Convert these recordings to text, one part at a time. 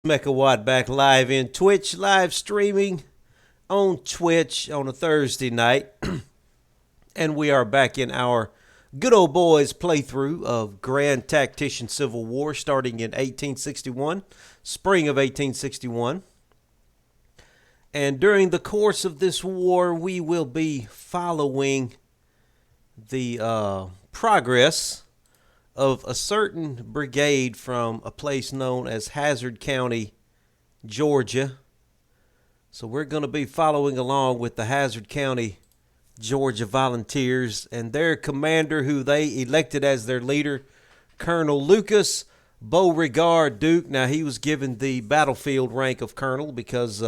Megawatt back live in Twitch, live streaming on Twitch on a Thursday night. And we are back in our good old boys playthrough of Grand Tactician Civil War starting in 1861, spring of 1861. And during the course of this war, we will be following the progress of a certain brigade from a place known as Hazzard County, Georgia. So we're going to be following along with the Hazzard County, Georgia Volunteers and their commander, who they elected as their leader, Colonel Lucas Beauregard Duke. Now, he was given the battlefield rank of colonel because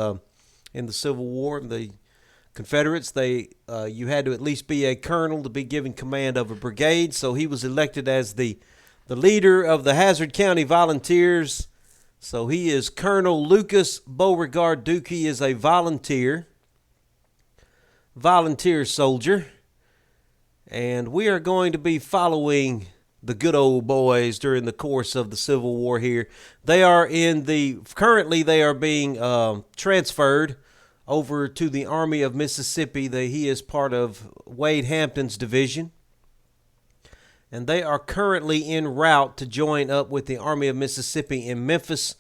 in the Civil War, the Confederates, you had to at least be a colonel to be given command of a brigade. So he was elected as the leader of the Hazzard County Volunteers. So he is Colonel Lucas Beauregard Duke. He is a volunteer soldier. And we are going to be following the good old boys during the course of the Civil War here. Currently they are being transferred over to the Army of Mississippi. He is part of Wade Hampton's division. And they are currently en route to join up with the Army of Mississippi in Memphis.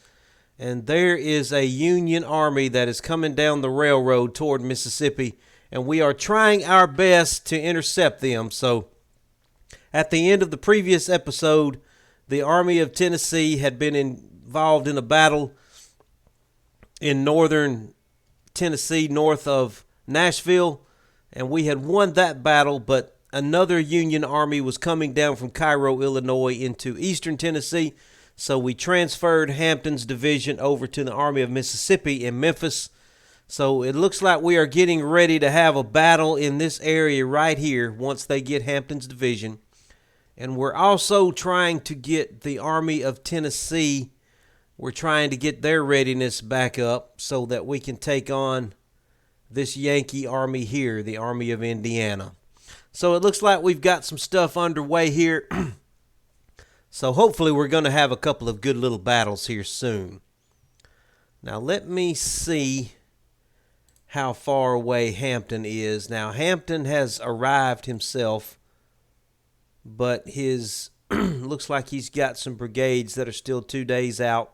And there is a Union Army that is coming down the railroad toward Mississippi. And we are trying our best to intercept them. So at the end of the previous episode, the Army of Tennessee had been involved in a battle in northern Tennessee, north of Nashville, and we had won that battle, but another Union Army was coming down from Cairo, Illinois into eastern Tennessee, so we transferred Hampton's division over to the Army of Mississippi in Memphis. So it looks like we are getting ready to have a battle in this area right here once they get Hampton's division. And we're also trying to get the Army of Tennessee. We're trying to get their readiness back up so that we can take on this Yankee army here, the Army of Indiana. So it looks like we've got some stuff underway here. So hopefully we're going to have a couple of good little battles here soon. Now let me see how far away Hampton is. Now Hampton has arrived himself, but his looks like he's got some brigades that are still 2 days out.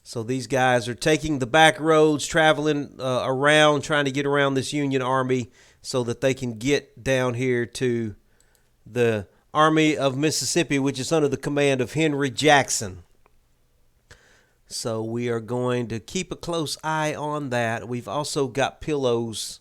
So these guys are taking the back roads, traveling around, trying to get around this Union Army so that they can get down here to the Army of Mississippi, which is under the command of Henry Jackson. So we are going to keep a close eye on that. We've also got Pillow's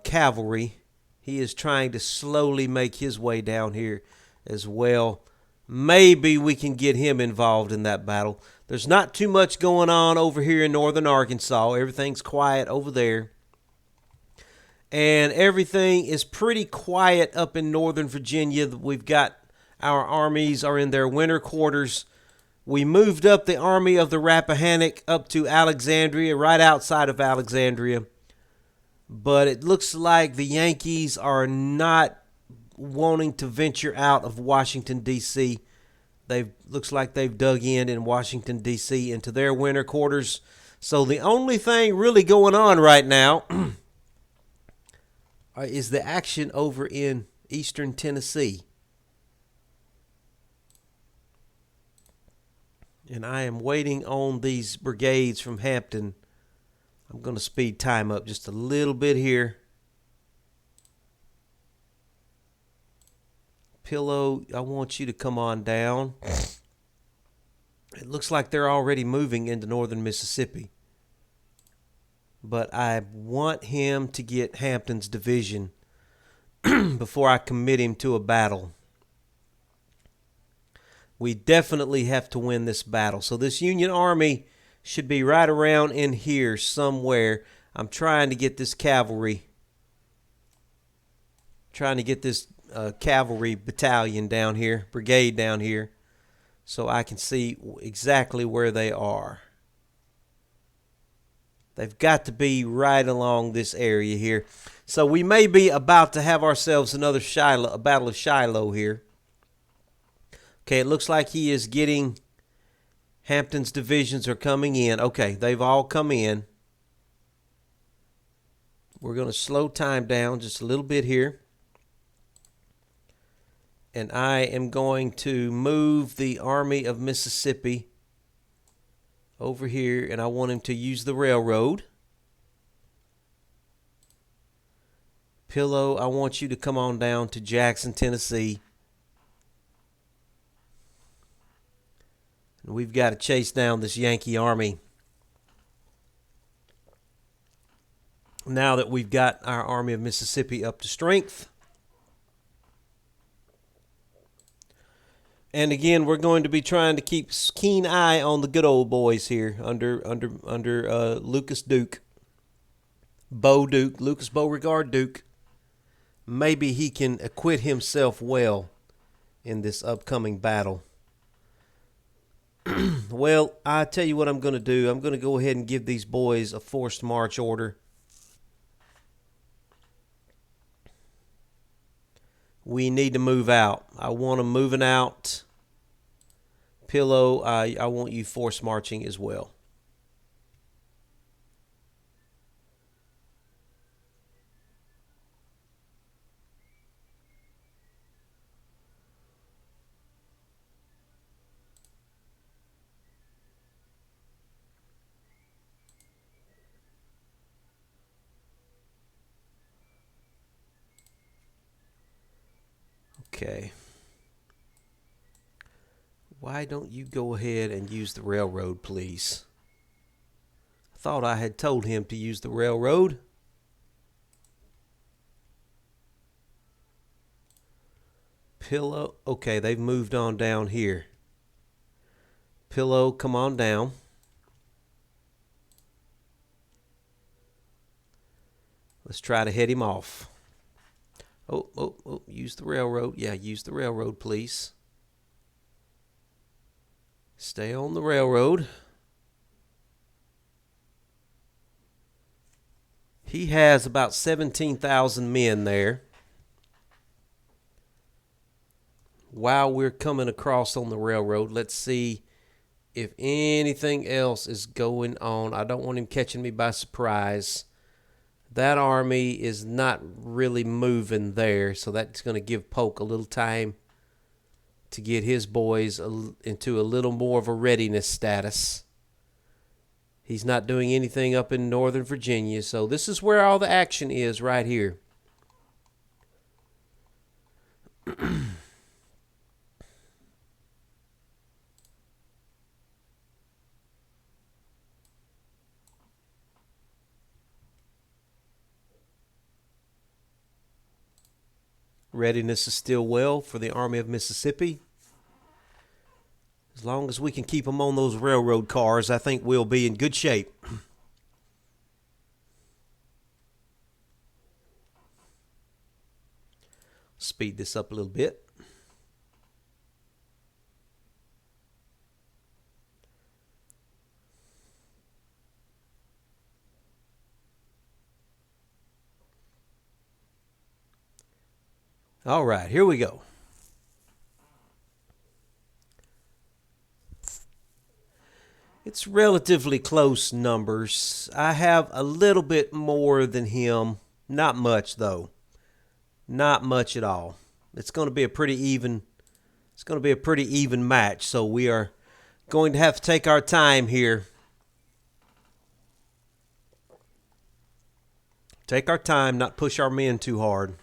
cavalry. He is trying to slowly make his way down here as well. Maybe we can get him involved in that battle. There's not too much going on over here in northern Arkansas. Everything's quiet over there. And everything is pretty quiet up in northern Virginia. We've got our armies are in their winter quarters. We moved up the Army of the Rappahannock up to Alexandria, right outside of Alexandria. But it looks like the Yankees are not wanting to venture out of Washington, D.C. Looks like they've dug in Washington, D.C. into their winter quarters. So the only thing really going on right now is the action over in eastern Tennessee. And I am waiting on these brigades from Hampton. I'm going to speed time up just a little bit here. Pillow, I want you to come on down. It looks like they're already moving into northern Mississippi. But I want him to get Hampton's division before I commit him to a battle. We definitely have to win this battle. So this Union Army should be right around in here somewhere. I'm trying to get this cavalry. Cavalry battalion down here, brigade down here, so I can see exactly where they are. They've got to be right along this area here. So we may be about to have ourselves another a battle of Shiloh here. Okay, it looks like he is getting Hampton's divisions are coming in. Okay, they've all come in. We're going to slow time down just a little bit here. And I am going to move the Army of Mississippi over here, and I want him to use the railroad. Pillow, I want you to come on down to Jackson, Tennessee. And we've got to chase down this Yankee army. Now that we've got our Army of Mississippi up to strength. And again, we're going to be trying to keep keen eye on the good old boys here under Lucas Duke. Lucas Beauregard Duke. Maybe he can acquit himself well in this upcoming battle. Well, I tell you what I'm going to do. I'm going to go ahead and give these boys a forced march order. We need to move out. I want them moving out. Pillow, I want you forced marching as well. Okay. Why don't you go ahead and use the railroad, please? I thought I had told him to use the railroad. Pillow. Okay, they've moved on down here. Pillow, come on down. Let's try to head him off. Oh, use the railroad. Yeah, use the railroad, please. Stay on the railroad. He has about 17,000 men there. While we're coming across on the railroad, let's see if anything else is going on. I don't want him catching me by surprise. That army is not really moving there, so that's going to give Polk a little time to get his boys into a little more of a readiness status. He's not doing anything up in Northern Virginia, so this is where all the action is right here. Readiness is still well for the Army of Mississippi. As long as we can keep them on those railroad cars, I think we'll be in good shape. Speed this up a little bit. All right, here we go. It's relatively close numbers. I have a little bit more than him. Not much, though. Not much at all. It's going to be a pretty even. It's going to be a pretty even match. So we are going to have to take our time here. Take our time, not push our men too hard.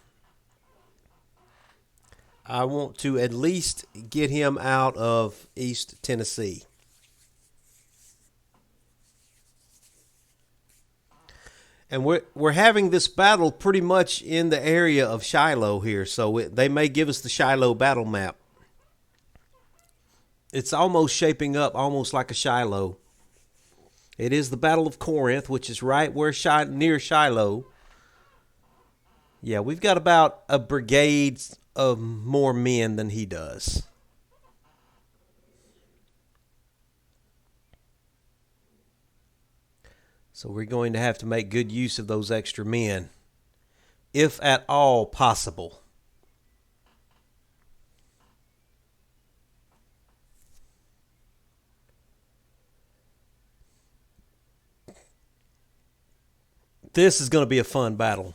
I want to at least get him out of East Tennessee. And we're having this battle pretty much in the area of Shiloh here, so they may give us the Shiloh battle map. It's almost shaping up almost like a Shiloh. It is the Battle of Corinth, which is right where near Shiloh. Yeah, we've got about a brigade of more men than he does. So we're going to have to make good use of those extra men, if at all possible. This is going to be a fun battle.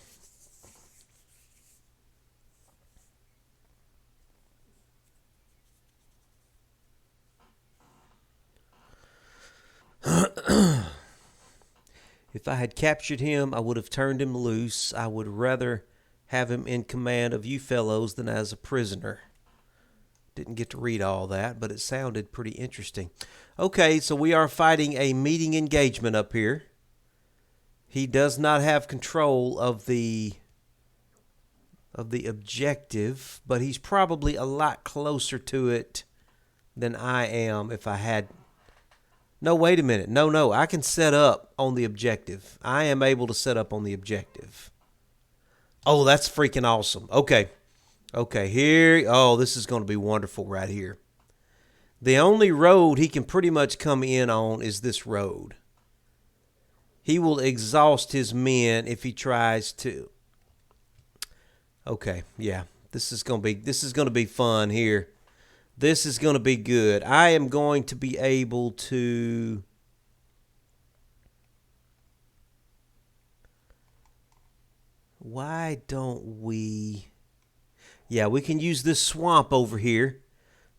If I had captured him, I would have turned him loose. I would rather have him in command of you fellows than as a prisoner. Didn't get to read all that, but it sounded pretty interesting. Okay, so we are fighting a meeting engagement up here. He does not have control of the objective, but he's probably a lot closer to it than I am if I had... No, wait a minute. No, I can set up on the objective. I am able to set up on the objective. Oh, that's freaking awesome. Okay, here... Oh, this is going to be wonderful right here. The only road he can pretty much come in on is this road. He will exhaust his men if he tries to. Okay, yeah. This is going to be fun here. This is going to be good. I am going to be able to... Why don't we... Yeah, we can use this swamp over here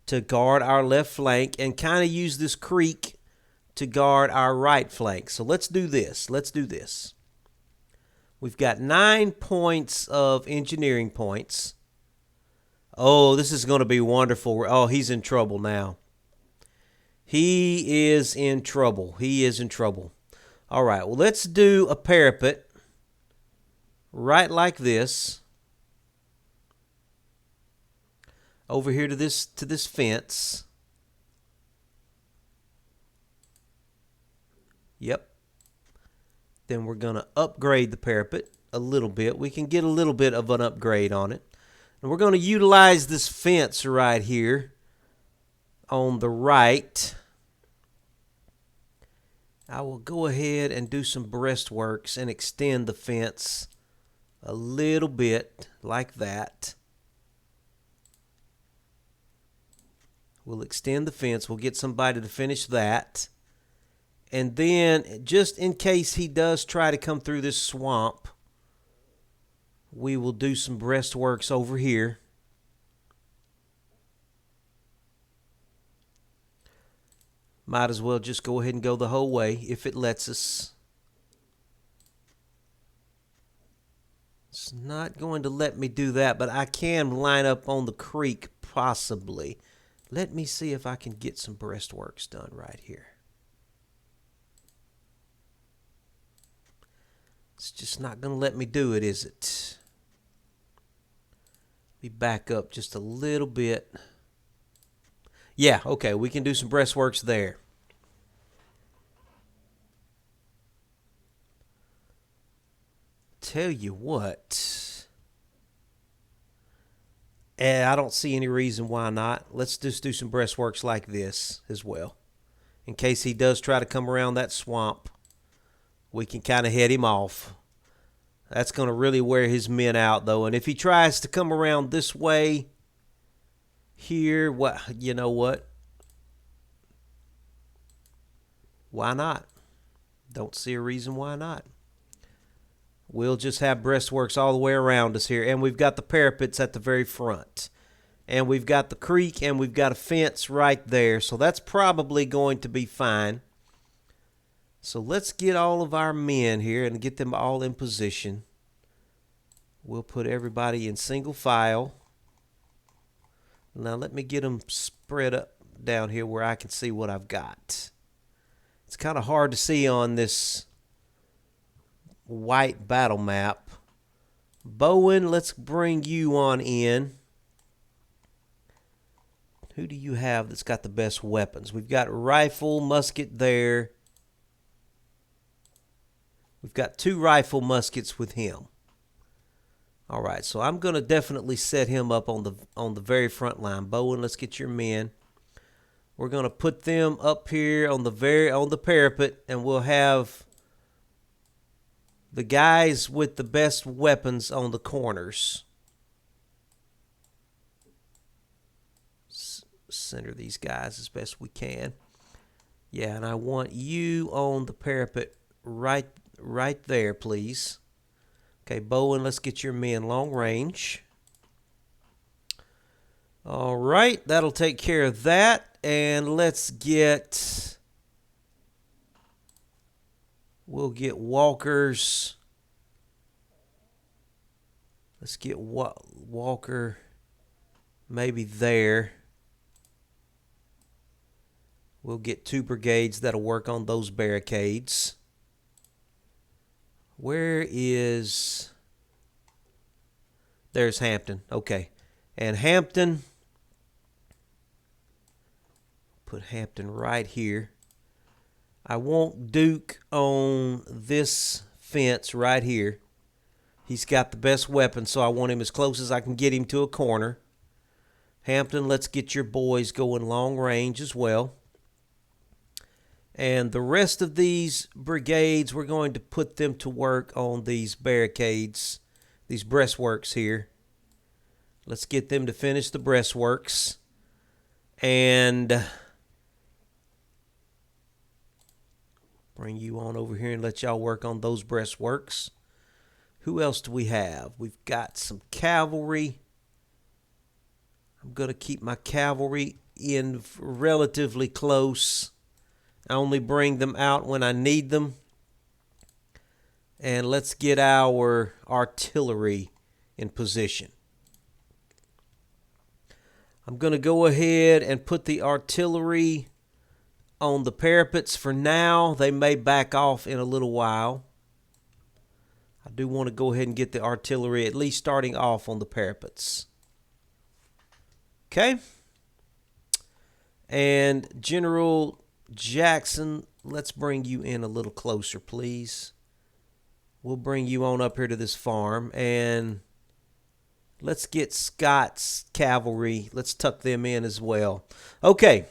to guard our left flank and kind of use this creek to guard our right flank. So let's do this. We've got 9 points of engineering points. Oh, this is going to be wonderful. Oh, he's in trouble now. He is in trouble. All right, well, let's do a parapet right like this. Over here to this fence. Yep. Then we're going to upgrade the parapet a little bit. We can get a little bit of an upgrade on it. And we're going to utilize this fence right here on the right. I will go ahead and do some breastworks and extend the fence a little bit like that. We'll extend the fence. We'll get somebody to finish that. And then, just in case he does try to come through this swamp, we will do some breastworks over here. Might as well just go ahead and go the whole way if it lets us. It's not going to let me do that, but I can line up on the creek possibly. Let me see if I can get some breastworks done right here. It's just not going to let me do it, is it? Let me back up just a little bit. Yeah, okay, we can do some breastworks there. Tell you what. I don't see any reason why not. Let's just do some breastworks like this as well. In case he does try to come around that swamp, we can kind of head him off. That's going to really wear his men out, though. And if he tries to come around this way here, you know what? Why not? Don't see a reason why not. We'll just have breastworks all the way around us here. And we've got the parapets at the very front. And we've got the creek and we've got a fence right there. So that's probably going to be fine. So let's get all of our men here and get them all in position. We'll put everybody in single file. Now let me get them spread up down here where I can see what I've got. It's kind of hard to see on this white battle map. Bowen, let's bring you on in. Who do you have that's got the best weapons? We've got rifle, musket there. We've got 2 rifle muskets with him. All right, so I'm going to definitely set him up on the very front line. Bowen, let's get your men. We're going to put them up here on the parapet, and we'll have the guys with the best weapons on the corners. Center these guys as best we can. Yeah, and I want you on the parapet right right there, please. Okay, Bowen, let's get your men long range. All right, that'll take care of that. And let's get... We'll get Walker's... Let's get Walker maybe there. We'll get 2 brigades that'll work on those barricades. Where is... There's Hampton. Okay. And Hampton... Put Hampton right here. I want Duke on this fence right here. He's got the best weapon, so I want him as close as I can get him to a corner. Hampton, let's get your boys going long range as well. And the rest of these brigades, we're going to put them to work on these barricades, these breastworks here. Let's get them to finish the breastworks. And bring you on over here and let y'all work on those breastworks. Who else do we have? We've got some cavalry. I'm going to keep my cavalry in relatively close. I only bring them out when I need them. And let's get our artillery in position. I'm going to go ahead and put the artillery on the parapets for now. They may back off in a little while. I do want to go ahead and get the artillery at least starting off on the parapets. Okay. And General Jackson, let's bring you in a little closer, please. We'll bring you on up here to this farm. And let's get Scott's cavalry. Let's tuck them in as well. Okay.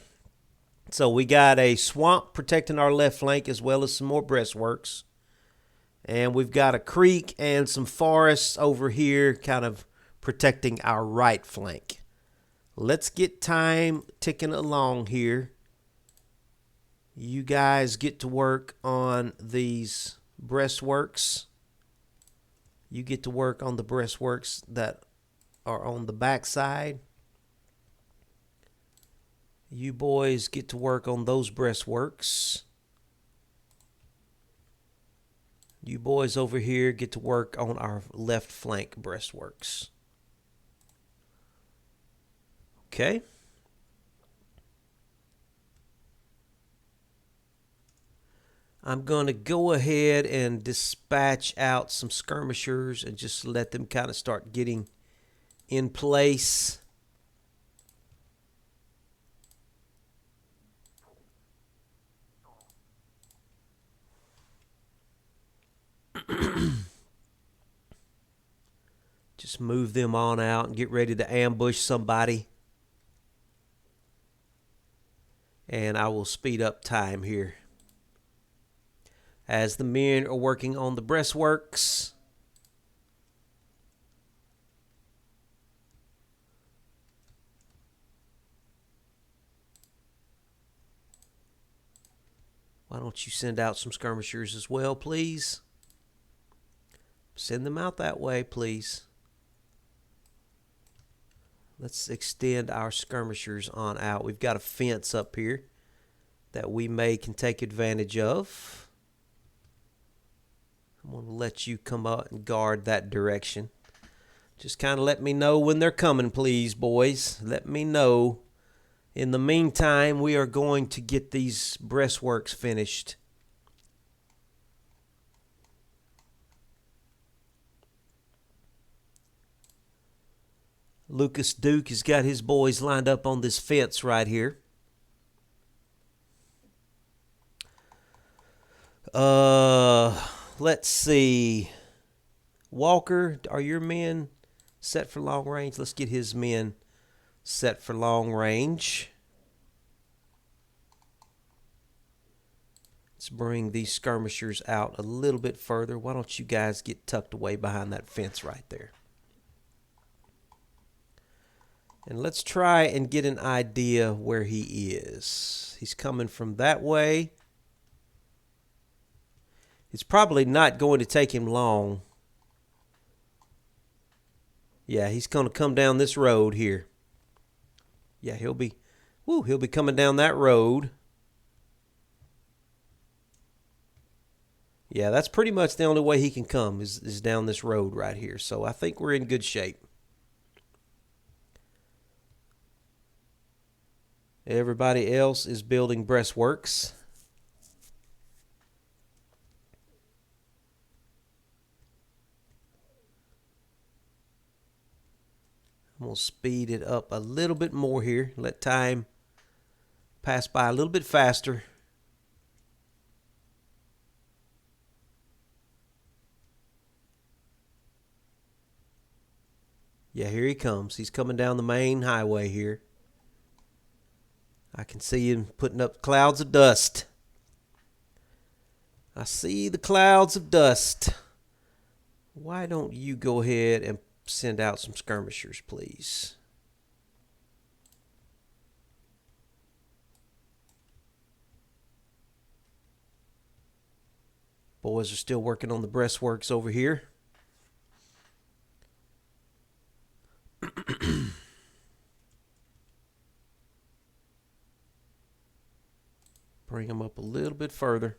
So we got a swamp protecting our left flank as well as some more breastworks. And we've got a creek and some forests over here kind of protecting our right flank. Let's get time ticking along here. You guys get to work on these breastworks. You get to work on the breastworks that are on the backside. You boys get to work on those breastworks. You boys over here get to work on our left flank breastworks. Okay. I'm going to go ahead and dispatch out some skirmishers and just let them kind of start getting in place. Just move them on out and get ready to ambush somebody. And I will speed up time here. As the men are working on the breastworks. Why don't you send out some skirmishers as well, please? Send them out that way, please. Let's extend our skirmishers on out. We've got a fence up here that we can take advantage of. I'm going to let you come up and guard that direction. Just kind of let me know when they're coming, please, boys. Let me know. In the meantime, we are going to get these breastworks finished. Lucas Duke has got his boys lined up on this fence right here. Let's see. Walker, are your men set for long range? Let's get his men set for long range. Let's bring these skirmishers out a little bit further. Why don't you guys get tucked away behind that fence right there? And let's try and get an idea where he is. He's coming from that way. It's probably not going to take him long. Yeah, he's going to come down this road here. Yeah, he'll be coming down that road. Yeah, that's pretty much the only way he can come is down this road right here. So I think we're in good shape. Everybody else is building breastworks. I'm going to speed it up a little bit more here. Let time pass by a little bit faster. Yeah, here he comes. He's coming down the main highway here. I can see him putting up clouds of dust. I see the clouds of dust. Why don't you go ahead and send out some skirmishers, please? Boys are still working on the breastworks over here. Bring them up a little bit further.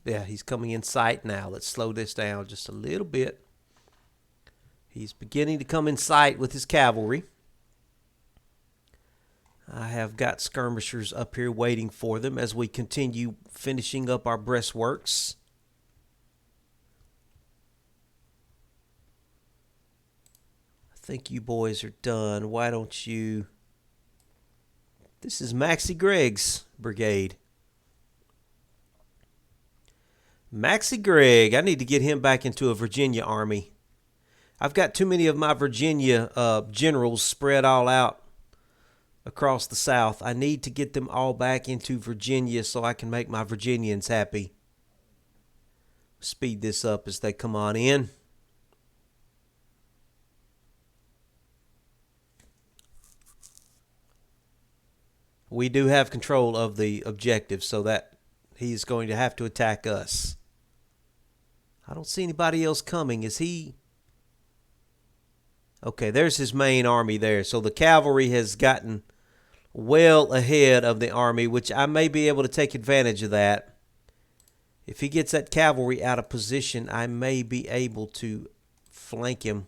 Yeah, he's coming in sight now. Let's slow this down just a little bit. He's beginning to come in sight with his cavalry. I have got skirmishers up here waiting for them as we continue finishing up our breastworks. I think you boys are done. Why don't you... This is Maxie Gregg's brigade. Maxie Gregg, I need to get him back into a Virginia army. I've got too many of my Virginia generals spread all out across the South. I need to get them all back into Virginia so I can make my Virginians happy. Speed this up as they come on in. We do have control of the objective so that he's going to have to attack us. I don't see anybody else coming. Is he... Okay, there's his main army there. So the cavalry has gotten well ahead of the army, which I may be able to take advantage of that. If he gets that cavalry out of position, I may be able to flank him.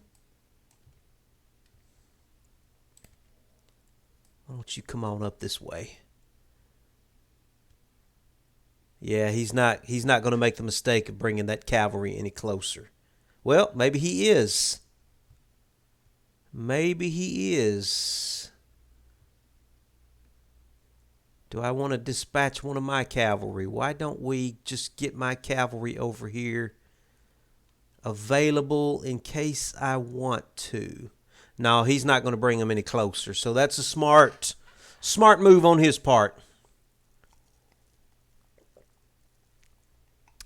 Why don't you come on up this way? Yeah, he's not going to make the mistake of bringing that cavalry any closer. Well, maybe he is. Maybe he is. Do I want to dispatch one of my cavalry? Why don't we just get my cavalry over here available in case I want to? No, he's not going to bring them any closer. So that's a smart move on his part.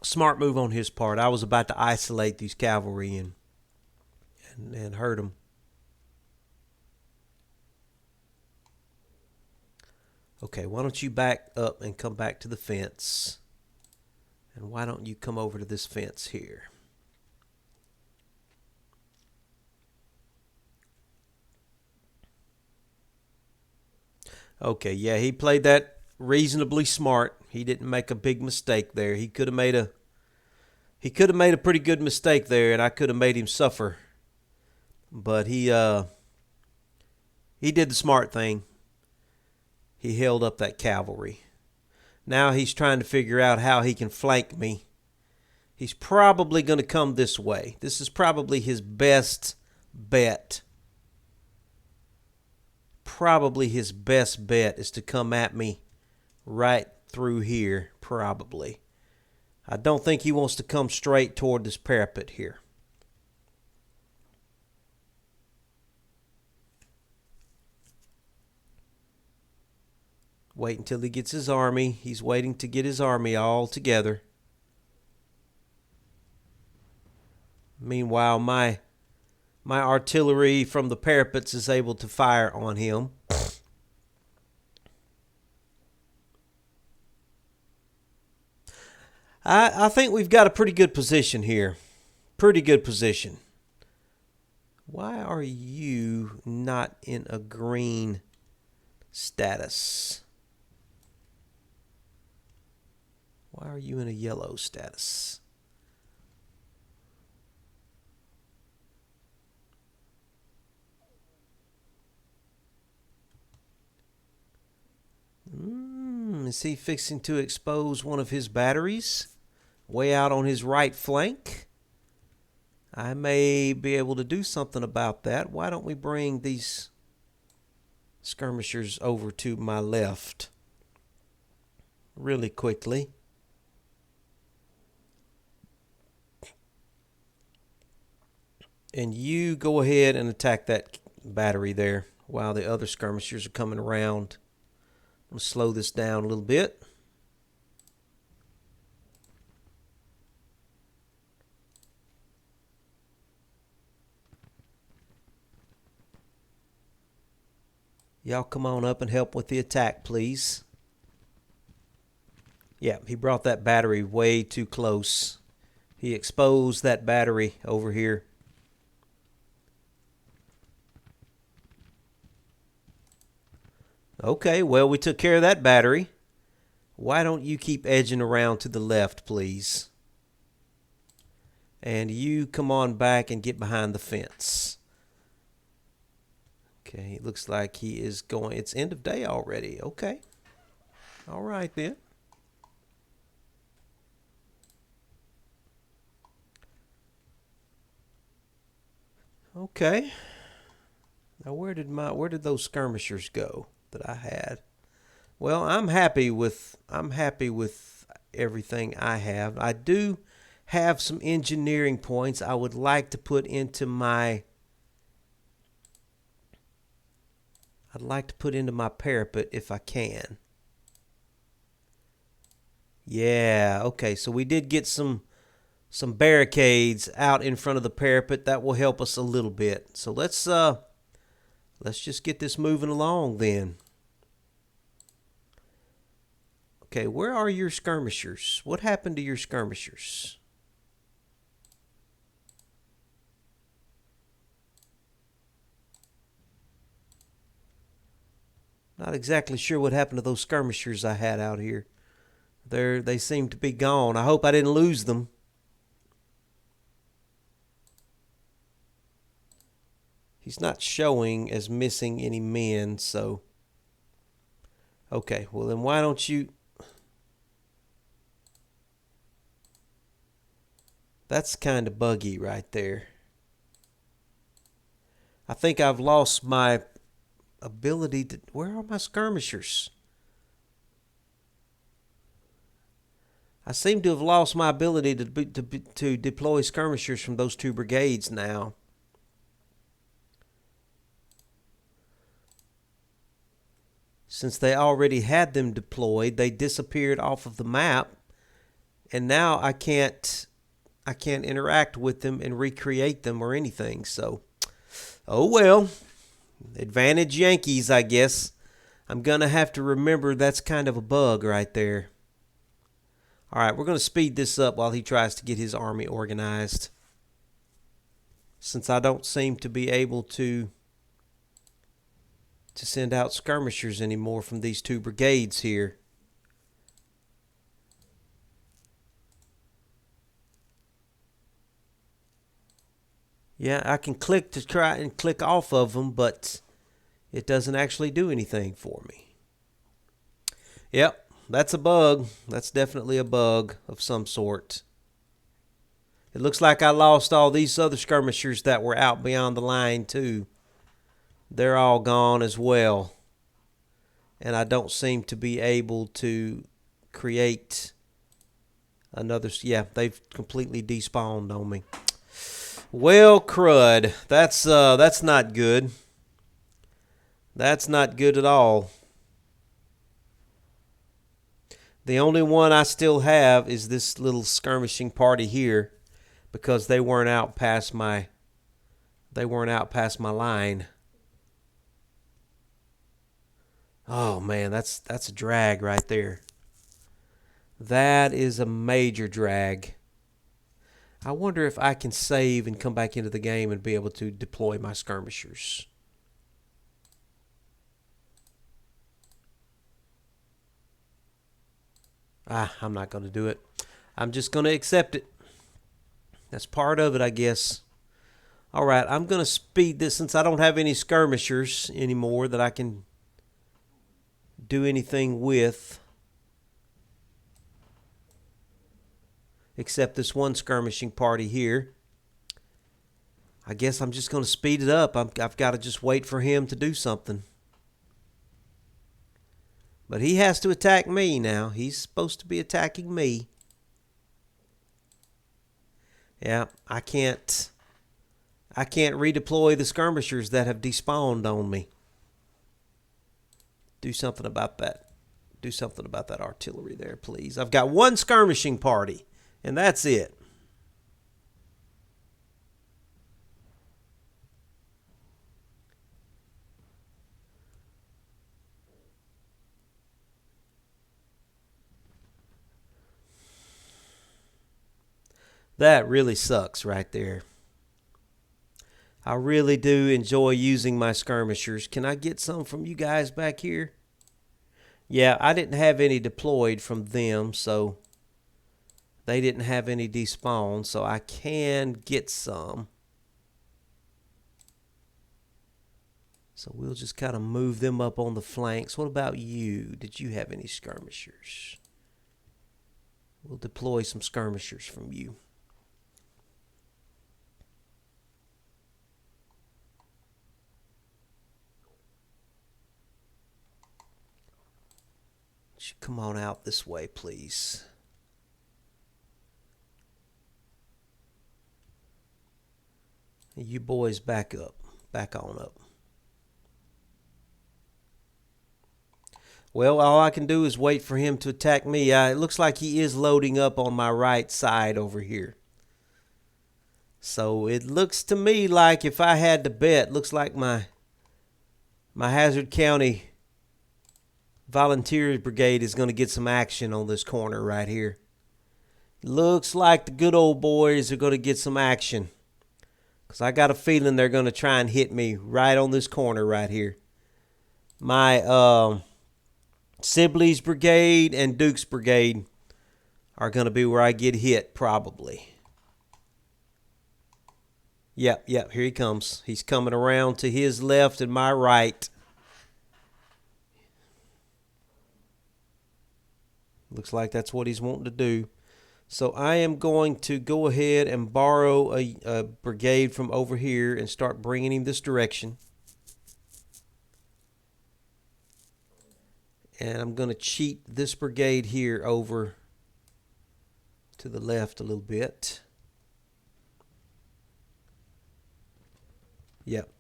Smart move on his part. I was about to isolate these cavalry and hurt them. Okay, why don't you back up and come back to the fence? And why don't you come over to this fence here? Okay, yeah, he played that reasonably smart. He didn't make a big mistake there. He could have made a pretty good mistake there, and I could have made him suffer. But he did the smart thing. He held up that cavalry. Now he's trying to figure out how he can flank me. He's probably going to come this way. This is probably his best bet. Probably his best bet is to come at me right through here, probably. I don't think he wants to come straight toward this parapet here. Wait until he gets his army. He's waiting to get his army all together. Meanwhile, my artillery from the parapets is able to fire on him. I think we've got a pretty good position here. Pretty good position. Why are you not in a green status? Why are you in a yellow status? Is he fixing to expose one of his batteries way out on his right flank? I may be able to do something about that. Why don't we bring these skirmishers over to my left really quickly? And you go ahead and attack that battery there while the other skirmishers are coming around. I'm going to slow this down a little bit. Y'all come on up and help with the attack, please. Yeah, he brought that battery way too close. He exposed that battery over here. Okay, well, we took care of that battery. Why don't you keep edging around to the left, please? And you come on back and get behind the fence. Okay, it looks like he is going. It's end of day already. Okay. All right, then. Okay. Now, where did those skirmishers go that I had? Well, I'm happy with everything I have. I do have some engineering points I would like to put into my parapet if I can. Yeah, okay, so we did get some barricades out in front of the parapet. That will help us a little bit. So let's just get this moving along then. Okay, where are your skirmishers? What happened to your skirmishers? Not exactly sure what happened to those skirmishers I had out here. They seem to be gone. I hope I didn't lose them. He's not showing as missing any men, so... Okay, well then why don't you... That's kind of buggy right there. I think I've lost my ability to... Where are my skirmishers? I seem to have lost my ability to deploy skirmishers from those two brigades now. Since they already had them deployed, they disappeared off of the map, and now I can't interact with them and recreate them or anything. So, oh well. Advantage Yankees, I guess. I'm going to have to remember that's kind of a bug right there. All right, we're going to speed this up while he tries to get his army organized. Since I don't seem to be able to send out skirmishers anymore from these two brigades here. Yeah, I can click to try and click off of them, but it doesn't actually do anything for me. Yep. That's a bug. That's definitely a bug of some sort. It looks like I lost all these other skirmishers that were out beyond the line too. They're all gone as well. And I don't seem to be able to create another... Yeah, they've completely despawned on me. Well, crud. That's not good. That's not good at all. The only one I still have is this little skirmishing party here. because they weren't out past my line. Oh man, that's a drag right there. That is a major drag. I wonder if I can save and come back into the game and be able to deploy my skirmishers. I'm not going to do it. I'm just going to accept it. That's part of it, I guess. All right, I'm going to speed this since I don't have any skirmishers anymore that I can do anything with. Except this one skirmishing party here. I guess I'm just going to speed it up. I've got to just wait for him to do something. But he has to attack me now. He's supposed to be attacking me. Yeah, I can't redeploy the skirmishers that have despawned on me. Do something about that. Do something about that artillery there, please. I've got one skirmishing party, and that's it. That really sucks right there. I really do enjoy using my skirmishers. Can I get some from you guys back here? Yeah, I didn't have any deployed from them, so they didn't have any despawn, so I can get some. So we'll just kind of move them up on the flanks. What about you? Did you have any skirmishers? We'll deploy some skirmishers from you. Come on out this way, please. You boys back up. Back on up. Well, all I can do is wait for him to attack me. It looks like he is loading up on my right side over here. So it looks to me like, if I had to bet, looks like my Hazzard County Volunteers Brigade is going to get some action on this corner right here. Looks like the good old boys are going to get some action. Because I got a feeling they're going to try and hit me right on this corner right here. My Sibley's Brigade and Duke's Brigade are going to be where I get hit, probably. Yep, here he comes. He's coming around to his left and my right. Looks like that's what he's wanting to do. So I am going to go ahead and borrow a brigade from over here and start bringing him this direction. And I'm going to cheat this brigade here over to the left a little bit. Yep.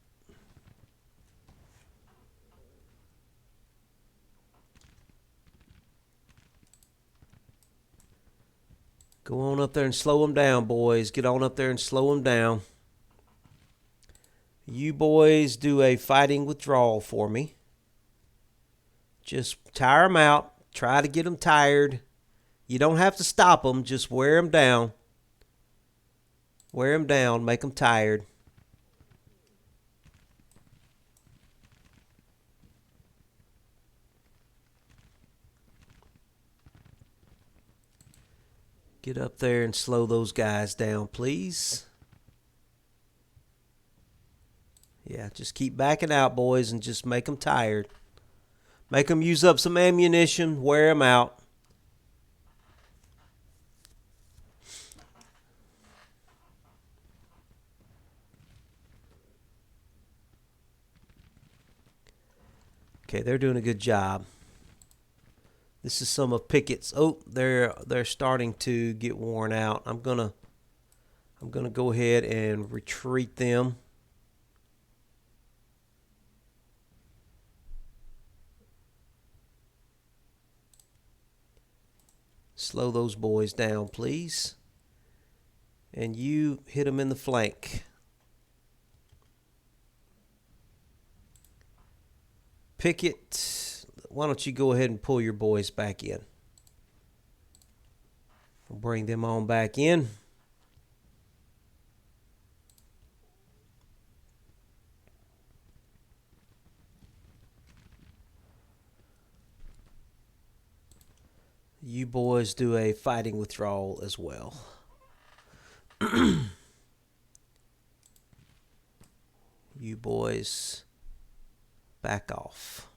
Go on up there and slow them down, boys. Get on up there and slow them down. You boys do a fighting withdrawal for me. Just tire them out. Try to get them tired. You don't have to stop them. Just wear them down. Wear them down. Make them tired. Get up there and slow those guys down, please. Yeah, just keep backing out, boys, and just make them tired. Make them use up some ammunition. Wear them out. Okay, they're doing a good job. This is some of Pickett's. Oh, they're starting to get worn out. I'm gonna go ahead and retreat them. Slow those boys down, please. And you hit them in the flank. Pickett, why don't you go ahead and pull your boys back in? We'll bring them on back in. You boys do a fighting withdrawal as well. You boys back off.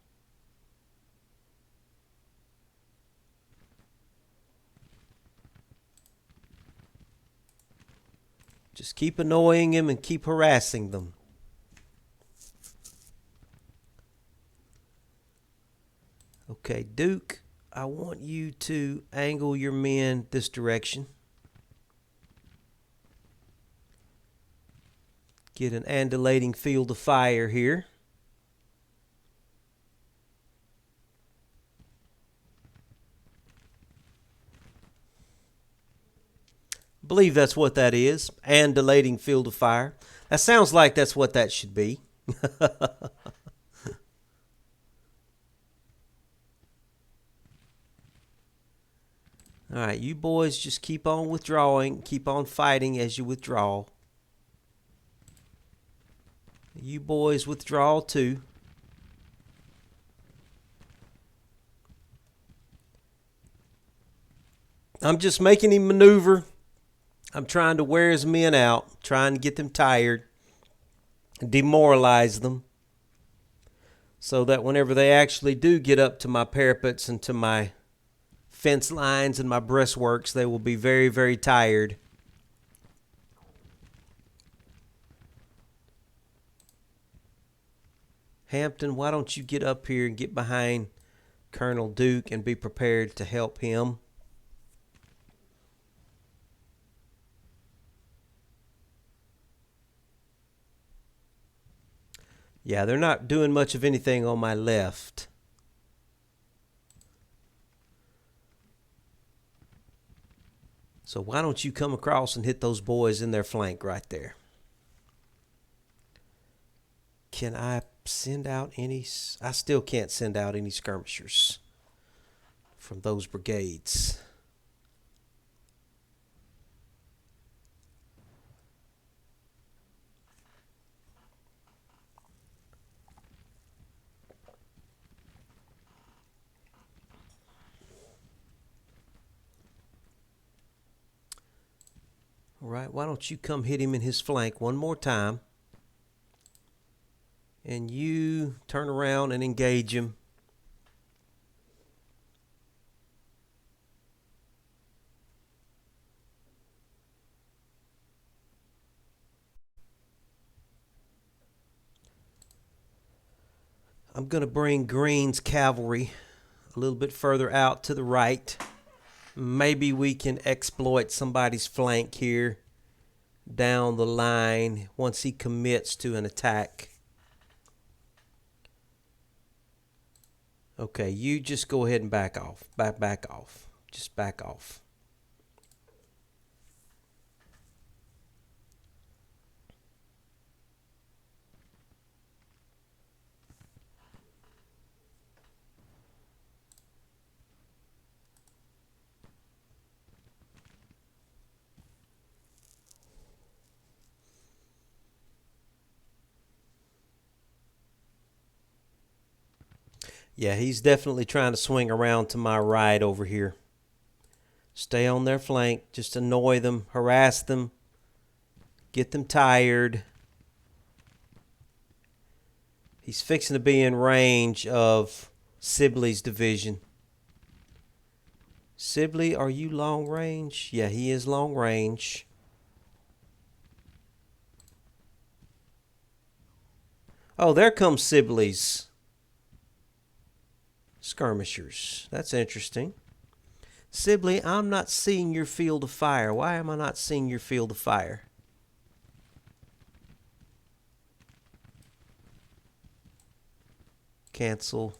Just keep annoying him and keep harassing them. Okay, Duke, I want you to angle your men this direction. Get an undulating field of fire here. I believe that's what that is. Undulating field of fire. That sounds like that's what that should be. All right, you boys just keep on withdrawing. Keep on fighting as you withdraw. You boys withdraw too. I'm just making him maneuver. I'm trying to wear his men out, trying to get them tired, demoralize them, so that whenever they actually do get up to my parapets and to my fence lines and my breastworks, they will be very, very tired. Hampton, why don't you get up here and get behind Colonel Duke and be prepared to help him? Yeah, they're not doing much of anything on my left. So why don't you come across and hit those boys in their flank right there? Can I send out any? I still can't send out any skirmishers from those brigades. All right, why don't you come hit him in his flank one more time? And you turn around and engage him. I'm going to bring Green's cavalry a little bit further out to the right. Maybe we can exploit somebody's flank here down the line once he commits to an attack. Okay, you just go ahead and back off. Back off. Just back off. Yeah, he's definitely trying to swing around to my right over here. Stay on their flank. Just annoy them, harass them, get them tired. He's fixing to be in range of Sibley's division. Sibley, are you long range? Yeah, he is long range. Oh, there comes Sibley's skirmishers. That's interesting. Sibley, I'm not seeing your field of fire. Why am I not seeing your field of fire? Cancel.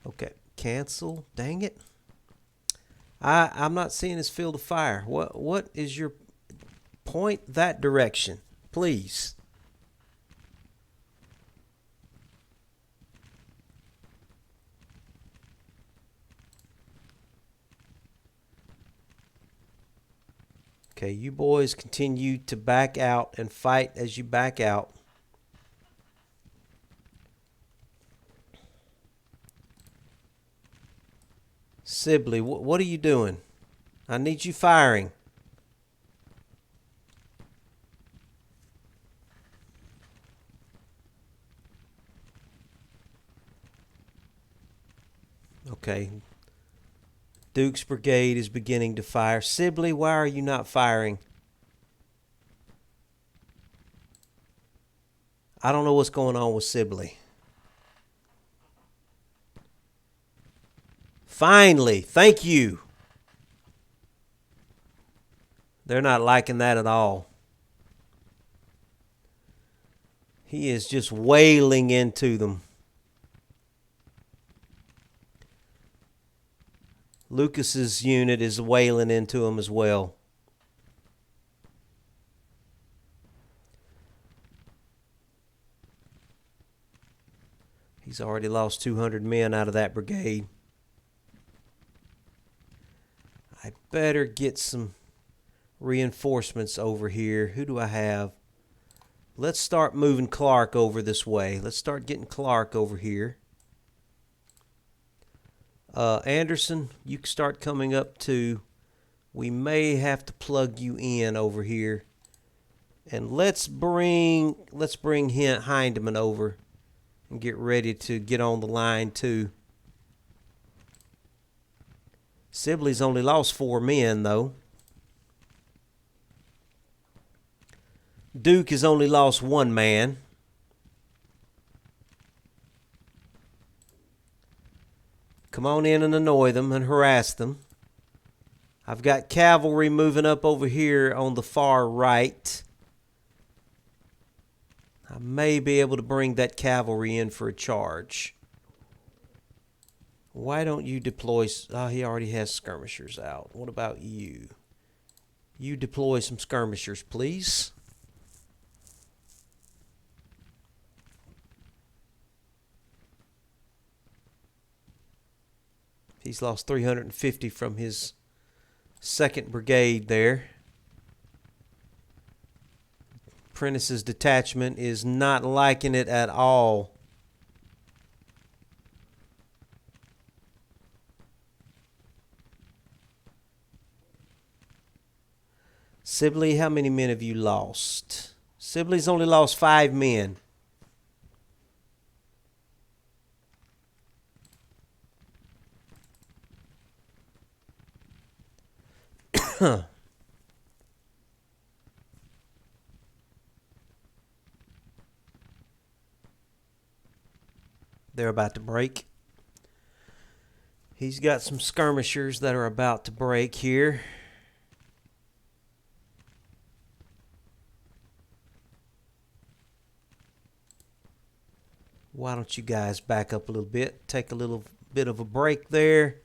Okay, cancel. Dang it. I'm not seeing his field of fire. What is your point that direction, please? Okay, you boys continue to back out and fight as you back out. Sibley, what are you doing? I need you firing. Okay. Duke's brigade is beginning to fire. Sibley, why are you not firing? I don't know what's going on with Sibley. Finally, thank you. They're not liking that at all. He is just wailing into them. Lucas's unit is wailing into him as well. He's already lost 200 men out of that brigade. I better get some reinforcements over here. Who do I have? Let's start moving Clark over this way. Let's start getting Clark over here. Anderson, you can start coming up too. We may have to plug you in over here. And let's bring Hindeman over and get ready to get on the line too. Sibley's only lost 4 men though. Duke has only lost 1 man. Come on in and annoy them and harass them. I've got cavalry moving up over here on the far right. I may be able to bring that cavalry in for a charge. Why don't you deploy? Oh, he already has skirmishers out. What about you? You deploy some skirmishers, please. He's lost 350 from his 2nd Brigade there. Prentice's detachment is not liking it at all. Sibley, how many men have you lost? Sibley's only lost 5 men. They're about to break. He's got some skirmishers that are about to break here. Why don't you guys back up a little bit? Take a little bit of a break there.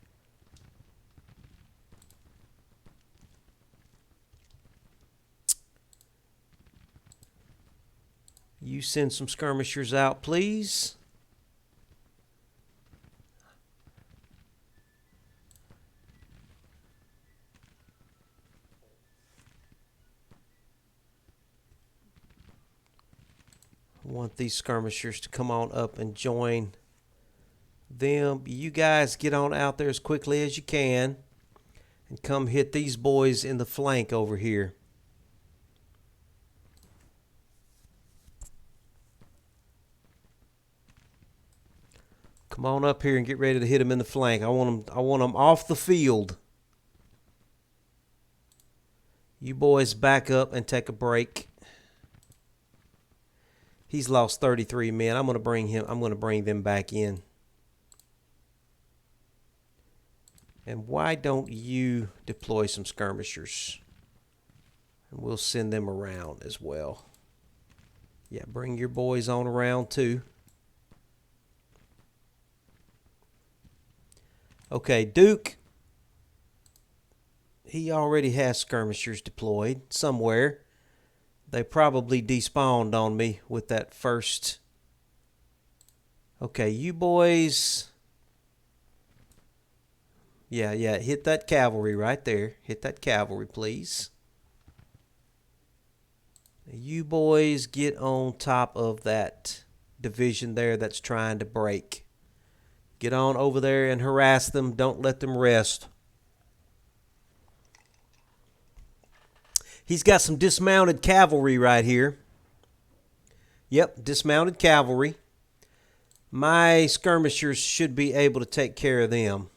You send some skirmishers out, please. I want these skirmishers to come on up and join them. You guys get on out there as quickly as you can and come hit these boys in the flank over here. Come on up here and get ready to hit them in the flank. I want them off the field. You boys back up and take a break. He's lost 33 men. I'm going to bring them back in. And why don't you deploy some skirmishers? And we'll send them around as well. Yeah, bring your boys on around too. Okay, Duke, he already has skirmishers deployed somewhere. They probably despawned on me with that first. Okay, you boys. Yeah, hit that cavalry right there. Hit that cavalry, please. You boys get on top of that division there that's trying to break. Get on over there and harass them. Don't let them rest. He's got some dismounted cavalry right here. Yep, dismounted cavalry. My skirmishers should be able to take care of them.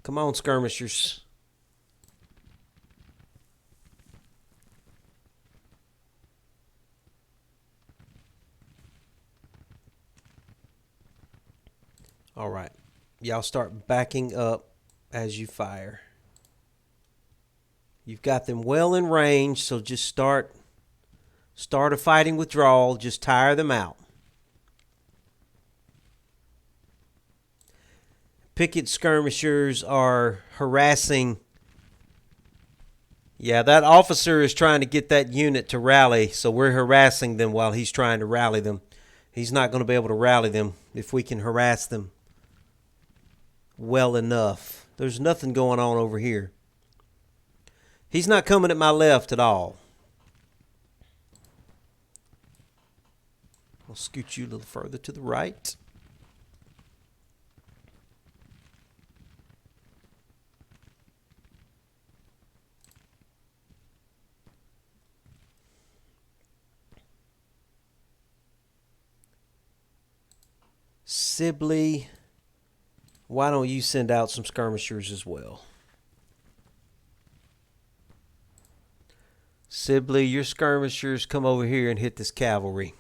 Come on, skirmishers. All right. Y'all start backing up as you fire. You've got them well in range, so just start a fighting withdrawal. Just tire them out. Picket skirmishers are harassing. Yeah, that officer is trying to get that unit to rally, so we're harassing them while he's trying to rally them. He's not going to be able to rally them if we can harass them well enough. There's nothing going on over here. He's not coming at my left at all. I'll scoot you a little further to the right. Sibley, why don't you send out some skirmishers as well? Sibley, your skirmishers come over here and hit this cavalry.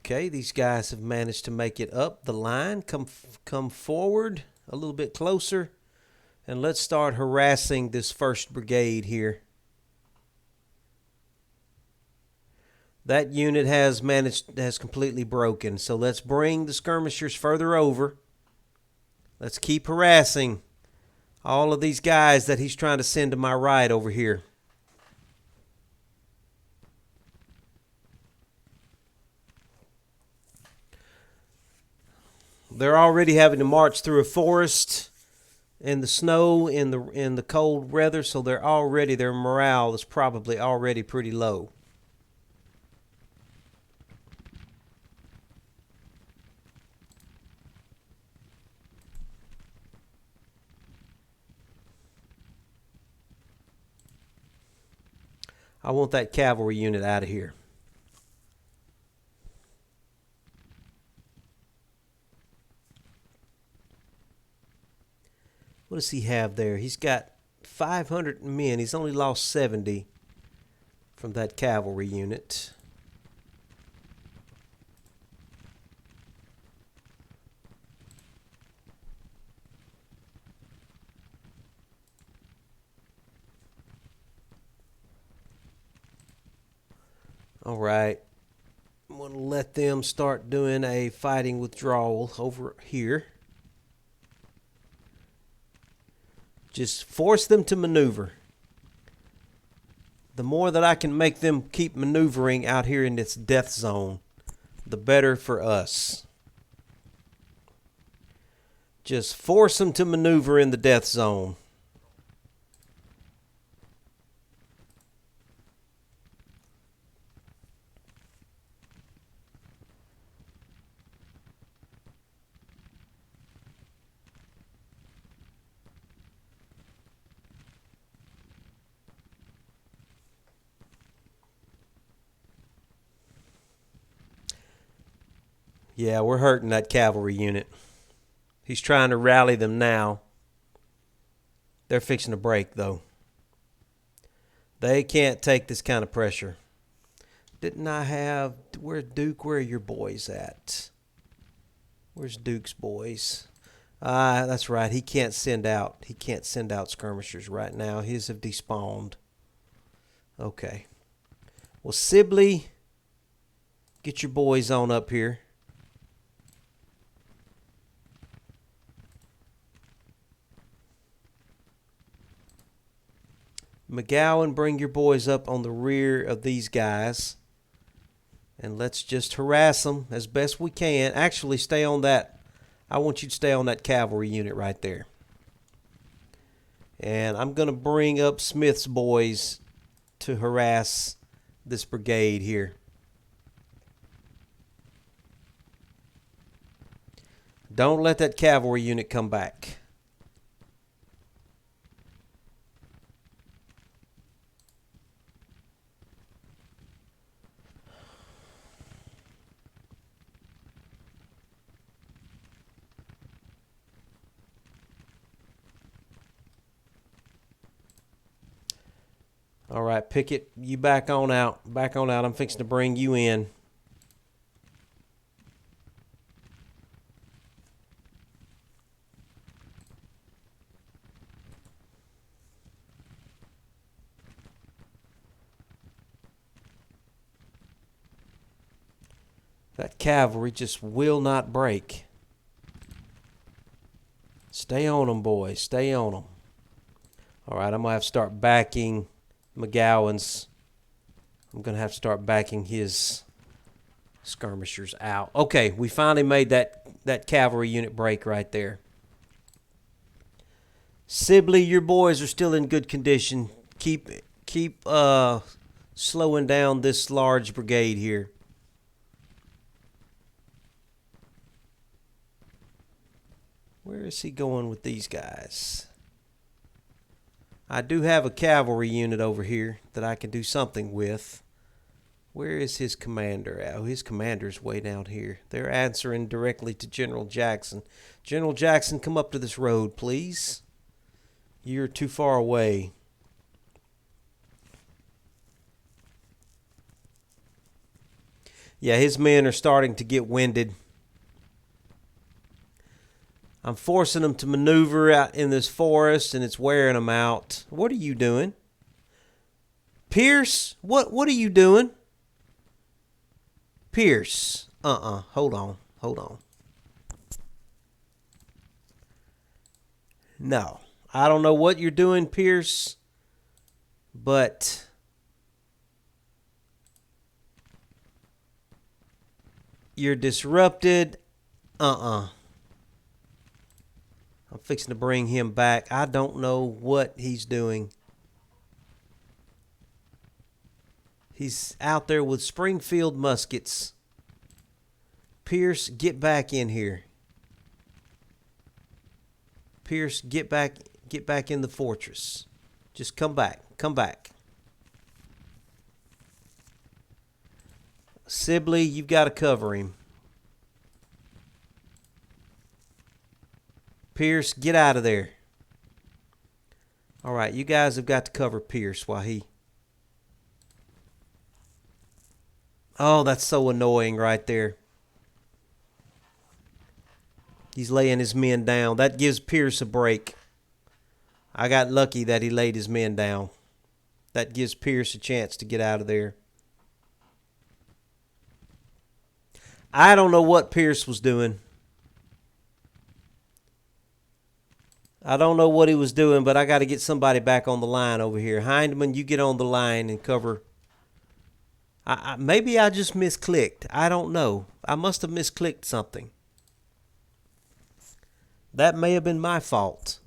Okay, these guys have managed to make it up the line. Come forward a little bit closer, and let's start harassing this first brigade here. That unit has completely broken, so let's bring the skirmishers further over. Let's keep harassing all of these guys that he's trying to send to my right over here. They're already having to march through a forest in the snow, in the cold weather, so their morale is probably already pretty low. I want that cavalry unit out of here. What does he have there? He's got 500 men. He's only lost 70 from that cavalry unit. All right. I'm going to let them start doing a fighting withdrawal over here. Just force them to maneuver. The more that I can make them keep maneuvering out here in this death zone, the better for us. Just force them to maneuver in the death zone. Yeah, we're hurting that cavalry unit. He's trying to rally them now. They're fixing to break, though. They can't take this kind of pressure. Didn't I have... Where, Duke, where are your boys at? Where's Duke's boys? That's right. He can't send out. He can't send out skirmishers right now. His have despawned. Okay. Well, Sibley, get your boys on up here. McGowan, bring your boys up on the rear of these guys. And let's just harass them as best we can. Actually, stay on that. I want you to stay on that cavalry unit right there. And I'm going to bring up Smith's boys to harass this brigade here. Don't let that cavalry unit come back. All right, Pickett, you back on out. Back on out. I'm fixing to bring you in. That cavalry just will not break. Stay on them, boys. Stay on them. All right, I'm going to have to start backing McGowan's. I'm going to have to start backing his skirmishers out. Okay, we finally made that cavalry unit break right there. Sibley, your boys are still in good condition. Keep slowing down this large brigade here. Where is he going with these guys? I do have a cavalry unit over here that I can do something with. Where is his commander? Oh, his commander's way down here. They're answering directly to General Jackson. General Jackson, come up to this road, please. You're too far away. Yeah, his men are starting to get winded. I'm forcing them to maneuver out in this forest, and it's wearing them out. What are you doing? Pierce, what are you doing? Pierce, hold on. No, I don't know what you're doing, Pierce, but you're disrupted. I'm fixing to bring him back. I don't know what he's doing. He's out there with Springfield muskets. Pierce, get back in here. Pierce, get back in the fortress. Just come back. Come back. Sibley, you've got to cover him. Pierce, get out of there. All right, you guys have got to cover Pierce while he... Oh, that's so annoying right there. He's laying his men down. That gives Pierce a break. I got lucky that he laid his men down. That gives Pierce a chance to get out of there. I don't know what Pierce was doing. I don't know what he was doing, but I got to get somebody back on the line over here. Hindman, you get on the line and cover. Maybe I just misclicked. I don't know. I must have misclicked something. That may have been my fault.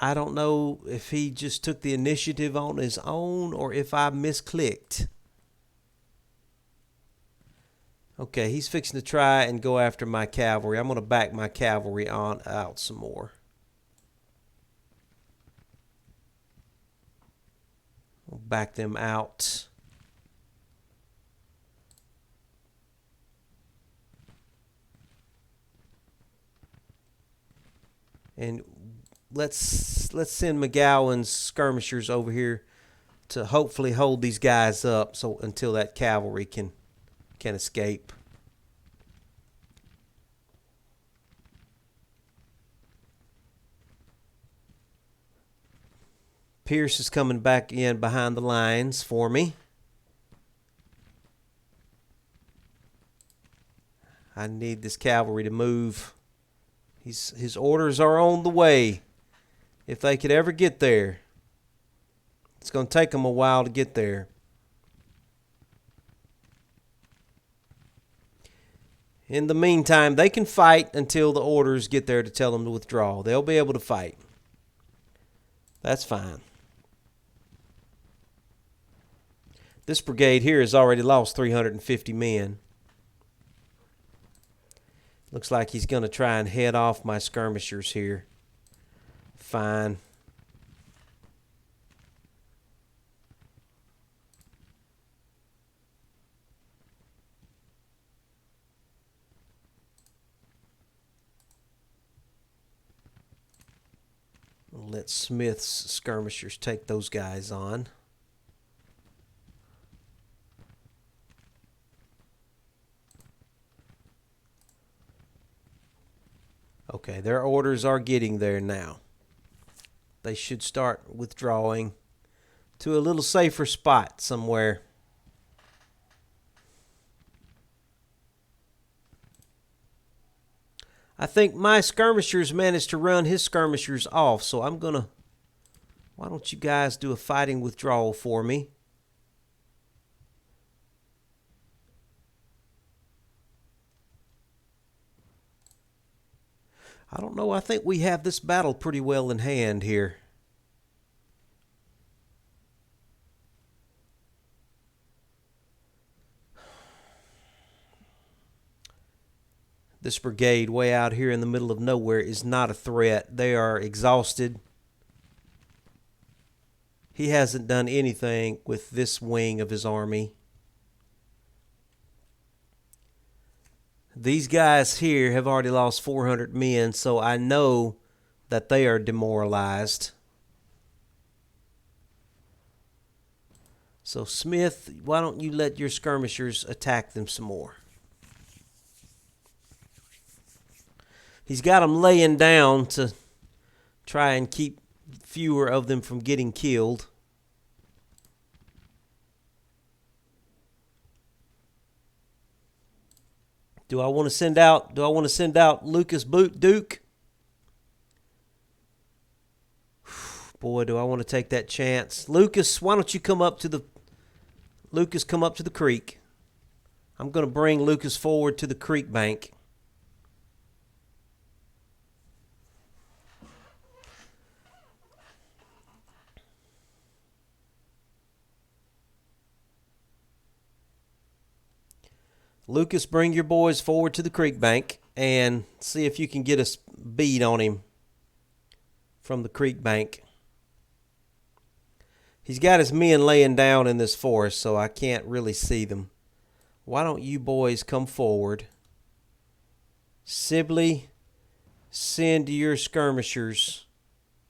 I don't know if he just took the initiative on his own or if I misclicked. Okay, he's fixing to try and go after my cavalry. I'm going to back my cavalry on out some more. We'll back them out. And let's send McGowan's skirmishers over here to hopefully hold these guys up so until that cavalry can escape. Pierce is coming back in behind the lines for me. I need this cavalry to move. His orders are on the way. If they could ever get there. It's going to take them a while to get there. In the meantime, they can fight until the orders get there to tell them to withdraw. They'll be able to fight. That's fine. This brigade here has already lost 350 men. Looks like he's going to try and head off my skirmishers here. Fine. Let Smith's skirmishers take those guys on. Okay, their orders are getting there now. They should start withdrawing to a little safer spot somewhere. I think my skirmishers managed to run his skirmishers off, so I'm going to... Why don't you guys do a fighting withdrawal for me? I don't know. I think we have this battle pretty well in hand here. This brigade way out here in the middle of nowhere is not a threat. They are exhausted. He hasn't done anything with this wing of his army. These guys here have already lost 400 men, so I know that they are demoralized. So Smith, why don't you let your skirmishers attack them some more? He's got them laying down to try and keep fewer of them from getting killed. Do I want to send out Lucas Duke? Boy, do I want to take that chance. Lucas, why don't you come up to the creek. I'm going to bring Lucas forward to the creek bank. Lucas, bring your boys forward to the creek bank and see if you can get a bead on him from the creek bank. He's got his men laying down in this forest, so I can't really see them. Why don't you boys come forward? Sibley, send your skirmishers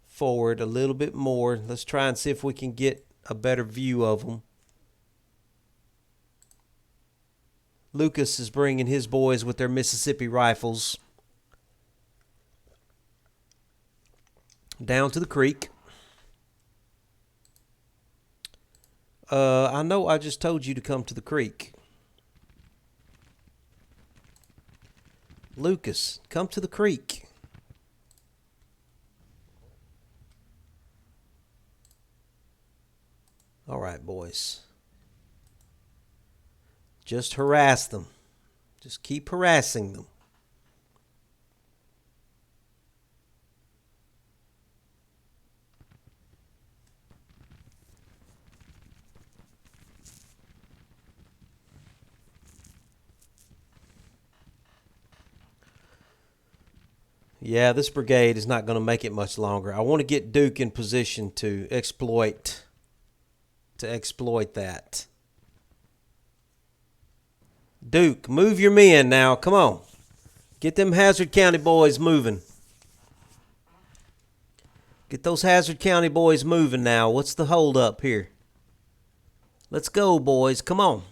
forward a little bit more. Let's try and see if we can get a better view of them. Lucas is bringing his boys with their Mississippi rifles down to the creek. I know I just told you to come to the creek. Lucas, come to the creek. All right, boys. Just harass them. Just keep harassing them. Yeah, this brigade is not going to make it much longer. I want to get Duke in position to exploit that. Duke, move your men now. Come on. Get them Hazzard County boys moving. Get those Hazzard County boys moving now. What's the hold up here? Let's go, boys. Come on.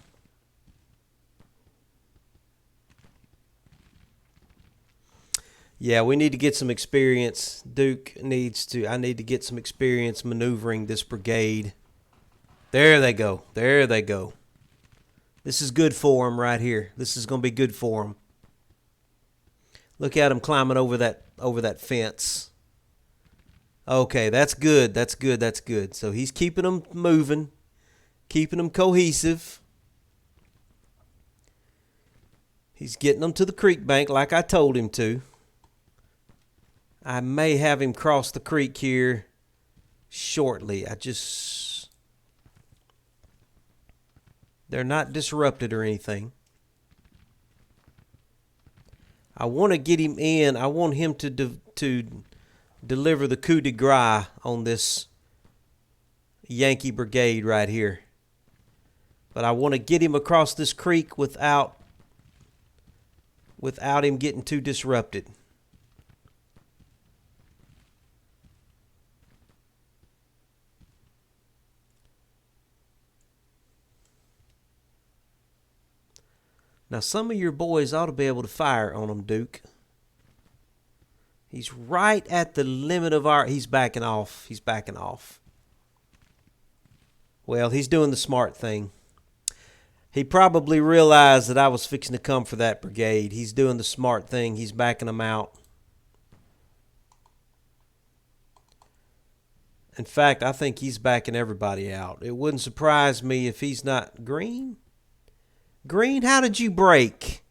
Yeah, we need to get some experience. I need to get some experience maneuvering this brigade. There they go. There they go. This is good for them right here. This is going to be good for them. Look at them climbing over that fence. Okay, that's good. That's good. That's good. So he's keeping them moving, keeping them cohesive. He's getting them to the creek bank like I told him to. I may have him cross the creek here shortly. They're not disrupted or anything. I want to get him in. I want him to deliver the coup de grace on this Yankee brigade right here. But I want to get him across this creek without him getting too disrupted. Now, some of your boys ought to be able to fire on him, Duke. He's right at the limit of He's backing off. He's backing off. Well, he's doing the smart thing. He probably realized that I was fixing to come for that brigade. He's doing the smart thing. He's backing them out. In fact, I think he's backing everybody out. It wouldn't surprise me if he's not green. Green, how did you break?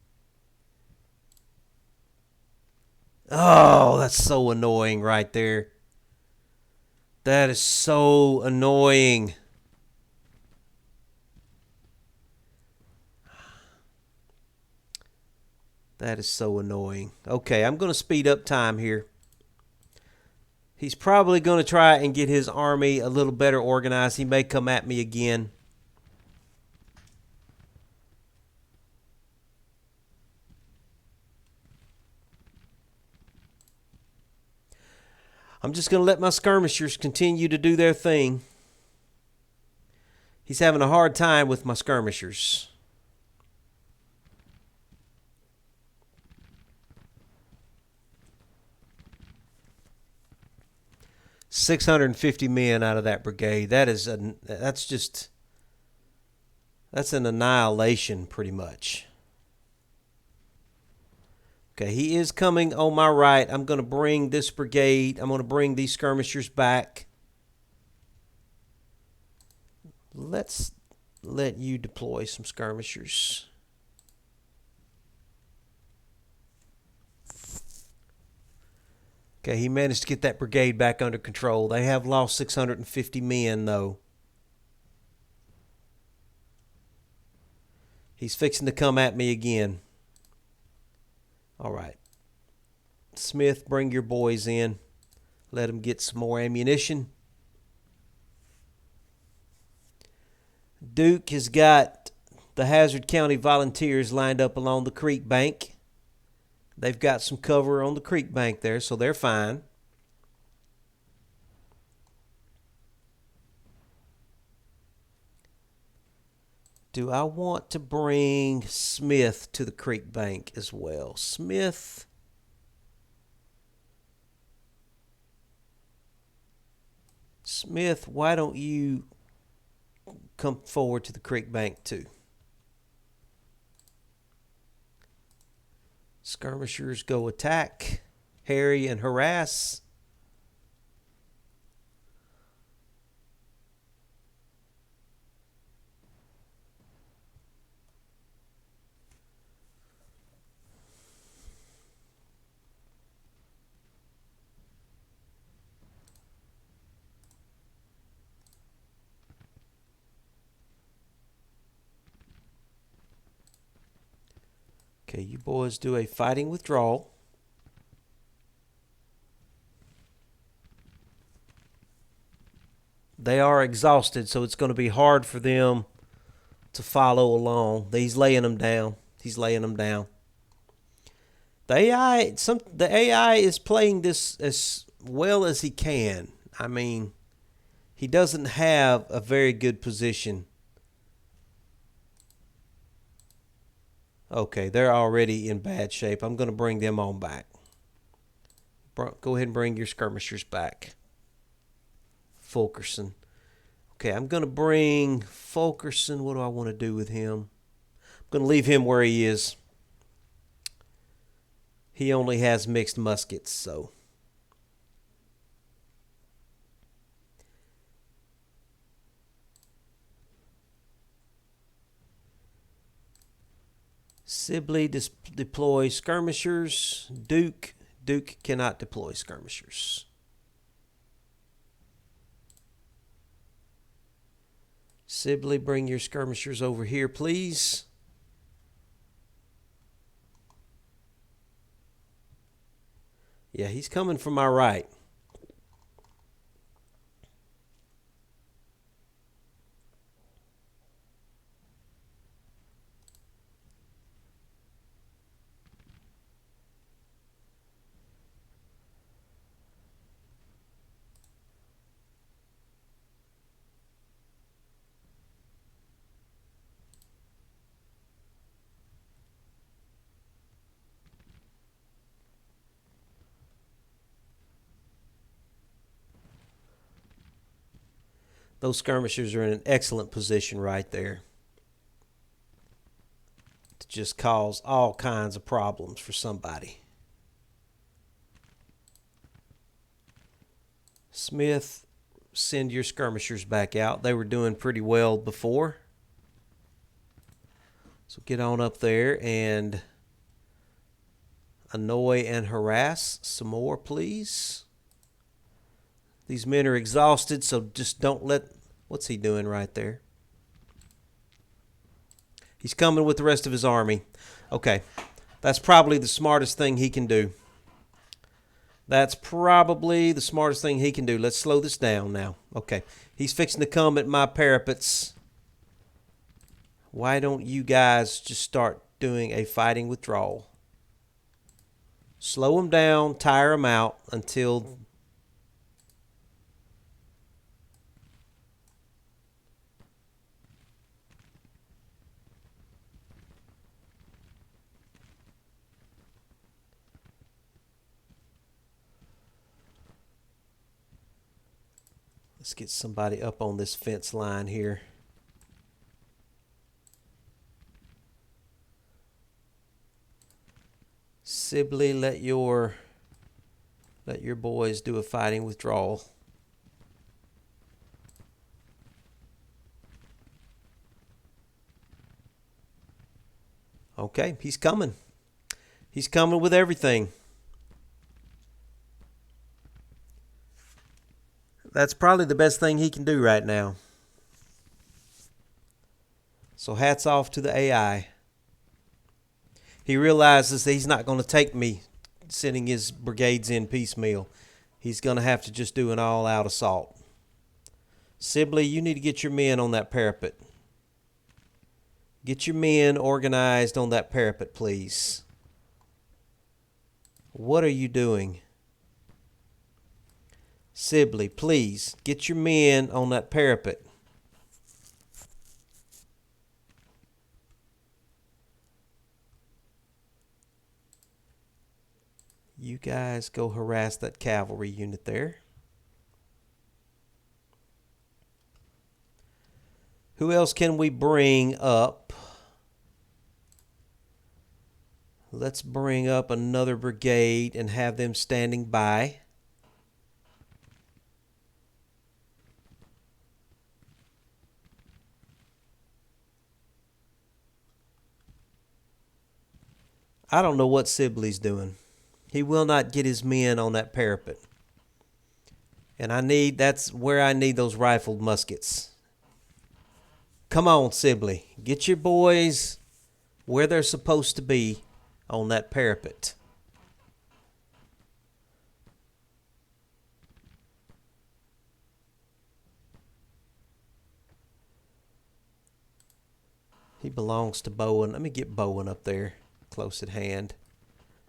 Oh, that's so annoying right there. That is so annoying. That is so annoying. Okay, I'm going to speed up time here. He's probably going to try and get his army a little better organized. He may come at me again. I'm just going to let my skirmishers continue to do their thing. He's having a hard time with my skirmishers. $650 men out of that brigade. That's an annihilation pretty much. Okay, he is coming on my right. I'm going to bring this brigade. I'm going to bring these skirmishers back. Let's let you deploy some skirmishers. Okay, he managed to get that brigade back under control. They have lost 650 men, though. He's fixing to come at me again. All right. Smith, bring your boys in. Let them get some more ammunition. Duke has got the Hazzard County Volunteers lined up along the creek bank. They've got some cover on the creek bank there, so they're fine. Do I want to bring Smith to the creek bank as well? Smith. Smith, why don't you come forward to the creek bank too? Skirmishers go attack, harry, and harass. Okay, you boys do a fighting withdrawal. They are exhausted, so it's going to be hard for them to follow along. He's laying them down. He's laying them down. The AI is playing this as well as he can. I mean, he doesn't have a very good position. Okay, they're already in bad shape. I'm going to bring them on back. Go ahead and bring your skirmishers back. Fulkerson. Okay, I'm going to bring Fulkerson. What do I want to do with him? I'm going to leave him where he is. He only has mixed muskets, so. Sibley deploy skirmishers. Duke cannot deploy skirmishers. Sibley, bring your skirmishers over here, please. Yeah, he's coming from my right. Those skirmishers are in an excellent position right there to just cause all kinds of problems for somebody. Smith, send your skirmishers back out. They were doing pretty well before. So get on up there and annoy and harass some more, please. These men are exhausted, so just don't let... What's he doing right there? He's coming with the rest of his army. Okay, that's probably the smartest thing he can do. That's probably the smartest thing he can do. Let's slow this down now. Okay, he's fixing to come at my parapets. Why don't you guys just start doing a fighting withdrawal? Slow them down, tire them out until... Let's get somebody up on this fence line here. Sibley, let your boys do a fighting withdrawal. Okay, he's coming. He's coming with everything. That's probably the best thing he can do right now. So hats off to the AI. He realizes that he's not going to take me sending his brigades in piecemeal. He's going to have to just do an all-out assault. Sibley, you need to get your men on that parapet. Get your men organized on that parapet, please. What are you doing? Sibley, please, get your men on that parapet. You guys go harass that cavalry unit there. Who else can we bring up? Let's bring up another brigade and have them standing by. I don't know what Sibley's doing. He will not get his men on that parapet. And that's where I need those rifled muskets. Come on, Sibley. Get your boys where they're supposed to be on that parapet. He belongs to Bowen. Let me get Bowen up there, close at hand.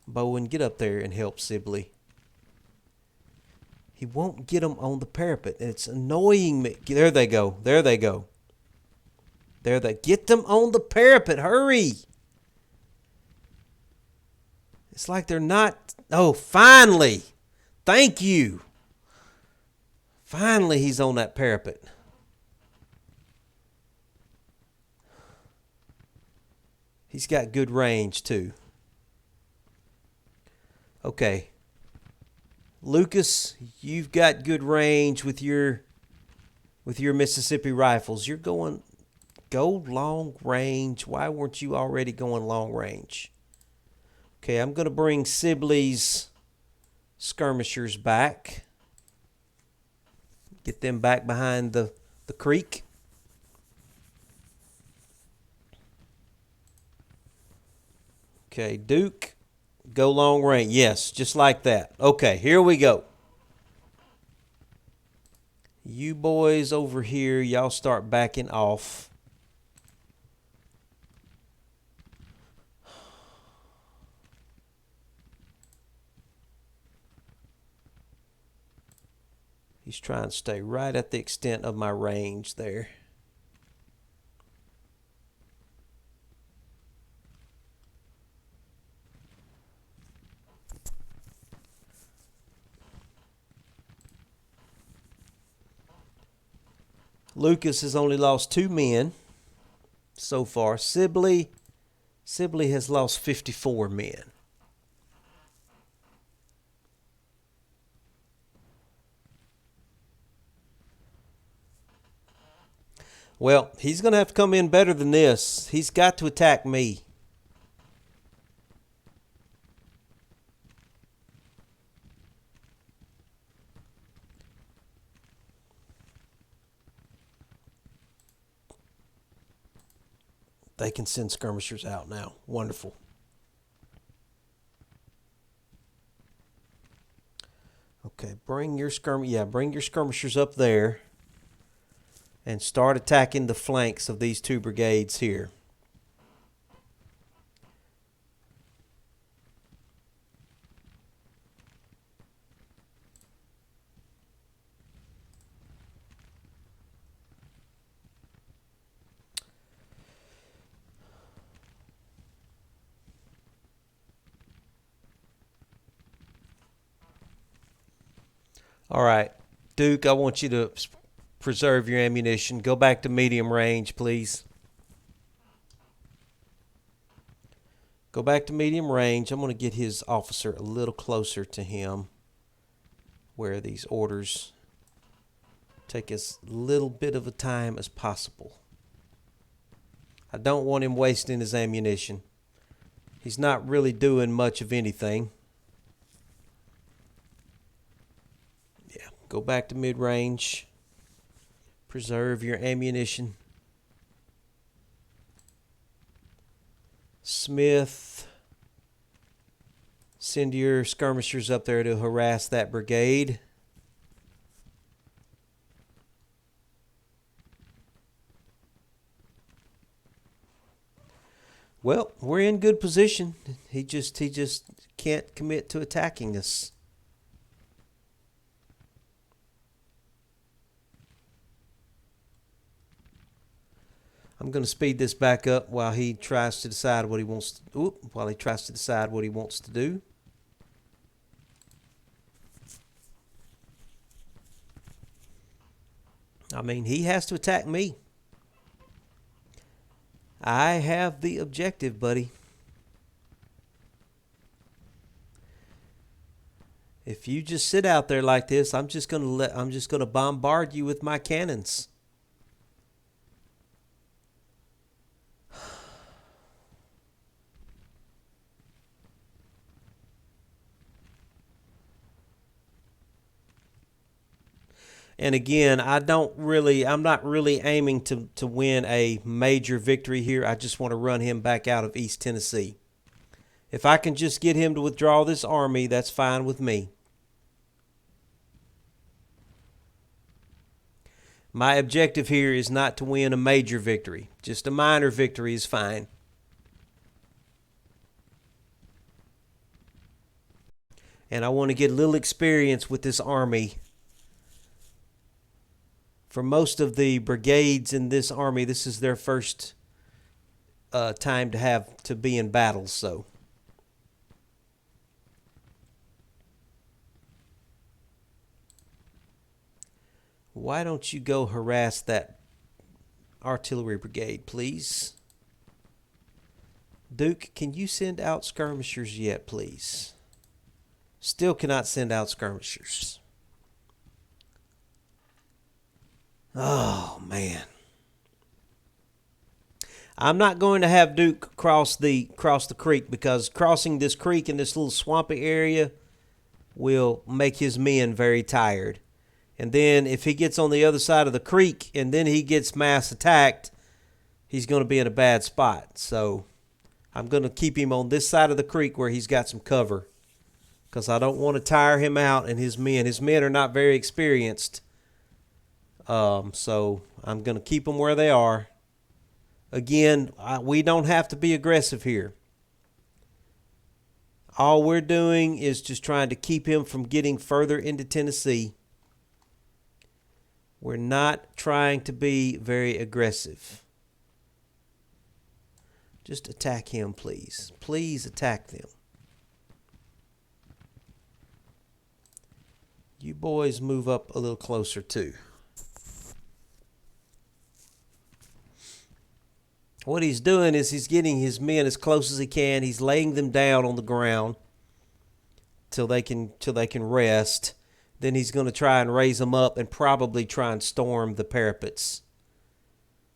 Bowen, get up there and help Sibley. He won't get them on the parapet, and it's annoying me. There they go. There they go. There they get them on the parapet. Hurry. It's like they're not. Oh, finally. Thank you. Finally, he's on that parapet. He's got good range, too. Okay. Lucas, you've got good range with your Mississippi rifles. You're going go long range. Why weren't you already going long range? Okay, I'm going to bring Sibley's skirmishers back. Get them back behind the creek. Okay, Duke, go long range. Yes, just like that. Okay, here we go. You boys over here, y'all start backing off. He's trying to stay right at the extent of my range there. Lucas has only lost 2 men so far. Sibley has lost 54 men. Well, he's going to have to come in better than this. He's got to attack me. They can send skirmishers out now. Wonderful. Okay, bring your skirmishers up there and start attacking the flanks of these 2 brigades here. All right, Duke, I want you to preserve your ammunition. Go back to medium range, please. Go back to medium range. I'm going to get his officer a little closer to him where these orders take as little bit of a time as possible. I don't want him wasting his ammunition. He's not really doing much of anything. Yeah, go back to mid-range. Preserve your ammunition. Smith, send your skirmishers up there to harass that brigade. Well, we're in good position. He just can't commit to attacking us. I'm going to speed this back up while he tries to decide what he wants to do. I mean, he has to attack me. I have the objective, buddy. If you just sit out there like this, I'm just going to bombard you with my cannons. And again, I'm not really aiming to win a major victory here. I just want to run him back out of East Tennessee. If I can just get him to withdraw this army, that's fine with me. My objective here is not to win a major victory. Just a minor victory is fine. And I want to get a little experience with this army. For most of the brigades in this army, this is their first time to be in battles. So Why don't you go harass that artillery brigade, please? Duke, can you send out skirmishers yet, please? Still cannot send out skirmishers. Oh, man. I'm not going to have Duke cross the creek, because crossing this creek in this little swampy area will make his men very tired. And then if he gets on the other side of the creek and then he gets mass attacked, he's going to be in a bad spot. So I'm going to keep him on this side of the creek where he's got some cover, because I don't want to tire him out and his men. His men are not very experienced. So I'm going to keep them where they are. Again, we don't have to be aggressive here. All we're doing is just trying to keep him from getting further into Tennessee. We're not trying to be very aggressive. Just attack him, please. Please attack them. You boys move up a little closer too. What he's doing is he's getting his men as close as he can. He's laying them down on the ground till they can rest. Then he's going to try and raise them up and probably try and storm the parapets.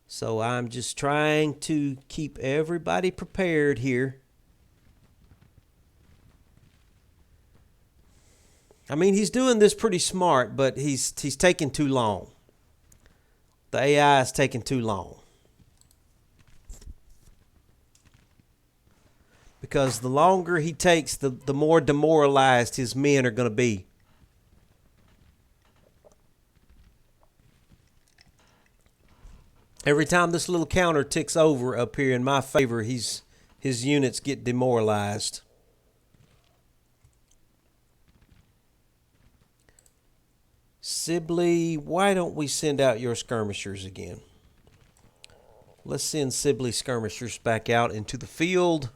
So I'm just trying to keep everybody prepared here. I mean, he's doing this pretty smart, but he's taking too long. The AI is taking too long. Because the longer he takes, the more demoralized his men are going to be. Every time this little counter ticks over up here in my favor, his units get demoralized. Sibley, why don't we send out your skirmishers again? Let's send Sibley skirmishers back out into the field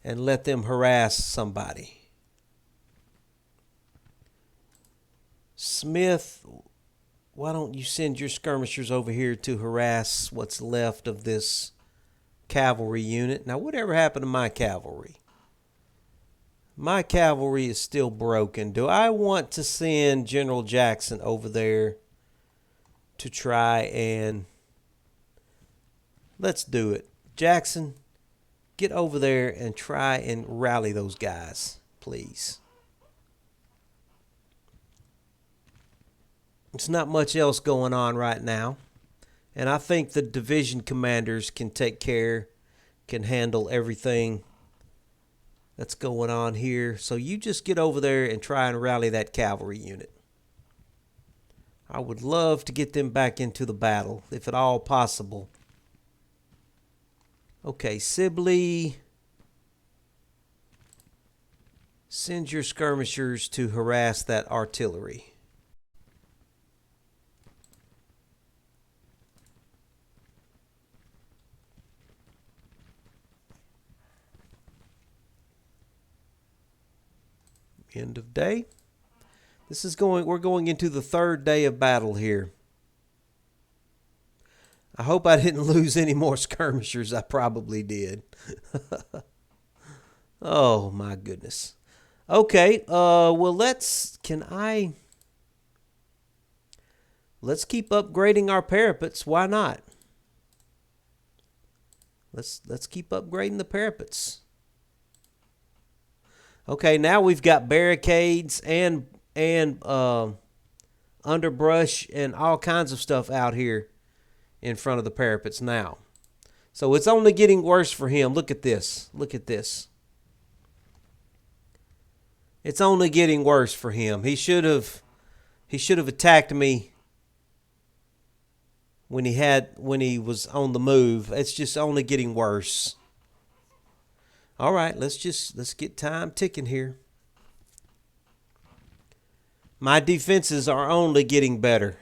and let them harass somebody. Smith, why don't you send your skirmishers over here to harass what's left of this cavalry unit? Now, whatever happened to my cavalry? My cavalry is still broken. Do I want to send General Jackson over there to try and... Let's do it. Jackson, get over there and try and rally those guys, please. There's not much else going on right now. And I think the division commanders can handle everything that's going on here. So you just get over there and try and rally that cavalry unit. I would love to get them back into the battle, if at all possible. Okay, Sibley, send your skirmishers to harass that artillery. End of day. We're going into the third day of battle here. I hope I didn't lose any more skirmishers. I probably did. Oh my goodness. Okay, well let's keep upgrading our parapets. Why not? Let's keep upgrading the parapets. Okay, now we've got barricades and underbrush and all kinds of stuff out here in front of the parapets now. So it's only getting worse for him. Look at this. Look at this. It's only getting worse for him. He should have attacked me when he was on the move. It's just only getting worse. All right, let's get time ticking here. My defenses are only getting better.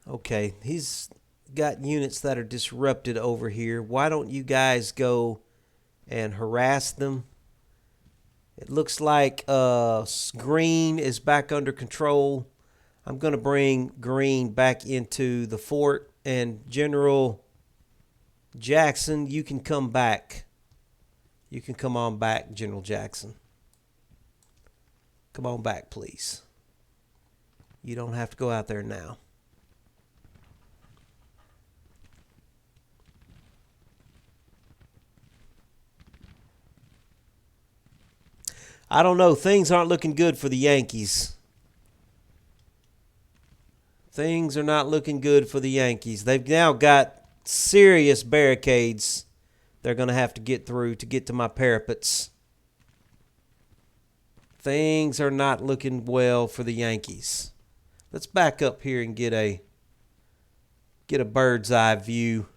Okay, he's got units that are disrupted over here. Why don't you guys go and harass them? It looks like green is back under control. I'm going to bring green back into the fort, and General Jackson, you can come back. You can come on back, General Jackson. Come on back, please. You don't have to go out there now. I don't know. Things aren't looking good for the Yankees. Things are not looking good for the Yankees. They've now got serious barricades they're going to have to get through to get to my parapets. Things are not looking well for the Yankees. Let's back up here and get a bird's eye view.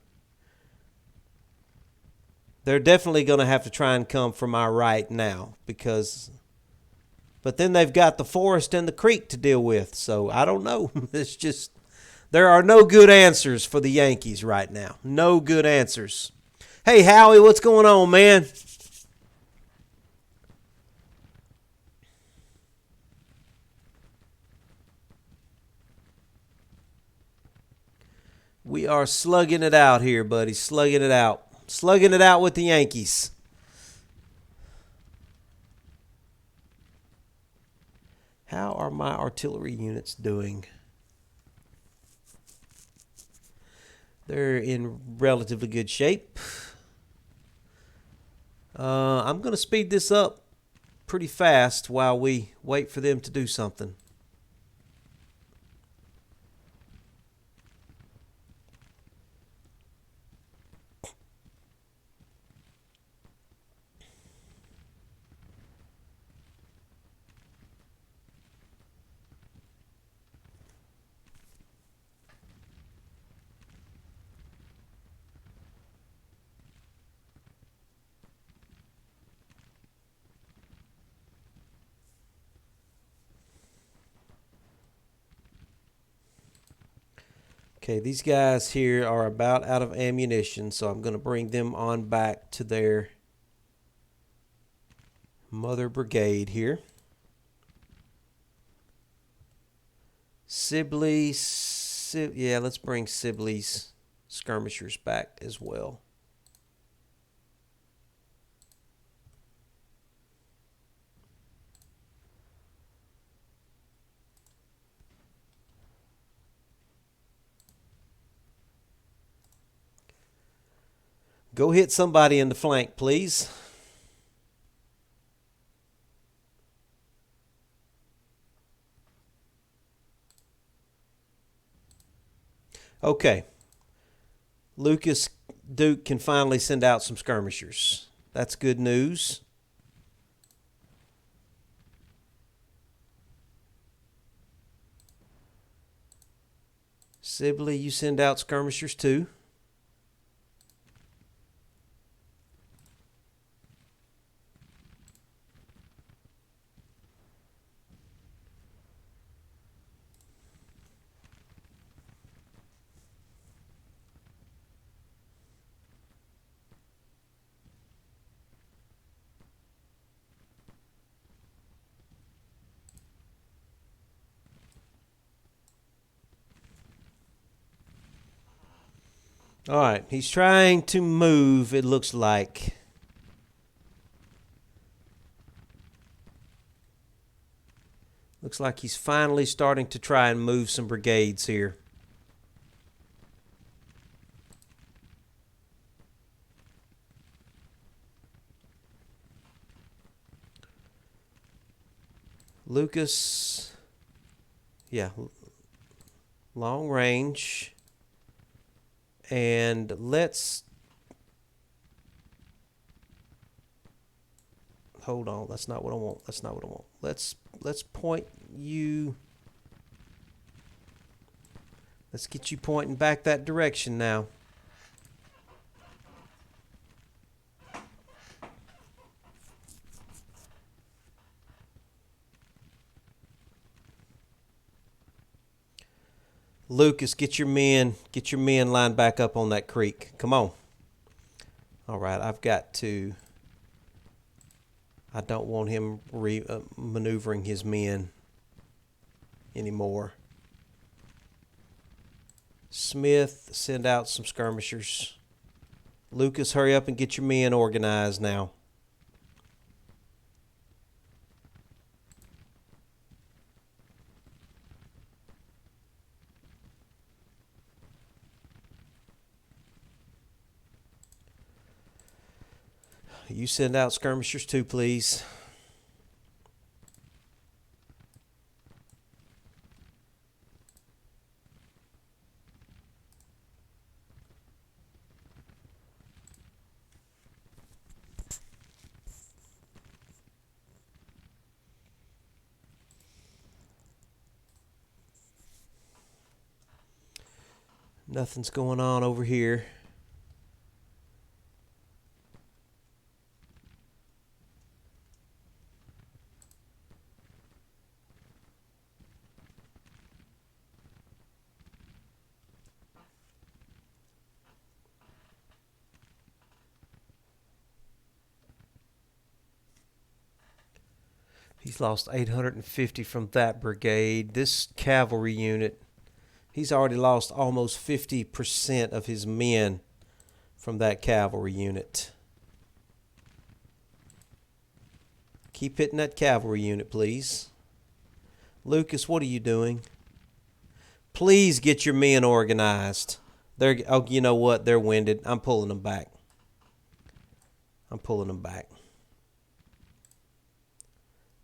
They're definitely going to have to try and come from our right now but then they've got the forest and the creek to deal with. So I don't know. It's just, there are no good answers for the Yankees right now. No good answers. Hey, Howie, what's going on, man? We are slugging it out here, buddy. Slugging it out. Slugging it out with the Yankees. How are my artillery units doing? They're in relatively good shape. I'm going to speed this up pretty fast while we wait for them to do something. Okay, these guys here are about out of ammunition, so I'm going to bring them on back to their mother brigade here. Yeah, let's bring Sibley's skirmishers back as well. Go hit somebody in the flank, please. Okay. Lucas Duke can finally send out some skirmishers. That's good news. Sibley, you send out skirmishers too. All right, he's trying to move, it looks like. Looks like he's finally starting to try and move some brigades here. Lucas, yeah, long range. And hold on, that's not what I want. That's not what I want. Let's point you. Let's get you pointing back that direction now. Lucas, get your men lined back up on that creek. Come on. All right, I don't want him maneuvering his men anymore. Smith, send out some skirmishers. Lucas, hurry up and get your men organized now. You send out skirmishers too, please. Nothing's going on over here. He's lost 850 from that brigade. This cavalry unit, he's already lost almost 50% of his men from that cavalry unit. Keep hitting that cavalry unit, please. Lucas, what are you doing? Please get your men organized. Oh, you know what? They're winded. I'm pulling them back.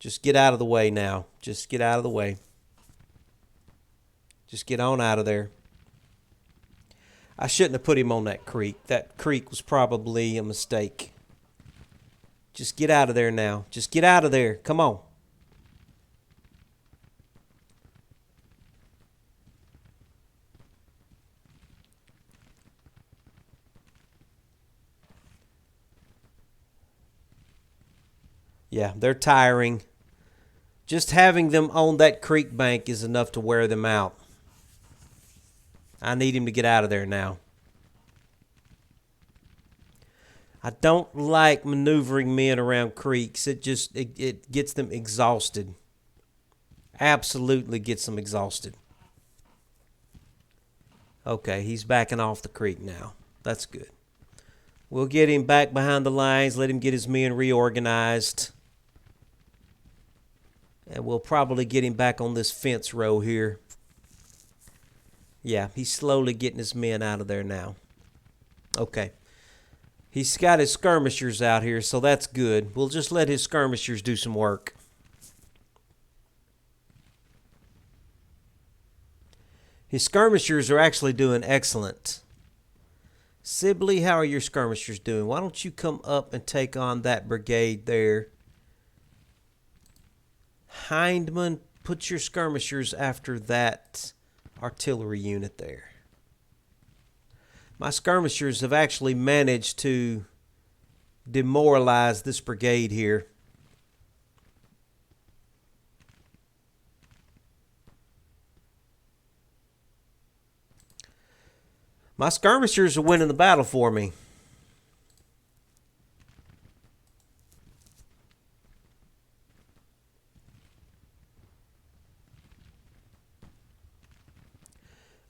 Just get out of the way now. Just get out of the way. Just get on out of there. I shouldn't have put him on that creek. That creek was probably a mistake. Just get out of there now. Just get out of there. Come on. Yeah, they're tiring. Just having them on that creek bank is enough to wear them out. I need him to get out of there now. I don't like maneuvering men around creeks. It gets them exhausted. Absolutely gets them exhausted. Okay, he's backing off the creek now. That's good. We'll get him back behind the lines, let him get his men reorganized. And we'll probably get him back on this fence row here. Yeah, he's slowly getting his men out of there now. Okay. He's got his skirmishers out here, so that's good. We'll just let his skirmishers do some work. His skirmishers are actually doing excellent. Sibley, how are your skirmishers doing? Why don't you come up and take on that brigade there? Hindman, put your skirmishers after that artillery unit there. My skirmishers have actually managed to demoralize this brigade here. My skirmishers are winning the battle for me.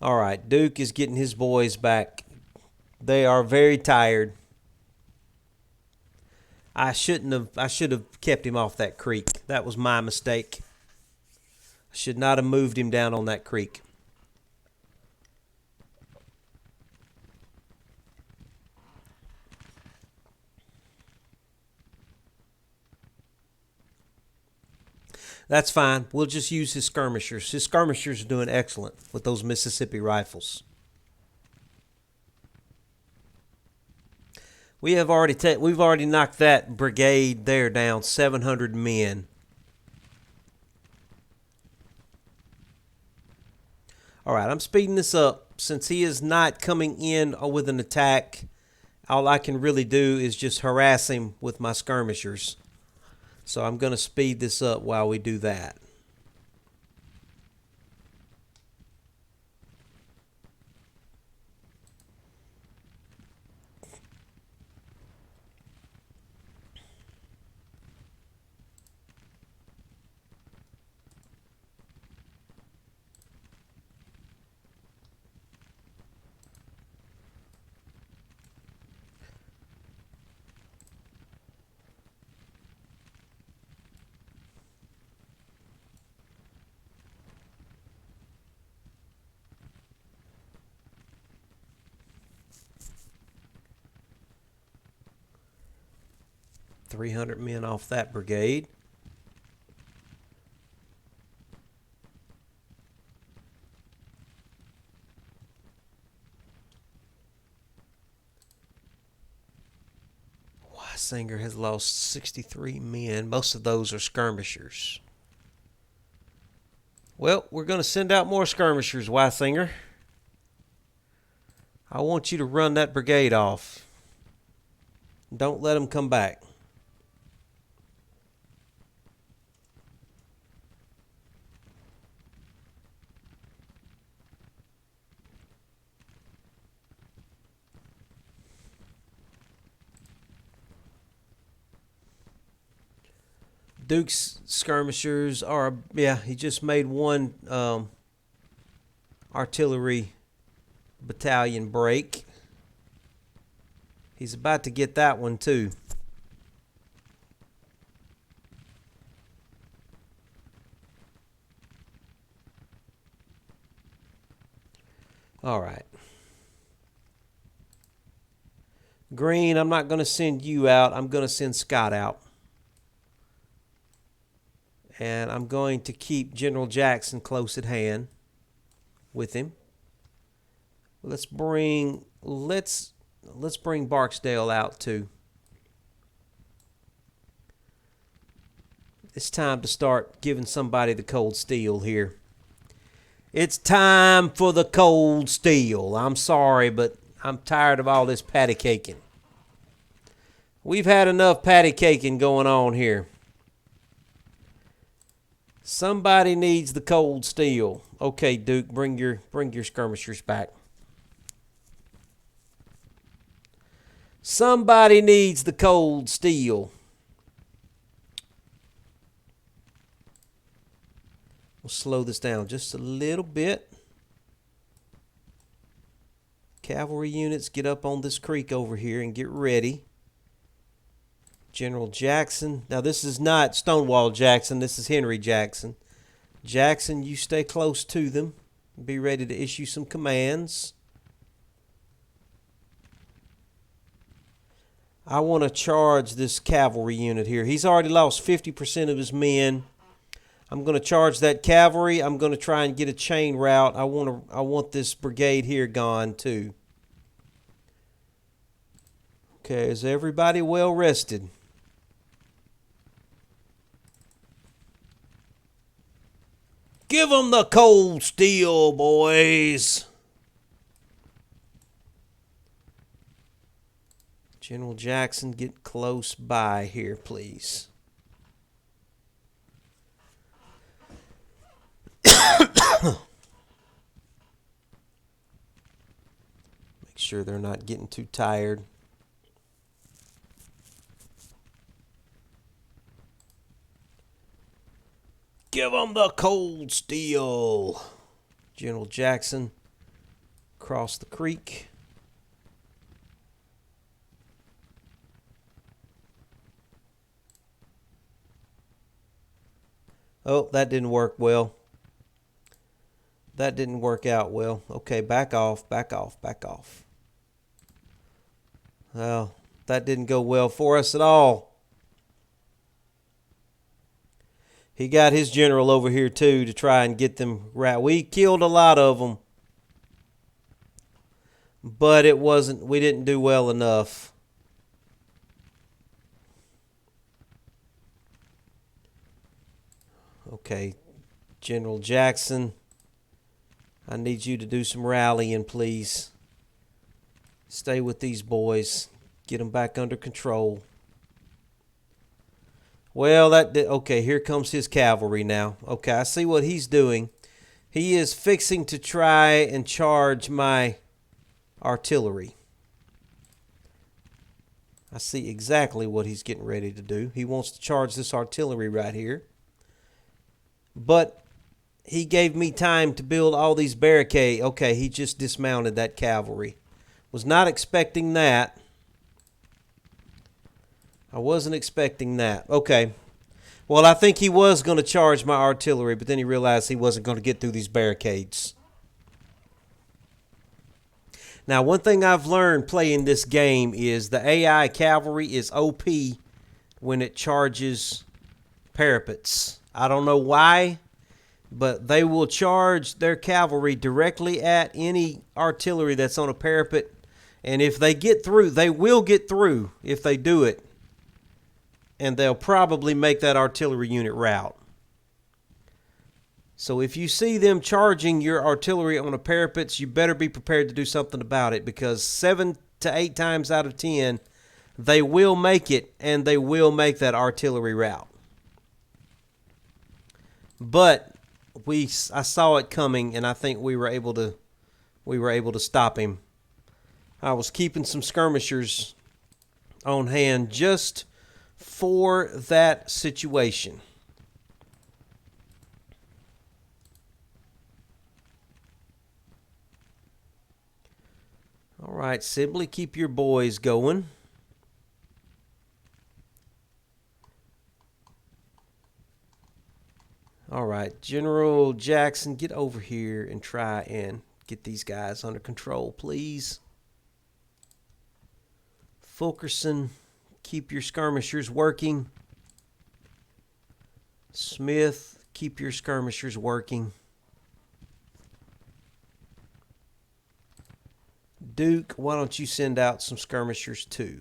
All right, Duke is getting his boys back. They are very tired. I should have kept him off that creek. That was my mistake. I should not have moved him down on that creek. That's fine. We'll just use his skirmishers. His skirmishers are doing excellent with those Mississippi rifles. We've already knocked that brigade there down, 700 men. All right, I'm speeding this up. Since he is not coming in with an attack, all I can really do is just harass him with my skirmishers. So I'm going to speed this up while we do that. 300 men off that brigade. Singer has lost 63 men. Most of those are skirmishers. Well, we're going to send out more skirmishers, Wysinger. I want you to run that brigade off. Don't let them come back. Duke's skirmishers are, he just made one artillery battalion break. He's about to get that one too. All right. Green, I'm not going to send you out. I'm going to send Scott out. And I'm going to keep General Jackson close at hand with him. Let's bring Barksdale out too. It's time to start giving somebody the cold steel here. It's time for the cold steel. I'm sorry, but I'm tired of all this patty caking. We've had enough patty caking going on here. Somebody needs the cold steel. Okay, Duke, bring your skirmishers back. Somebody needs the cold steel. We'll slow this down just a little bit. Cavalry units, get up on this creek over here and get ready. General Jackson. Now, this is not Stonewall Jackson. This is Henry Jackson. Jackson, you stay close to them. Be ready to issue some commands. I want to charge this cavalry unit here. He's already lost 50% of his men. I'm going to charge that cavalry. I'm going to try and get a chain route. I want this brigade here gone too. Okay, is everybody well rested? Give them the cold steel, boys. General Jackson, get close by here, please. Make sure they're not getting too tired. Give them the cold steel. General Jackson, cross the creek. Oh, that didn't work well. That didn't work out well. Okay, back off, back off, back off. Well, that didn't go well for us at all. He got his general over here too to try and get them right. We killed a lot of them, but we didn't do well enough. Okay, General Jackson, I need you to do some rallying, please. Stay with these boys. Get them back under control. Well, okay, here comes his cavalry now. Okay, I see what he's doing. He is fixing to try and charge my artillery. I see exactly what he's getting ready to do. He wants to charge this artillery right here. But he gave me time to build all these barricades. Okay, he just dismounted that cavalry. Was not expecting that. I wasn't expecting that. Okay. Well, I think he was going to charge my artillery, but then he realized he wasn't going to get through these barricades. Now, one thing I've learned playing this game is the AI cavalry is OP when it charges parapets. I don't know why, but they will charge their cavalry directly at any artillery that's on a parapet. And if they get through, they will get through if they do it. And they'll probably make that artillery unit rout. So if you see them charging your artillery on the parapets, you better be prepared to do something about it, because 7 to 8 times out of 10, they will make it, and they will make that artillery rout. But I saw it coming, and I think we were able to stop him. I was keeping some skirmishers on hand just for that situation. All right, Sibley, keep your boys going. All right, General Jackson, get over here and try and get these guys under control, please. Fulkerson, keep your skirmishers working. Smith, keep your skirmishers working. Duke, why don't you send out some skirmishers too?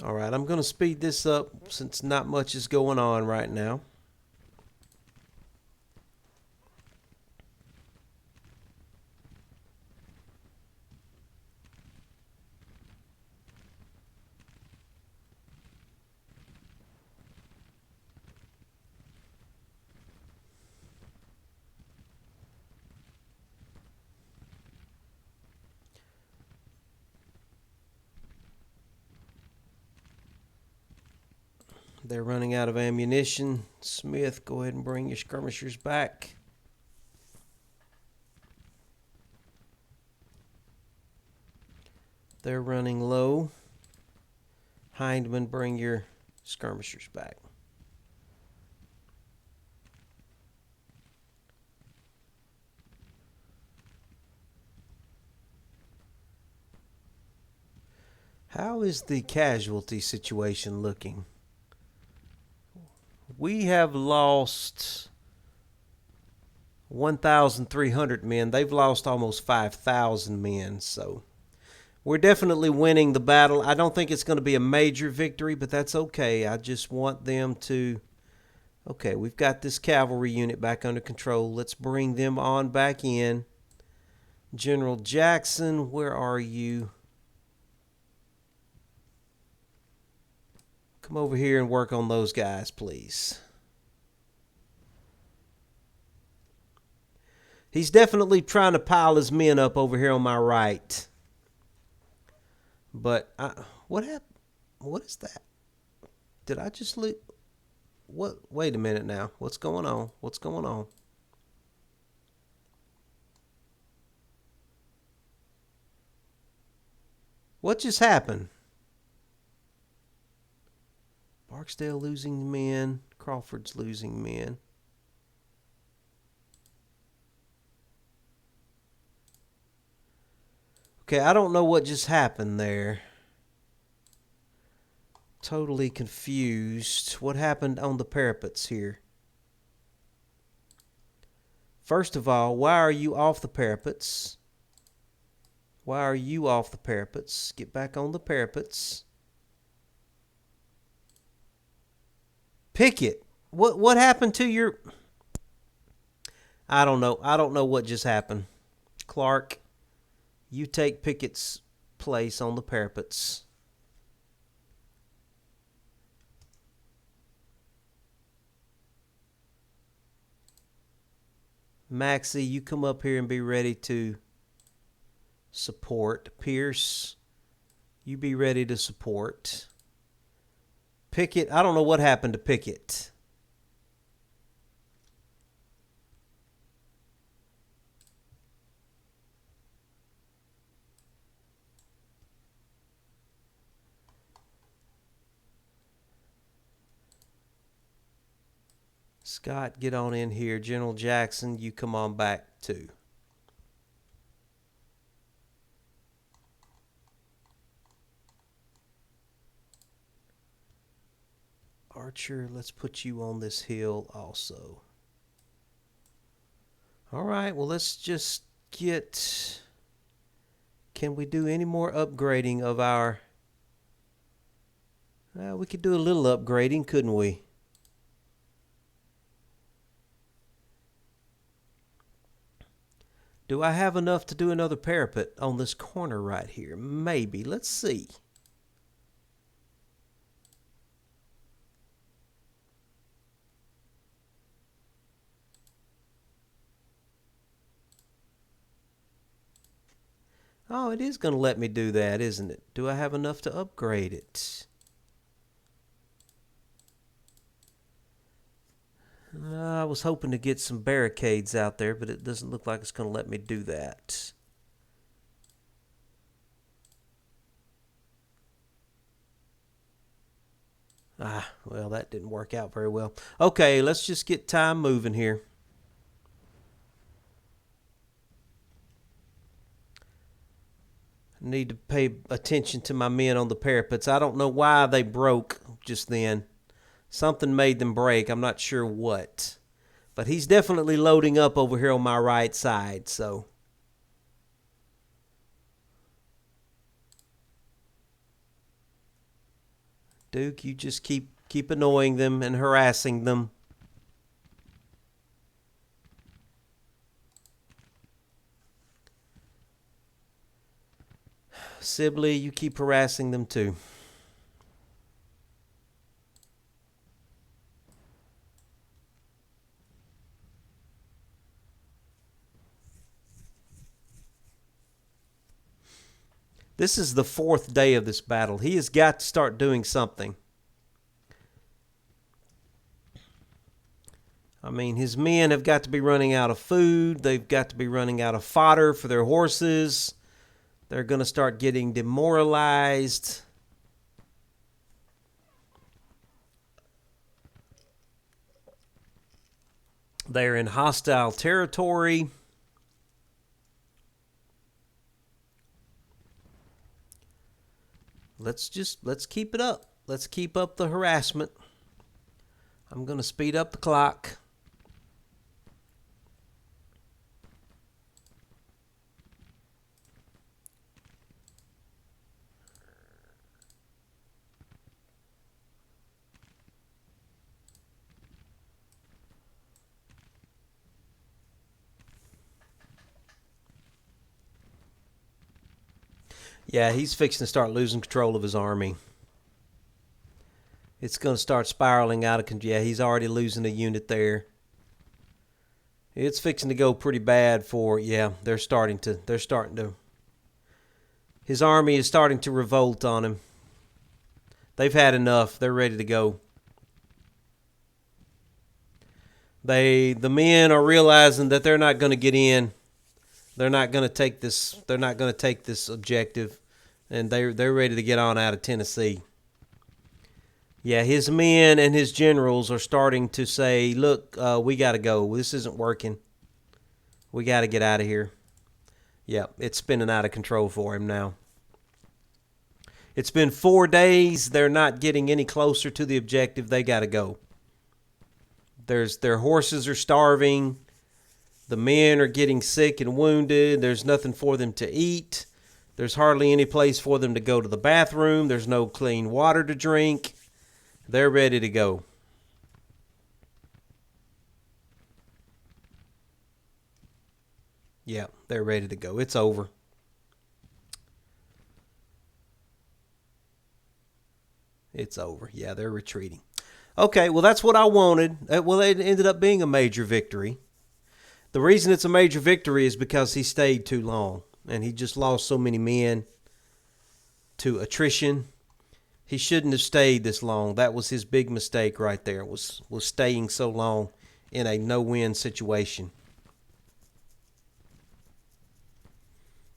All right, I'm going to speed this up since not much is going on right now. They're running out of ammunition. Smith, go ahead and bring your skirmishers back. They're running low. Hindman, bring your skirmishers back. How is the casualty situation looking? We have lost 1,300 men. They've lost almost 5,000 men. So we're definitely winning the battle. I don't think it's going to be a major victory, but that's okay. I just want them to... Okay, we've got this cavalry unit back under control. Let's bring them on back in. General Jackson, where are you? Come over here and work on those guys, please. He's definitely trying to pile his men up over here on my right. But what happened? What is that? Did I just lose? What? Wait a minute now. What's going on? What's going on? What just happened? Barksdale losing men. Crawford's losing men. Okay, I don't know what just happened there. Totally confused. What happened on the parapets here? First of all, why are you off the parapets? Why are you off the parapets? Get back on the parapets. Pickett, what happened to your... I don't know. I don't know what just happened. Clark, you take Pickett's place on the parapets. Maxie, you come up here and be ready to support. Pierce, you be ready to support. Pickett, I don't know what happened to Pickett. Scott, get on in here. General Jackson, you come on back too. Archer, let's put you on this hill also. All right, well, let's just get... Can we do any more upgrading of our... we could do a little upgrading, couldn't we? Do I have enough to do another parapet on this corner right here? Maybe. Let's see. Oh, it is going to let me do that, isn't it? Do I have enough to upgrade it? I was hoping to get some barricades out there, but it doesn't look like it's going to let me do that. Well, that didn't work out very well. Okay, let's just get time moving here. I need to pay attention to my men on the parapets. I don't know why they broke just then. Something made them break. I'm not sure what. But he's definitely loading up over here on my right side, so... Duke, you just keep annoying them and harassing them. Sibley, you keep harassing them too. This is the 4th day of this battle. He has got to start doing something. I mean, his men have got to be running out of food. They've got to be running out of fodder for their horses. They're going to start getting demoralized. They're in hostile territory. Let's keep it up. Let's keep up the harassment. I'm going to speed up the clock. Yeah, he's fixing to start losing control of his army. It's going to start spiraling out of control. Yeah, he's already losing a unit there. It's fixing to go pretty bad for, yeah, they're starting to, his army is starting to revolt on him. They've had enough. They're ready to go. The men are realizing that they're not going to get in. They're not going to take this. They're not going to take this objective, and they're ready to get on out of Tennessee. Yeah, his men and his generals are starting to say, "Look, we got to go. This isn't working. We got to get out of here." Yeah, it's spinning out of control for him now. It's been 4 days. They're not getting any closer to the objective. They got to go. Their horses are starving. The men are getting sick and wounded. There's nothing for them to eat. There's hardly any place for them to go to the bathroom. There's no clean water to drink. They're ready to go. Yeah, they're ready to go. It's over. It's over. Yeah, they're retreating. Okay, well, that's what I wanted. Well, it ended up being a major victory. The reason it's a major victory is because he stayed too long, and he just lost so many men to attrition. He shouldn't have stayed this long. That was his big mistake right there, was staying so long in a no-win situation.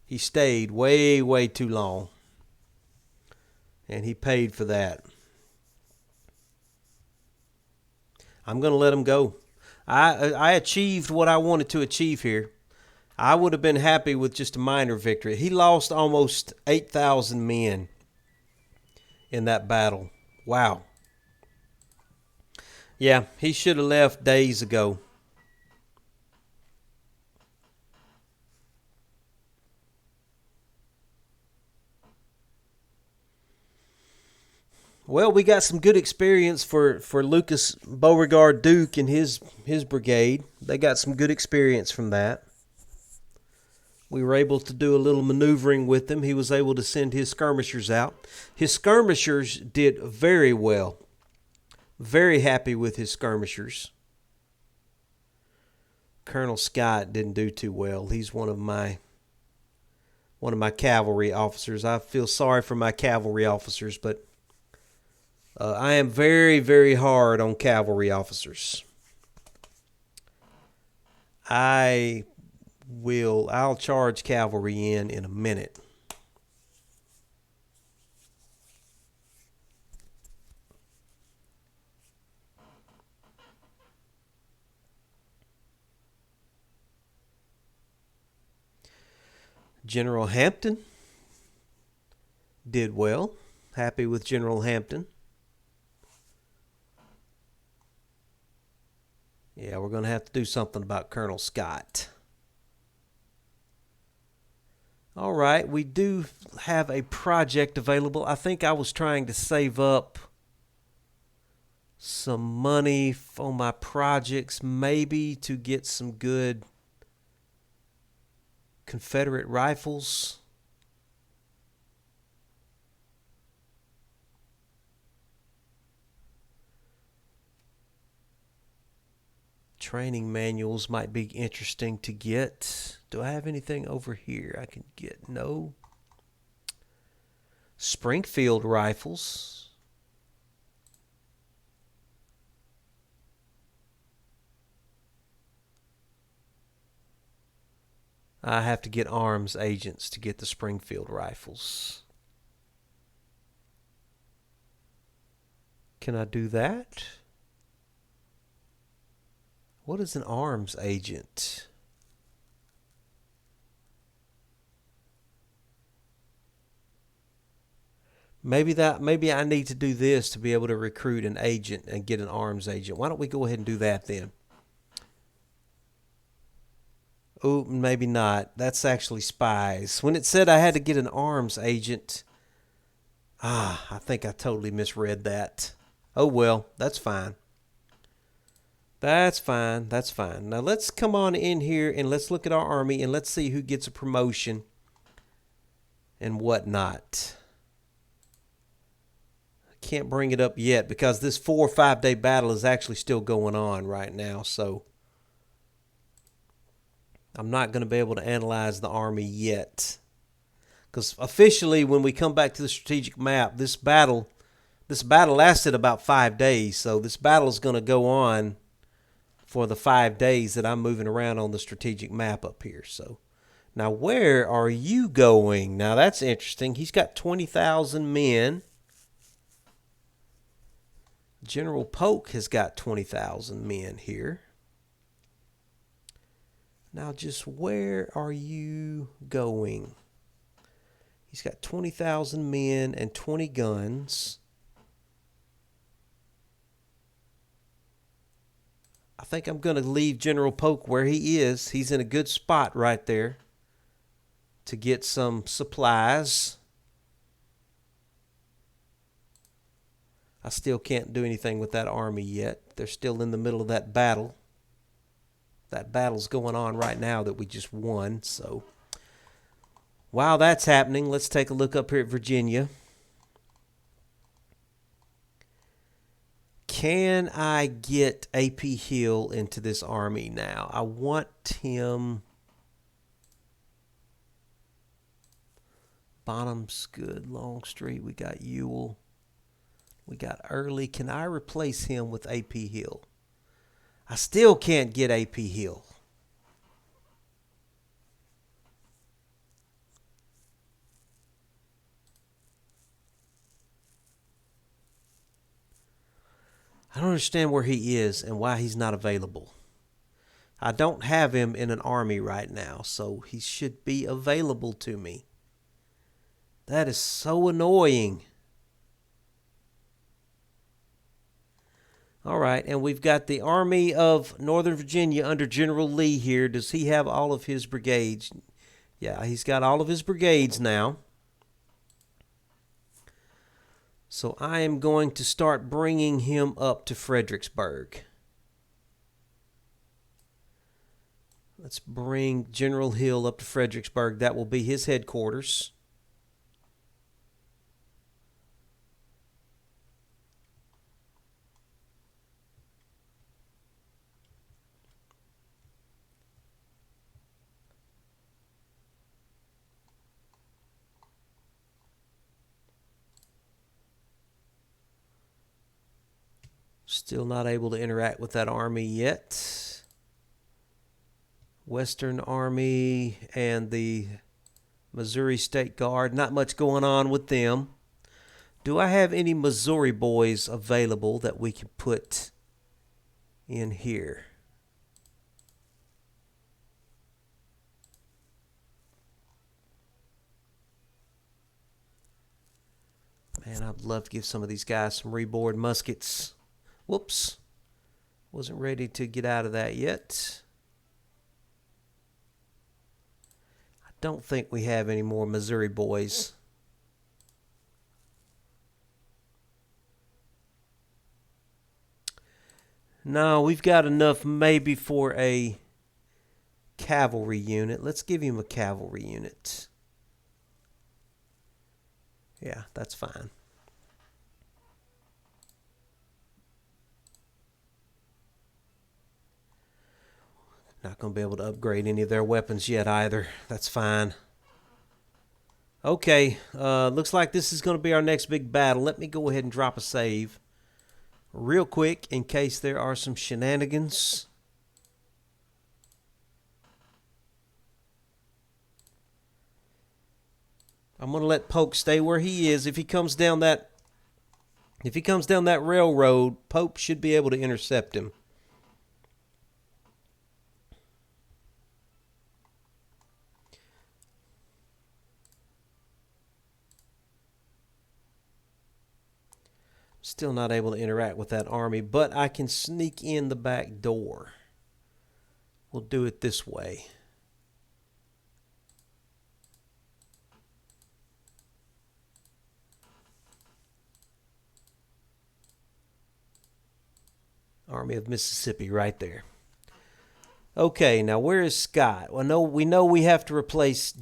He stayed way, way too long, and he paid for that. I'm going to let him go. I achieved what I wanted to achieve here. I would have been happy with just a minor victory. He lost almost 8,000 men in that battle. Wow. Yeah, he should have left days ago. Well, we got some good experience for Lucas Beauregard Duke and his brigade. They got some good experience from that. We were able to do a little maneuvering with him. He was able to send his skirmishers out. His skirmishers did very well. Very happy with his skirmishers. Colonel Scott didn't do too well. He's one of my cavalry officers. I feel sorry for my cavalry officers, but I am very, very hard on cavalry officers. I'll charge cavalry in a minute. General Hampton did well. Happy with General Hampton. Yeah, we're going to have to do something about Colonel Scott. All right, we do have a project available. I think I was trying to save up some money for my projects, maybe to get some good Confederate rifles. Training manuals might be interesting to get. Do I have anything over here I can get? No. Springfield rifles. I have to get arms agents to get the Springfield rifles. Can I do that? What is an arms agent? Maybe I need to do this to be able to recruit an agent and get an arms agent. Why don't we go ahead and do that then? Oh, maybe not. That's actually spies. When it said I had to get an arms agent, I think I totally misread that. Oh well, that's fine. That's fine. That's fine. Now let's come on in here and let's look at our army and let's see who gets a promotion and whatnot. I can't bring it up yet because this 4 or 5 day battle is actually still going on right now. So I'm not going to be able to analyze the army yet. Because officially, when we come back to the strategic map, this battle lasted about 5 days. So this battle is going to go on for the 5 days that I'm moving around on the strategic map up here. So now where are you going? Now that's interesting. He's got 20,000 men. General Polk has got 20,000 men here. Now just where are you going? He's got 20,000 men and 20 guns. I think I'm going to leave General Polk where he is. He's in a good spot right there to get some supplies. I still can't do anything with that army yet. They're still in the middle of that battle. That battle's going on right now that we just won. So while that's happening, let's take a look up here at Virginia. Can I get A.P. Hill into this army now? I want him. Bonham's good. Longstreet. We got Ewell. We got Early. Can I replace him with A.P. Hill? I still can't get A.P. Hill. I don't understand where he is and why he's not available. I don't have him in an army right now, so he should be available to me. That is so annoying. All right, and we've got the Army of Northern Virginia under General Lee here. Does he have all of his brigades? Yeah, he's got all of his brigades now. So I am going to start bringing him up to Fredericksburg. Let's bring General Hill up to Fredericksburg. That will be his headquarters. Still not able to interact with that army yet. Western Army and the Missouri State Guard. Not much going on with them. Do I have any Missouri boys available that we can put in here? Man, I'd love to give some of these guys some reboard muskets. Whoops. Wasn't ready to get out of that yet. I don't think we have any more Missouri boys. No, we've got enough maybe for a cavalry unit. Let's give him a cavalry unit. Yeah, that's fine. Not going to be able to upgrade any of their weapons yet either. That's fine. Okay, looks like this is going to be our next big battle. Let me go ahead and drop a save real quick in case there are some shenanigans. I'm going to let Polk stay where he is. If he comes down that railroad, Pope should be able to intercept him. Still not able to interact with that army, but I can sneak in the back door. We'll do it this way. Army of Mississippi right there. Okay, now where is Scott? Well, we know we have to replace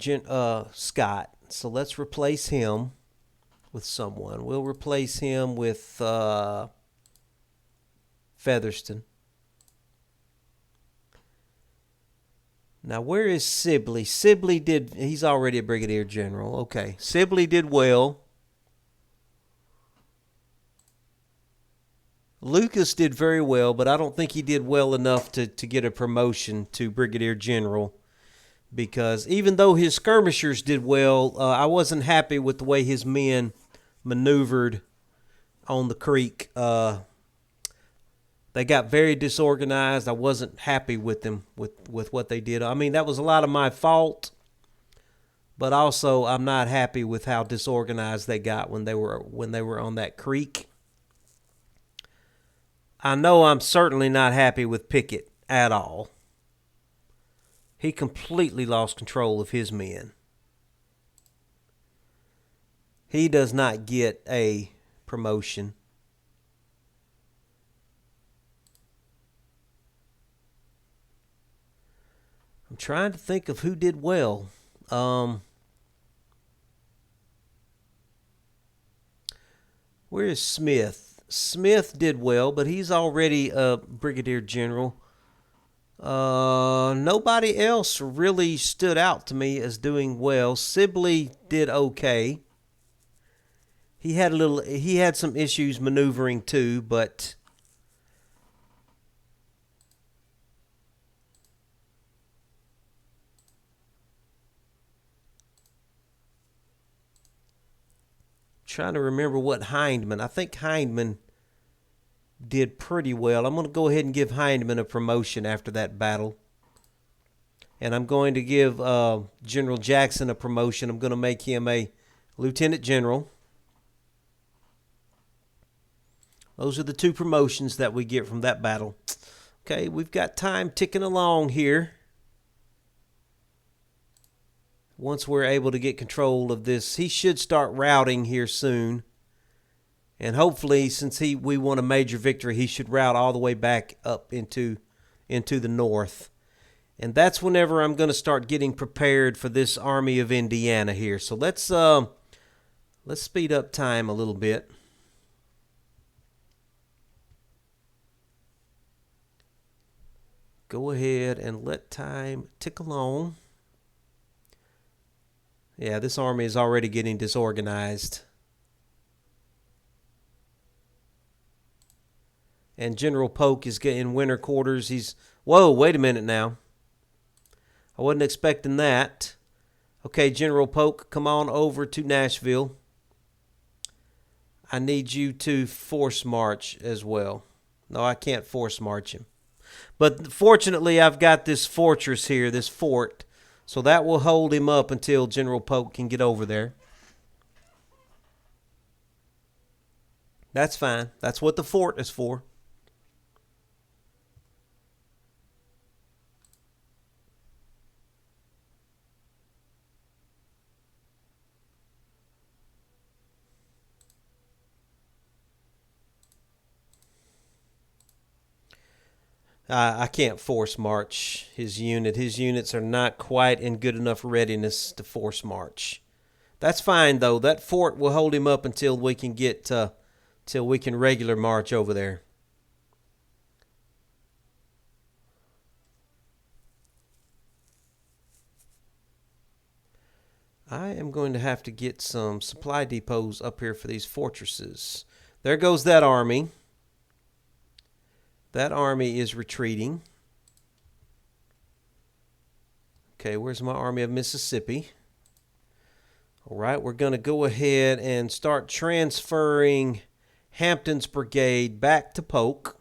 Scott, so let's replace him with someone. We'll replace him with Featherston. Now, where is Sibley? He's already a brigadier general. Okay, Sibley did well. Lucas did very well, but I don't think he did well enough to get a promotion to brigadier general, because even though his skirmishers did well, I wasn't happy with the way his men maneuvered on the creek. They got very disorganized. I wasn't happy with them with what they did. I mean, that was a lot of my fault, but also I'm not happy with how disorganized they got when they were on that creek. I know I'm certainly not happy with Pickett at all. He completely lost control of his men. He does not get a promotion. I'm trying to think of who did well. Where is Smith? Smith did well, but he's already a brigadier general. Nobody else really stood out to me as doing well. Sibley did okay. He had some issues maneuvering too, but trying to remember what Hindman. I think Hindman did pretty well. I'm going to go ahead and give Hindman a promotion after that battle. And I'm going to give General Jackson a promotion. I'm going to make him a lieutenant general. Those are the 2 promotions that we get from that battle. Okay, we've got time ticking along here. Once we're able to get control of this, he should start routing here soon. And hopefully, since we won a major victory, he should route all the way back up into the north. And that's whenever I'm going to start getting prepared for this Army of Indiana here. So let's speed up time a little bit. Go ahead and let time tick along. Yeah, this army is already getting disorganized. And General Polk is getting winter quarters. Whoa, wait a minute now. I wasn't expecting that. Okay, General Polk, come on over to Nashville. I need you to force march as well. No, I can't force march him. But fortunately, I've got this fortress here, this fort, so that will hold him up until General Polk can get over there. That's fine. That's what the fort is for. I can't force march his unit. His units are not quite in good enough readiness to force march. That's fine though. That fort will hold him up until we can till we can regular march over there. I am going to have to get some supply depots up here for these fortresses. There goes that army. That army is retreating. Okay, where's my Army of Mississippi? All right, we're going to go ahead and start transferring Hampton's brigade back to Polk.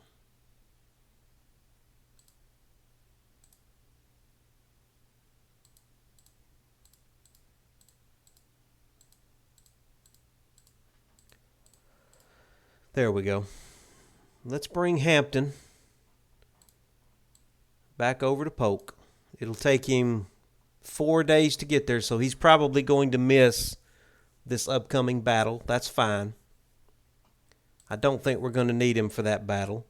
There we go. Let's bring Hampton back over to Polk. It'll take him 4 days to get there, so he's probably going to miss this upcoming battle. That's fine. I don't think we're going to need him for that battle.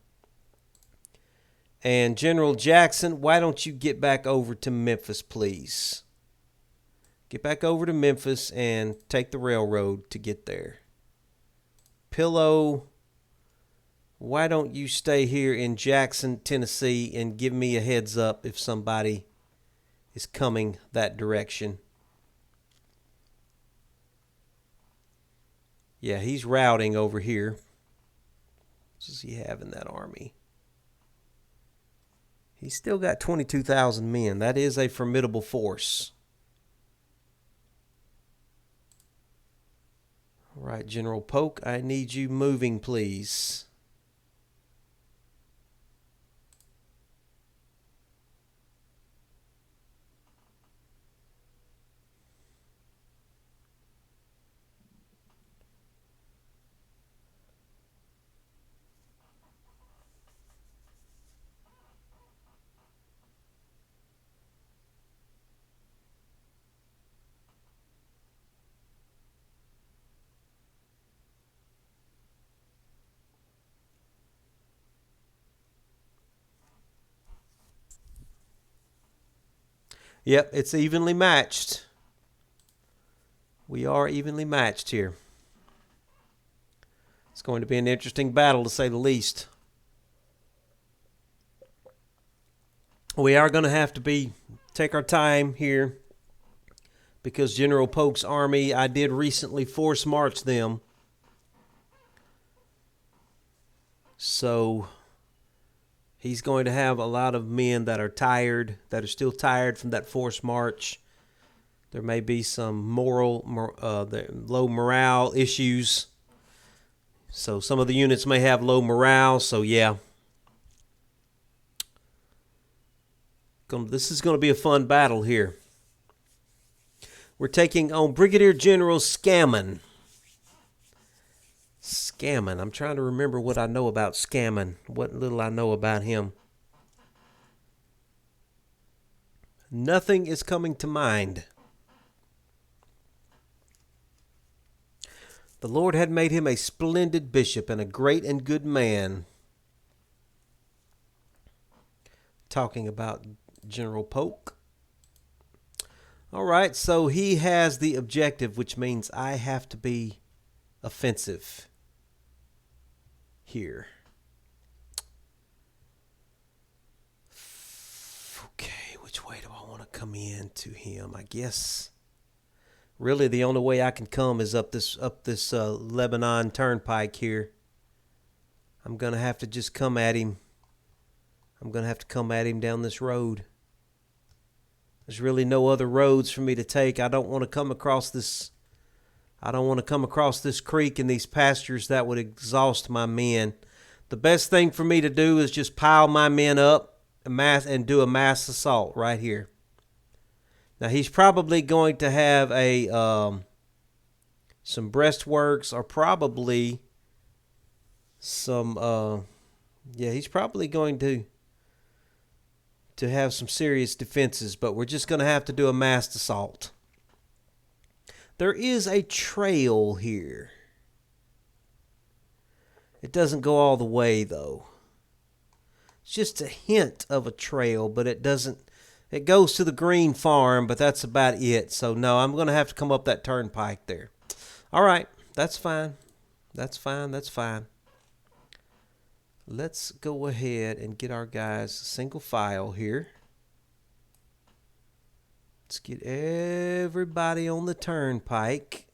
And General Jackson, why don't you get back over to Memphis, please? Get back over to Memphis and take the railroad to get there. Pillow, why don't you stay here in Jackson, Tennessee, and give me a heads up if somebody is coming that direction. Yeah, he's routing over here. What does he have in that army? He's still got 22,000 men. That is a formidable force. All right, General Polk, I need you moving, please. Yep, it's evenly matched. We are evenly matched here. It's going to be an interesting battle, to say the least. We are going to have to take our time here because General Polk's army, I did recently force march them. So he's going to have a lot of men that are tired, that are still tired from that forced march. There may be some low morale issues. So some of the units may have low morale. So yeah. This is going to be a fun battle here. We're taking on Brigadier General Scammon. Scammon. I'm trying to remember what I know about Scammon. What little I know about him. Nothing is coming to mind. The Lord had made him a splendid bishop and a great and good man. Talking about General Polk. All right, so he has the objective, which means I have to be offensive here. Okay, which way do I want to come in to him? I guess really the only way I can come is up this Lebanon Turnpike here. I'm going to have to just come at him. I'm going to have to come at him down this road. There's really no other roads for me to take. I don't want to come across this creek and these pastures. That would exhaust my men. The best thing for me to do is just pile my men up and do a mass assault right here. Now he's probably going to have some breastworks or probably some he's probably going to have some serious defenses, but we're just going to have to do a mass assault. There is a trail here. It doesn't go all the way, though. It's just a hint of a trail, but it doesn't. It goes to the green farm, but that's about it. So, no, I'm going to have to come up that turnpike there. All right, that's fine. That's fine. Let's go ahead and get our guys single file here. Let's get everybody on the turnpike.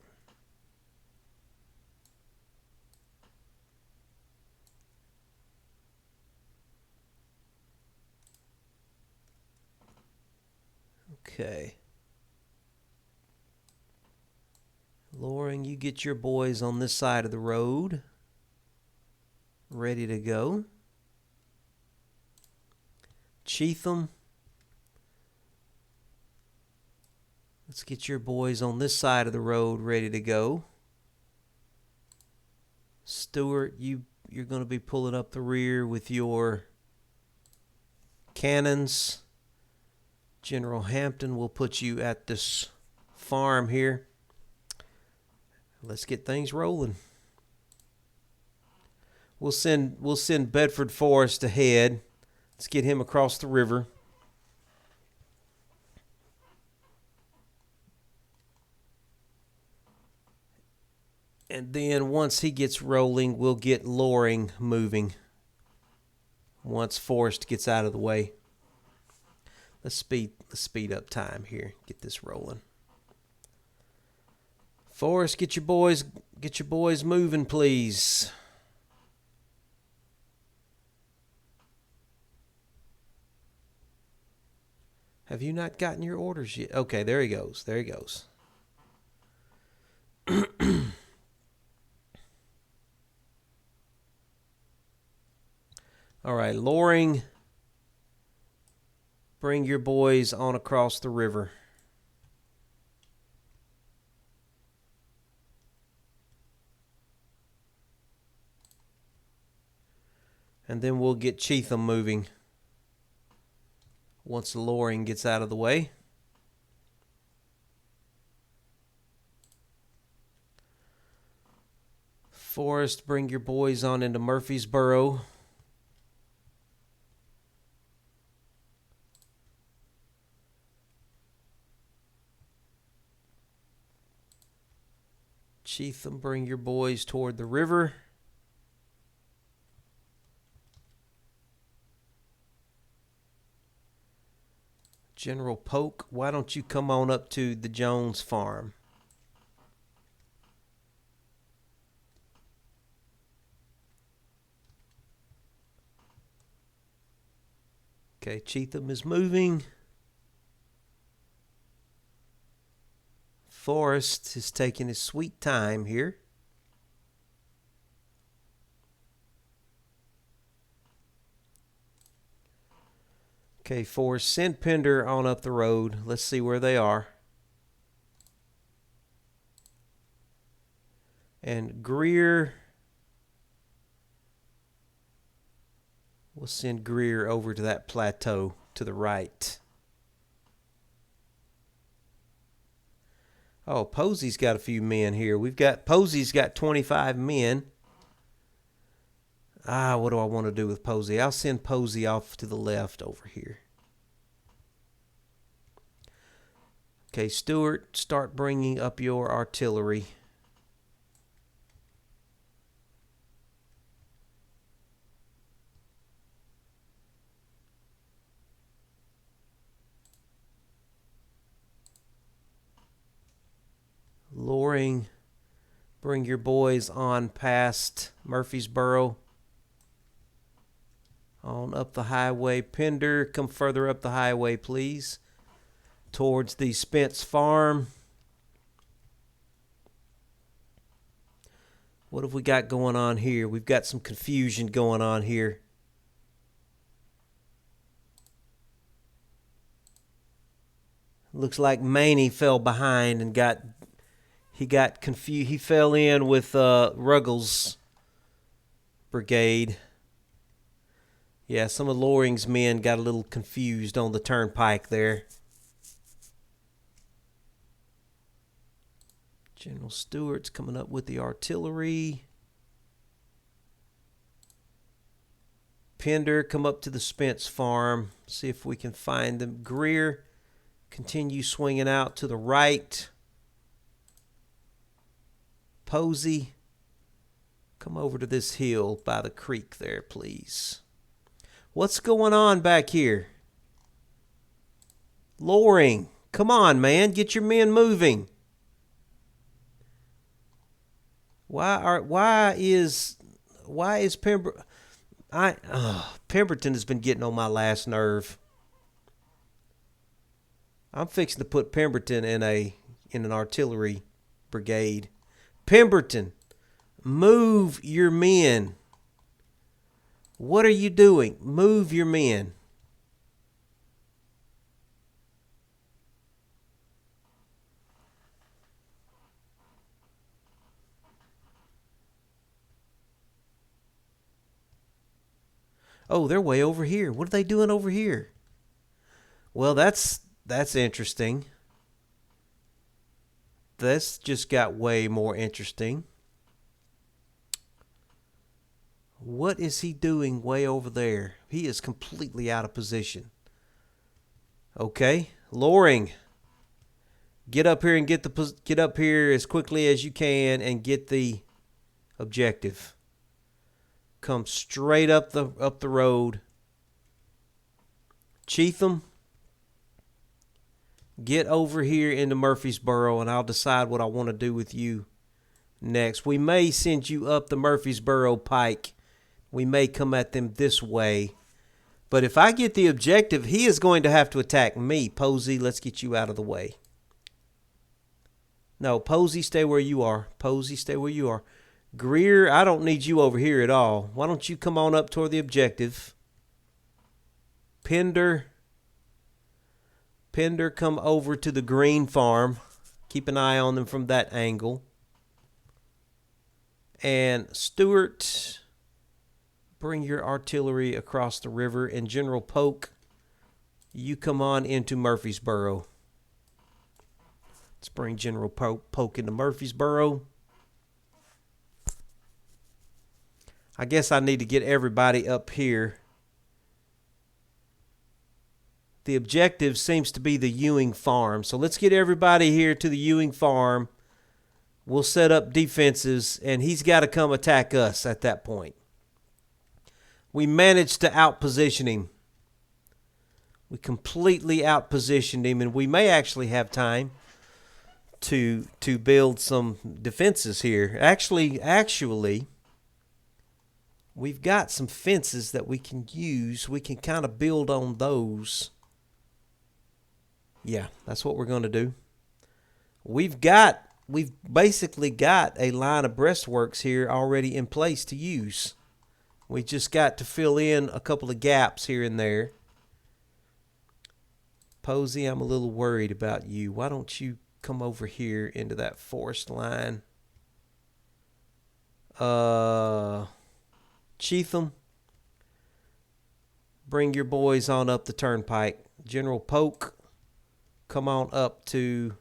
Okay. Loring, you get your boys on this side of the road. Ready to go. Cheatham. Let's get your boys on this side of the road ready to go. Stewart, you're going to be pulling up the rear with your cannons. General Hampton will put you at this farm here. Let's get things rolling. We'll send Bedford Forrest ahead. Let's get him across the river. And then once he gets rolling, we'll get Loring moving. Once Forrest gets out of the way. Let's speed up time here. Get this rolling. Forrest, get your boys moving, please. Have you not gotten your orders yet? Okay, there he goes. All right, Loring, bring your boys on across the river. And then we'll get Cheatham moving once Loring gets out of the way. Forrest, bring your boys on into Murfreesboro. Cheatham, bring your boys toward the river. General Polk, why don't you come on up to the Jones farm? Okay, Cheatham is moving. Forrest is taking his sweet time here. Okay, Forrest, send Pender on up the road. Let's see where they are. And Greer, we'll send Greer over to that plateau to the right. Oh, Posey's got a few men here. Posey's got 25 men. What do I want to do with Posey? I'll send Posey off to the left over here. Okay, Stewart, start bringing up your artillery. Loring, bring your boys on past Murfreesboro. On up the highway. Pender, come further up the highway, please. Towards the Spence Farm. What have we got going on here? We've got some confusion going on here. Looks like Maney fell behind and got confused. He fell in with Ruggles' brigade. Yeah, some of Loring's men got a little confused on the turnpike there. General Stewart's coming up with the artillery. Pender, come up to the Spence Farm. See if we can find them. Greer, continue swinging out to the right. Posey, come over to this hill by the creek there, please. What's going on back here? Loring, come on, man. Get your men moving. Why is Pemberton? Pemberton has been getting on my last nerve. I'm fixing to put Pemberton in an artillery brigade. Pemberton, move your men. What are you doing? Move your men. Oh, they're way over here. What are they doing over here? Well, that's interesting. This just got way more interesting. What is he doing way over there? He is completely out of position. Okay, Loring, get up here and get up here as quickly as you can and get the objective. Come straight up the road. Cheatham, get over here into Murfreesboro, and I'll decide what I want to do with you next. We may send you up the Murfreesboro pike. We may come at them this way. But if I get the objective, he is going to have to attack me. Posey, let's get you out of the way. No, Posey, stay where you are. Posey, stay where you are. Greer, I don't need you over here at all. Why don't you come on up toward the objective? Pender, come over to the Green Farm. Keep an eye on them from that angle. And Stewart, bring your artillery across the river. And General Polk, you come on into Murfreesboro. Let's bring General Polk into Murfreesboro. I guess I need to get everybody up here. The objective seems to be the Ewing Farm. So let's get everybody here to the Ewing Farm. We'll set up defenses, and he's got to come attack us at that point. We managed to outposition him. We completely outpositioned him, and we may actually have time to build some defenses here. Actually, we've got some fences that we can use. We can kind of build on those. Yeah, that's what we're going to do. We've basically got a line of breastworks here already in place to use. We just got to fill in a couple of gaps here and there. Posey, I'm a little worried about you. Why don't you come over here into that forest line? Cheatham, bring your boys on up the turnpike. General Polk, come on up to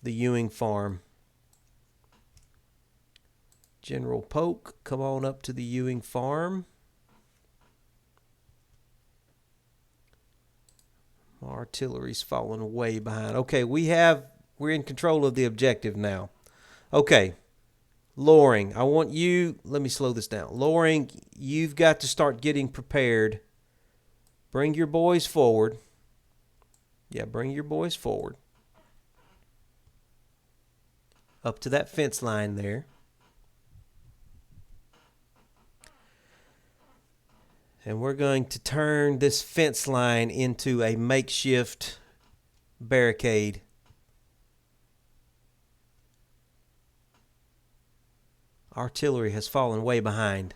the Ewing farm. General Polk, come on up to the Ewing farm. Artillery's falling way behind. Okay, we're in control of the objective now. Okay, Loring, I want you, let me slow this down. Loring, you've got to start getting prepared. Bring your boys forward. Yeah, bring your boys forward. Up to that fence line there. And we're going to turn this fence line into a makeshift barricade. Artillery has fallen way behind.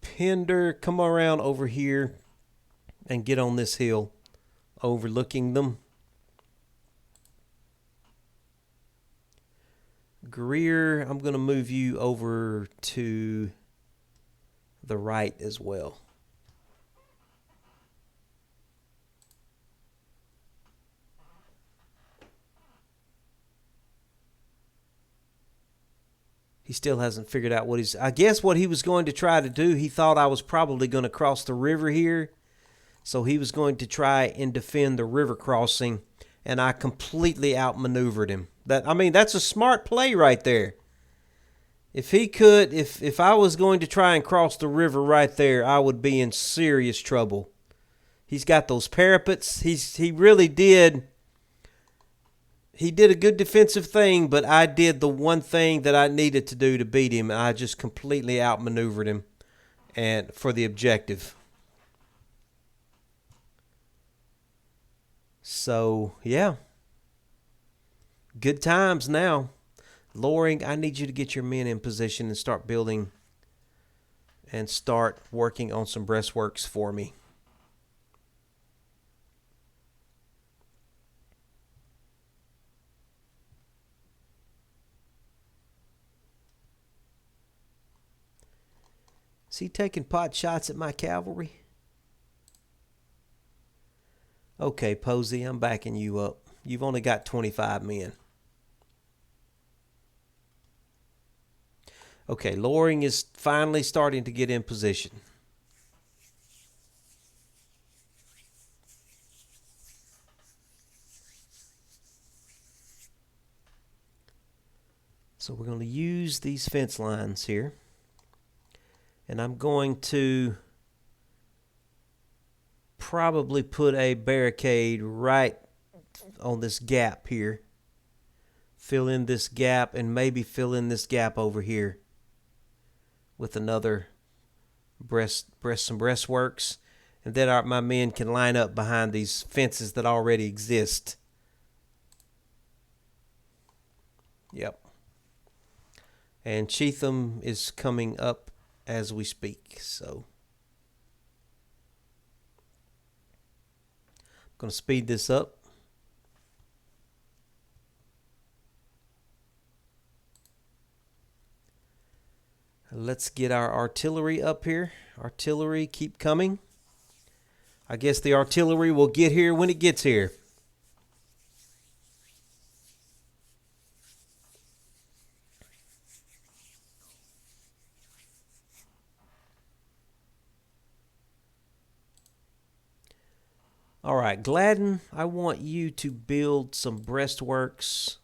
Pender, come around over here and get on this hill overlooking them. Greer, I'm going to move you over to the right as well. He still hasn't figured out what I guess what he was going to try to do, he thought I was probably going to cross the river here. So he was going to try and defend the river crossing, and I completely outmaneuvered him. That's a smart play right there. If he could, if I was going to try and cross the river right there, I would be in serious trouble. He's got those parapets. He really did. He did a good defensive thing, but I did the one thing that I needed to do to beat him, and I just completely outmaneuvered him and for the objective. So, yeah. Good times now. Loring, I need you to get your men in position and start building and start working on some breastworks for me. Is he taking pot shots at my cavalry? Okay, Posey, I'm backing you up. You've only got 25 men. Okay, Loring is finally starting to get in position. So we're going to use these fence lines here. And I'm going to probably put a barricade right on this gap here. Fill in this gap and maybe fill in this gap over here with another some breastworks. And then my men can line up behind these fences that already exist. Yep. And Cheatham is coming up as we speak, so I'm going to speed this up. Let's get our artillery up here. Artillery, keep coming. I guess the artillery will get here when it gets here. All right, Gladden, I want you to build some breastworks.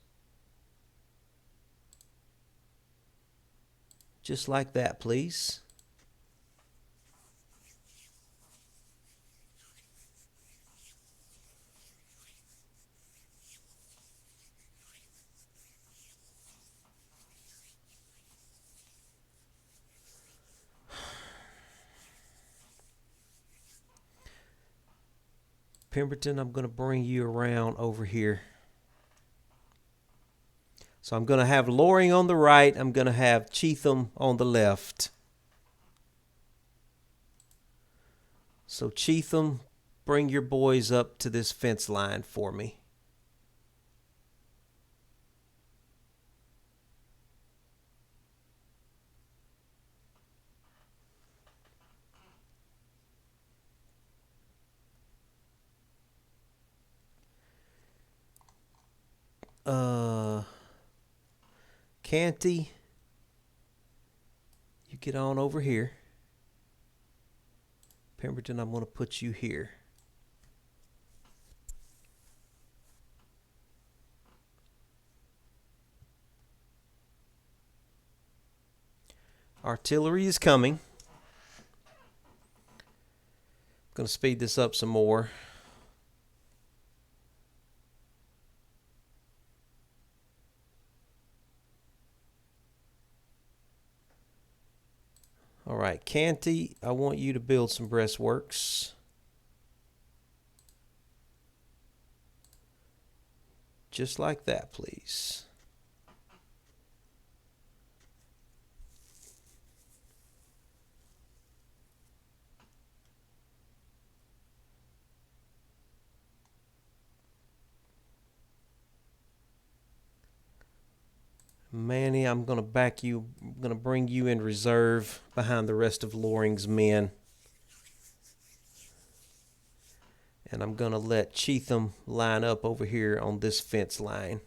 Just like that, please. Pemberton, I'm going to bring you around over here. So I'm going to have Loring on the right. I'm going to have Cheatham on the left. So Cheatham, bring your boys up to this fence line for me. Canty, you get on over here. Pemberton, I'm going to put you here. Artillery is coming. I'm going to speed this up some more. All right, Canty, I want you to build some breastworks. Just like that, please. Manny, I'm going to back you. I'm going to bring you in reserve behind the rest of Loring's men. And I'm going to let Cheatham line up over here on this fence line.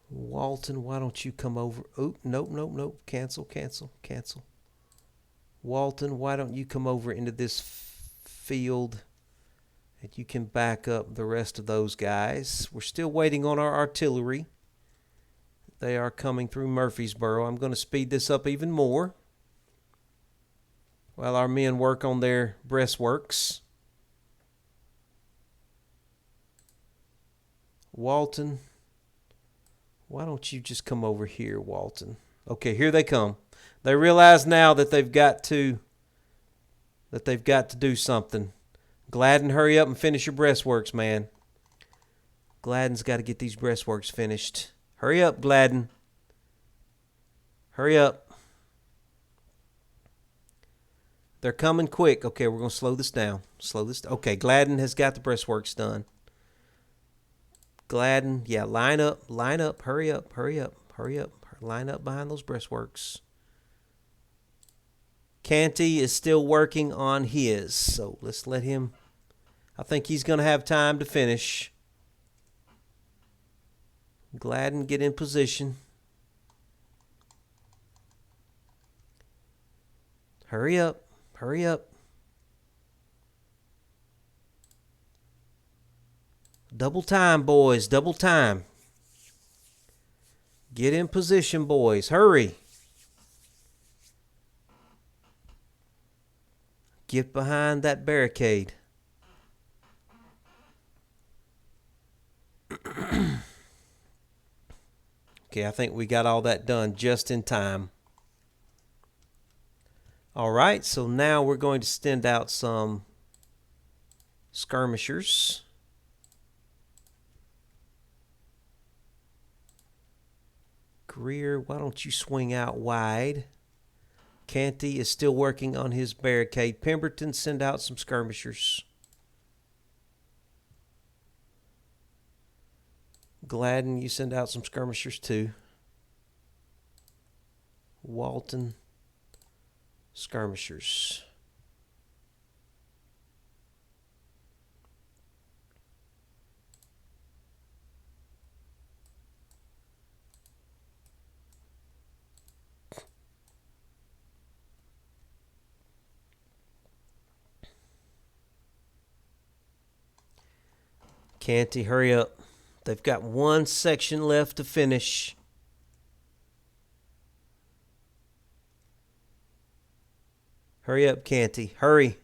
Walton, why don't you come over? Oh, nope. Cancel. Walton, why don't you come over into this field? And you can back up the rest of those guys. We're still waiting on our artillery. They are coming through Murfreesboro. I'm going to speed this up even more while our men work on their breastworks. Walton, why don't you just come over here, Walton? Okay, here they come. They realize now that they've got to do something. Gladden, hurry up and finish your breastworks, man. Gladden's got to get these breastworks finished. Hurry up, Gladden. Hurry up. They're coming quick. Okay, we're going to slow this down. Okay, Gladden has got the breastworks done. Gladden, yeah, line up. Hurry up. Line up behind those breastworks. Canty is still working on his, so let's let him. I think he's going to have time to finish. Gladden, get in position. Hurry up. Double time, boys, double time. Get in position, boys. Hurry. Get behind that barricade. Okay, I think we got all that done just in time. All right, so now we're going to send out some skirmishers. Greer, why don't you swing out wide? Canty is still working on his barricade. Pemberton, send out some skirmishers. Gladden, you send out some skirmishers too. Walton, skirmishers. Canty, hurry up. They've got one section left to finish. Hurry up, Canty. Hurry.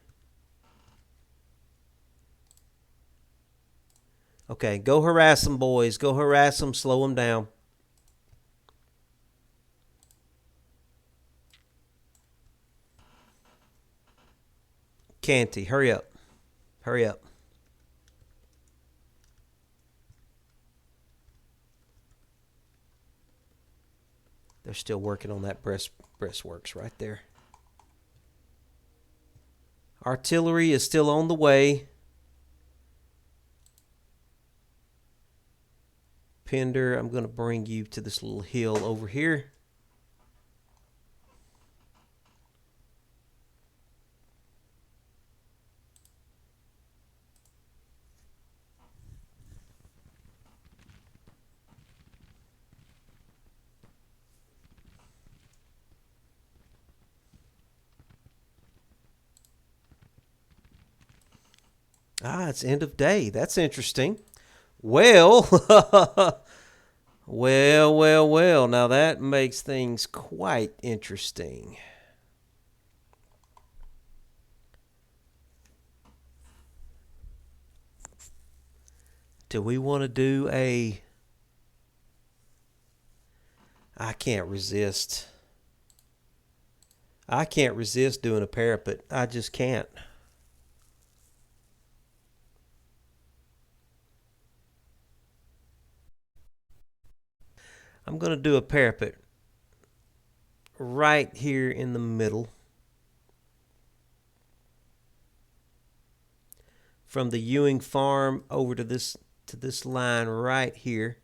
Okay, go harass them, boys. Go harass them. Slow them down. Canty, hurry up. Hurry up. They're they're still working on that breastworks right there. Artillery is still on the way. Pender, I'm going to bring you to this little hill over here. Ah, it's end of day. That's interesting. Well, well. Now that makes things quite interesting. Do we want to do a... I can't resist. I can't resist doing a parapet. I just can't. I'm going to do a parapet right here in the middle. From the Ewing farm over to this line right here.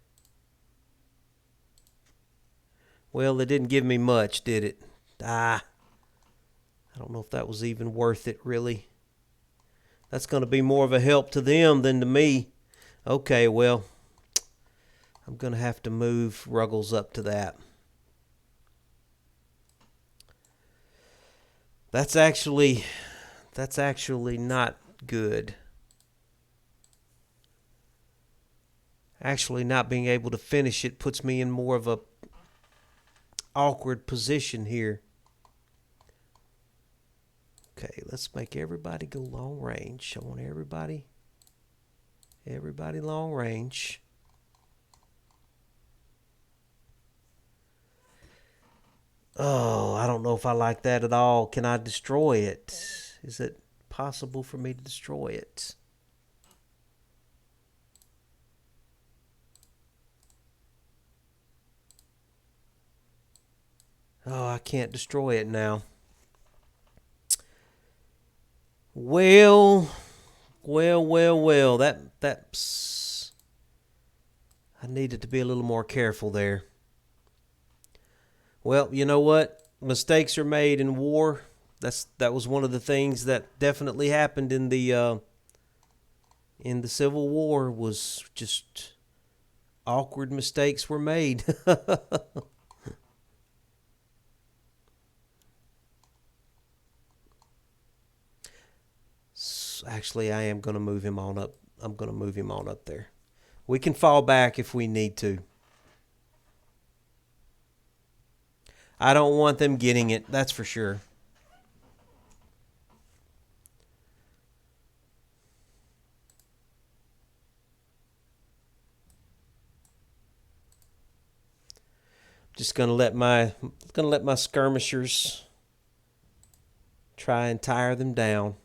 Well, they didn't give me much, did it? I don't know if that was even worth it, really. That's going to be more of a help to them than to me. Okay, well, I'm going to have to move Ruggles up to that. That's actually not good. Actually, not being able to finish it puts me in more of a awkward position here. Okay, let's make everybody go long range. I want everybody long range. Oh, I don't know if I like that at all. Can I destroy it? Is it possible for me to destroy it? Oh, I can't destroy it now. Well. That's... I needed to be a little more careful there. Well, you know what? Mistakes are made in war. That was one of the things that definitely happened in the Civil War, was just awkward mistakes were made. Actually, I am going to move him on up. I'm going to move him on up there. We can fall back if we need to. I don't want them getting it, that's for sure. Just going to let my skirmishers try and tire them down.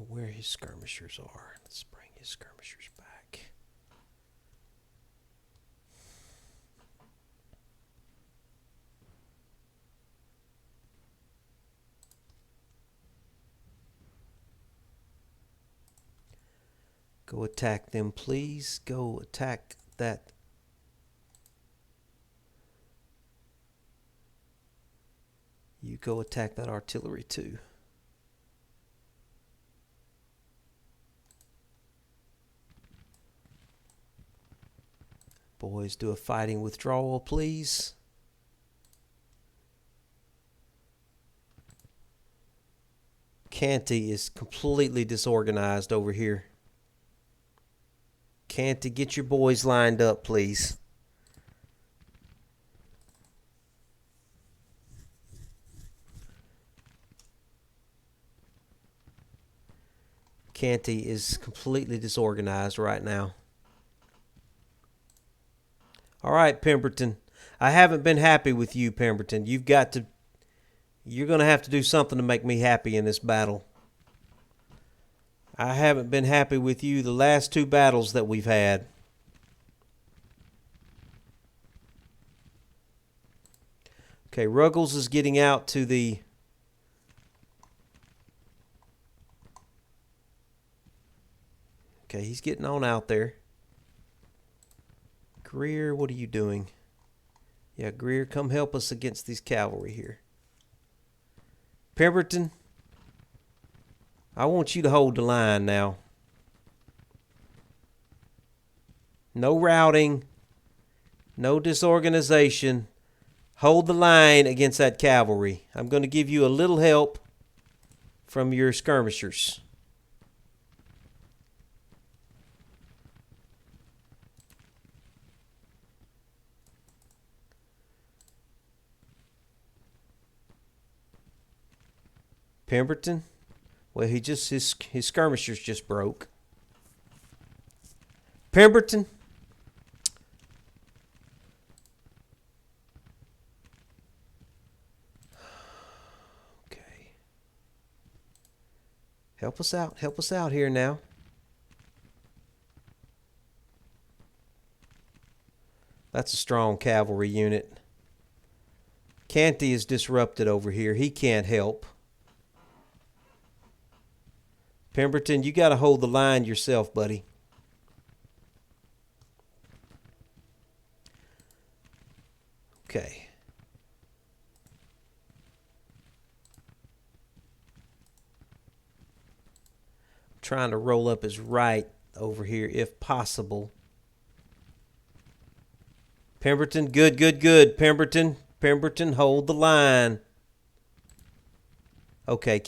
Where his skirmishers are. Let's bring his skirmishers back. Go attack them, please. Go attack that. You go attack that artillery too. Boys, do a fighting withdrawal, please. Canty is completely disorganized over here. Canty, get your boys lined up, please. Canty is completely disorganized right now. All right, Pemberton. I haven't been happy with you, Pemberton. You're going to have to do something to make me happy in this battle. I haven't been happy with you the last two battles that we've had. Okay, Ruggles is getting out to the... Okay, he's getting on out there. Greer, what are you doing? Yeah, Greer, come help us against these cavalry here. Pemberton, I want you to hold the line now. No routing. No disorganization. Hold the line against that cavalry. I'm going to give you a little help from your skirmishers. Pemberton, well, his skirmishers just broke. Pemberton, okay, help us out here now. That's a strong cavalry unit. Canty is disrupted over here. He can't help. Pemberton, you got to hold the line yourself, buddy. Okay. I'm trying to roll up his right over here if possible. Pemberton, good. Pemberton, hold the line. Okay,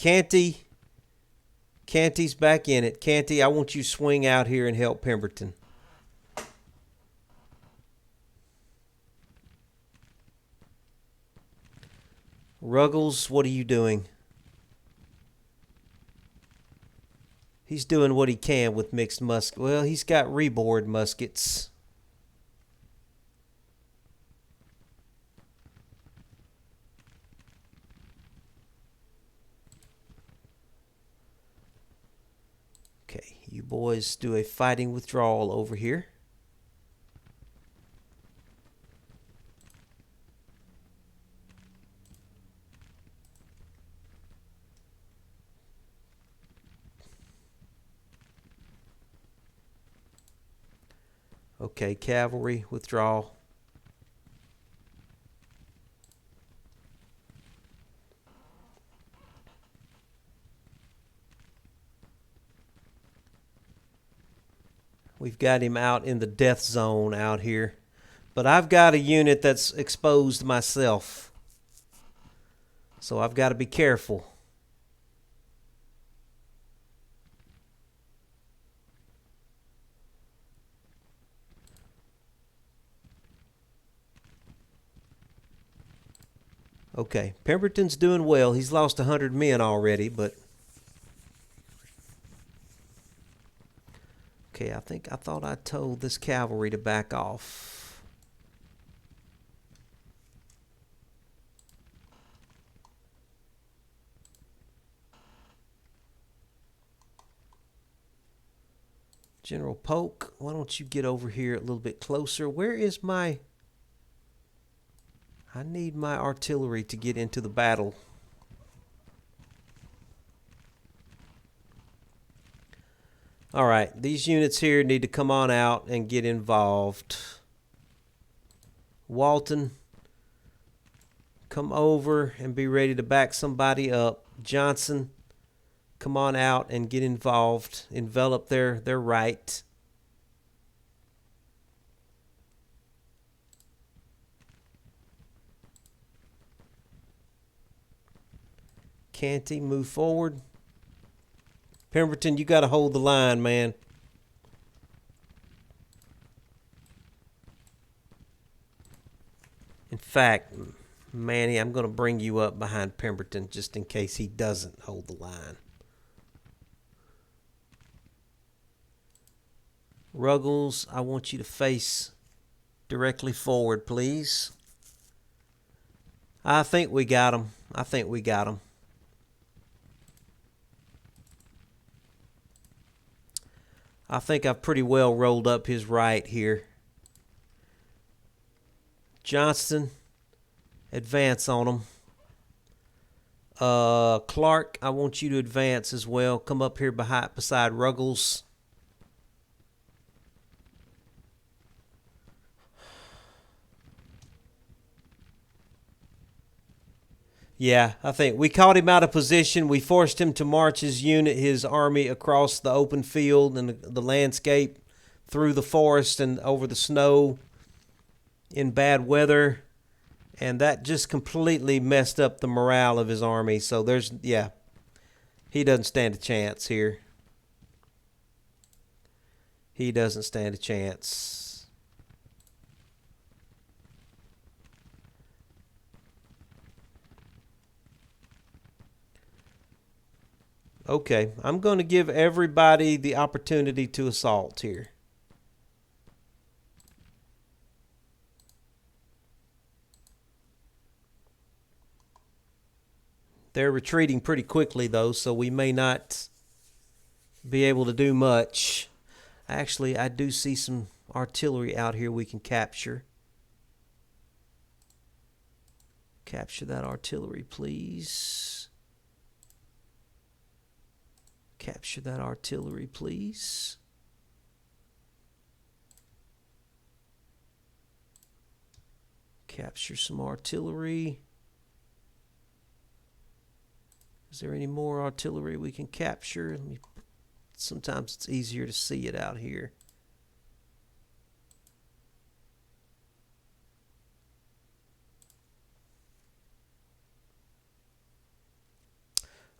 Canty's back in it. Canty, I want you to swing out here and help Pemberton. Ruggles, what are you doing? He's doing what he can with mixed muskets. Well, he's got reboard muskets. Okay, you boys do a fighting withdrawal over here. Okay, cavalry withdrawal. We've got him out in the death zone out here. But I've got a unit that's exposed myself. So I've got to be careful. Okay, Pemberton's doing well. He's lost 100 men already, but... Okay, I thought I told this cavalry to back off. General Polk, why don't you get over here a little bit closer? Where is my... I need my artillery to get into the battle. All right, these units here need to come on out and get involved. Walton, come over and be ready to back somebody up. Johnson, come on out and get involved. Envelop their right. Canty, move forward. Pemberton, you got to hold the line, man. In fact, Manny, I'm going to bring you up behind Pemberton just in case he doesn't hold the line. Ruggles, I want you to face directly forward, please. I think we got him. I think I've pretty well rolled up his right here. Johnston, advance on him. Clark, I want you to advance as well. Come up here beside Ruggles. Yeah, I think we caught him out of position. We forced him to march his army across the open field and the landscape, through the forest and over the snow in bad weather. And that just completely messed up the morale of his army. So he doesn't stand a chance here. He doesn't stand a chance. Okay, I'm going to give everybody the opportunity to assault here. They're retreating pretty quickly, though, so we may not be able to do much. Actually, I do see some artillery out here we can capture. Capture that artillery, please. Capture that artillery, please. Capture some artillery. Is there any more artillery we can capture? Sometimes it's easier to see it out here.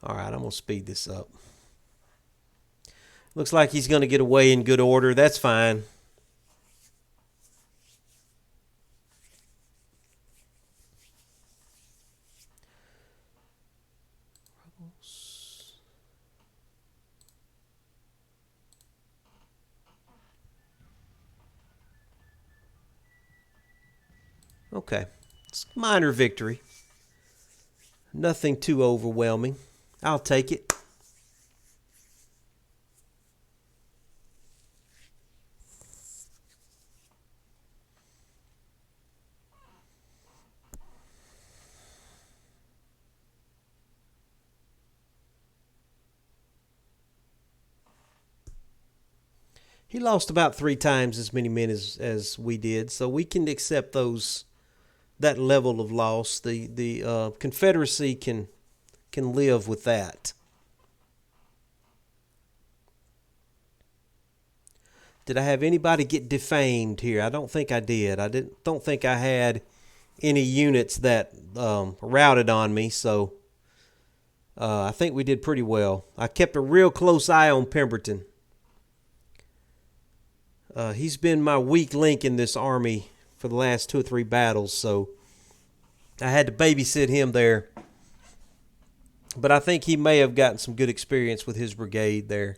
All right, I'm going to speed this up. Looks like he's going to get away in good order. That's fine. Okay, it's a minor victory. Nothing too overwhelming. I'll take it. He lost about 3 times as many men as we did, so we can accept that level of loss. The Confederacy can live with that. Did I have anybody get defamed here? I don't think I did. Don't think I had any units that routed on me, so I think we did pretty well. I kept a real close eye on Pemberton. He's been my weak link in this army for the last 2 or 3 battles, so I had to babysit him there. But I think he may have gotten some good experience with his brigade there.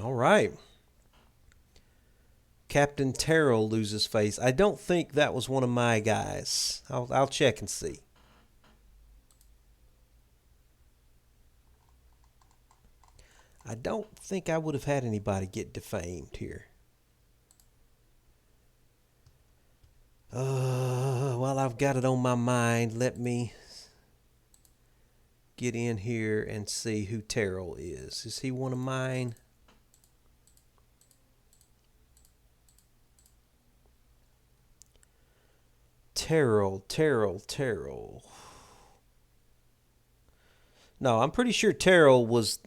All right. Captain Terrell loses face. I don't think that was one of my guys. I'll check and see. I don't think I would have had anybody get defamed here. Well, I've got it on my mind. Let me get in here and see who Terrell is. Is he one of mine? Terrell. No, I'm pretty sure Terrell was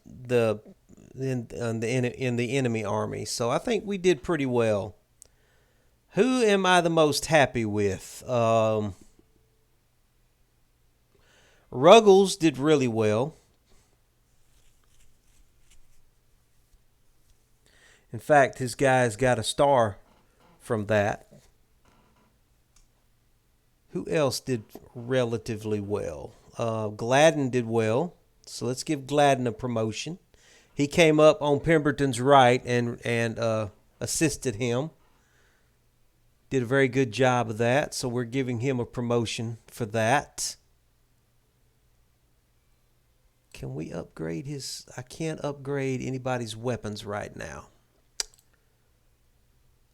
in the enemy army, so I think we did pretty well. Who am I the most happy with? Ruggles did really well. In fact, his guys got a star from that. Who else did relatively well? Gladden did well, so let's give Gladden a promotion. He came up on Pemberton's right and assisted him. Did a very good job of that, so we're giving him a promotion for that. Can we upgrade his? I can't upgrade anybody's weapons right now.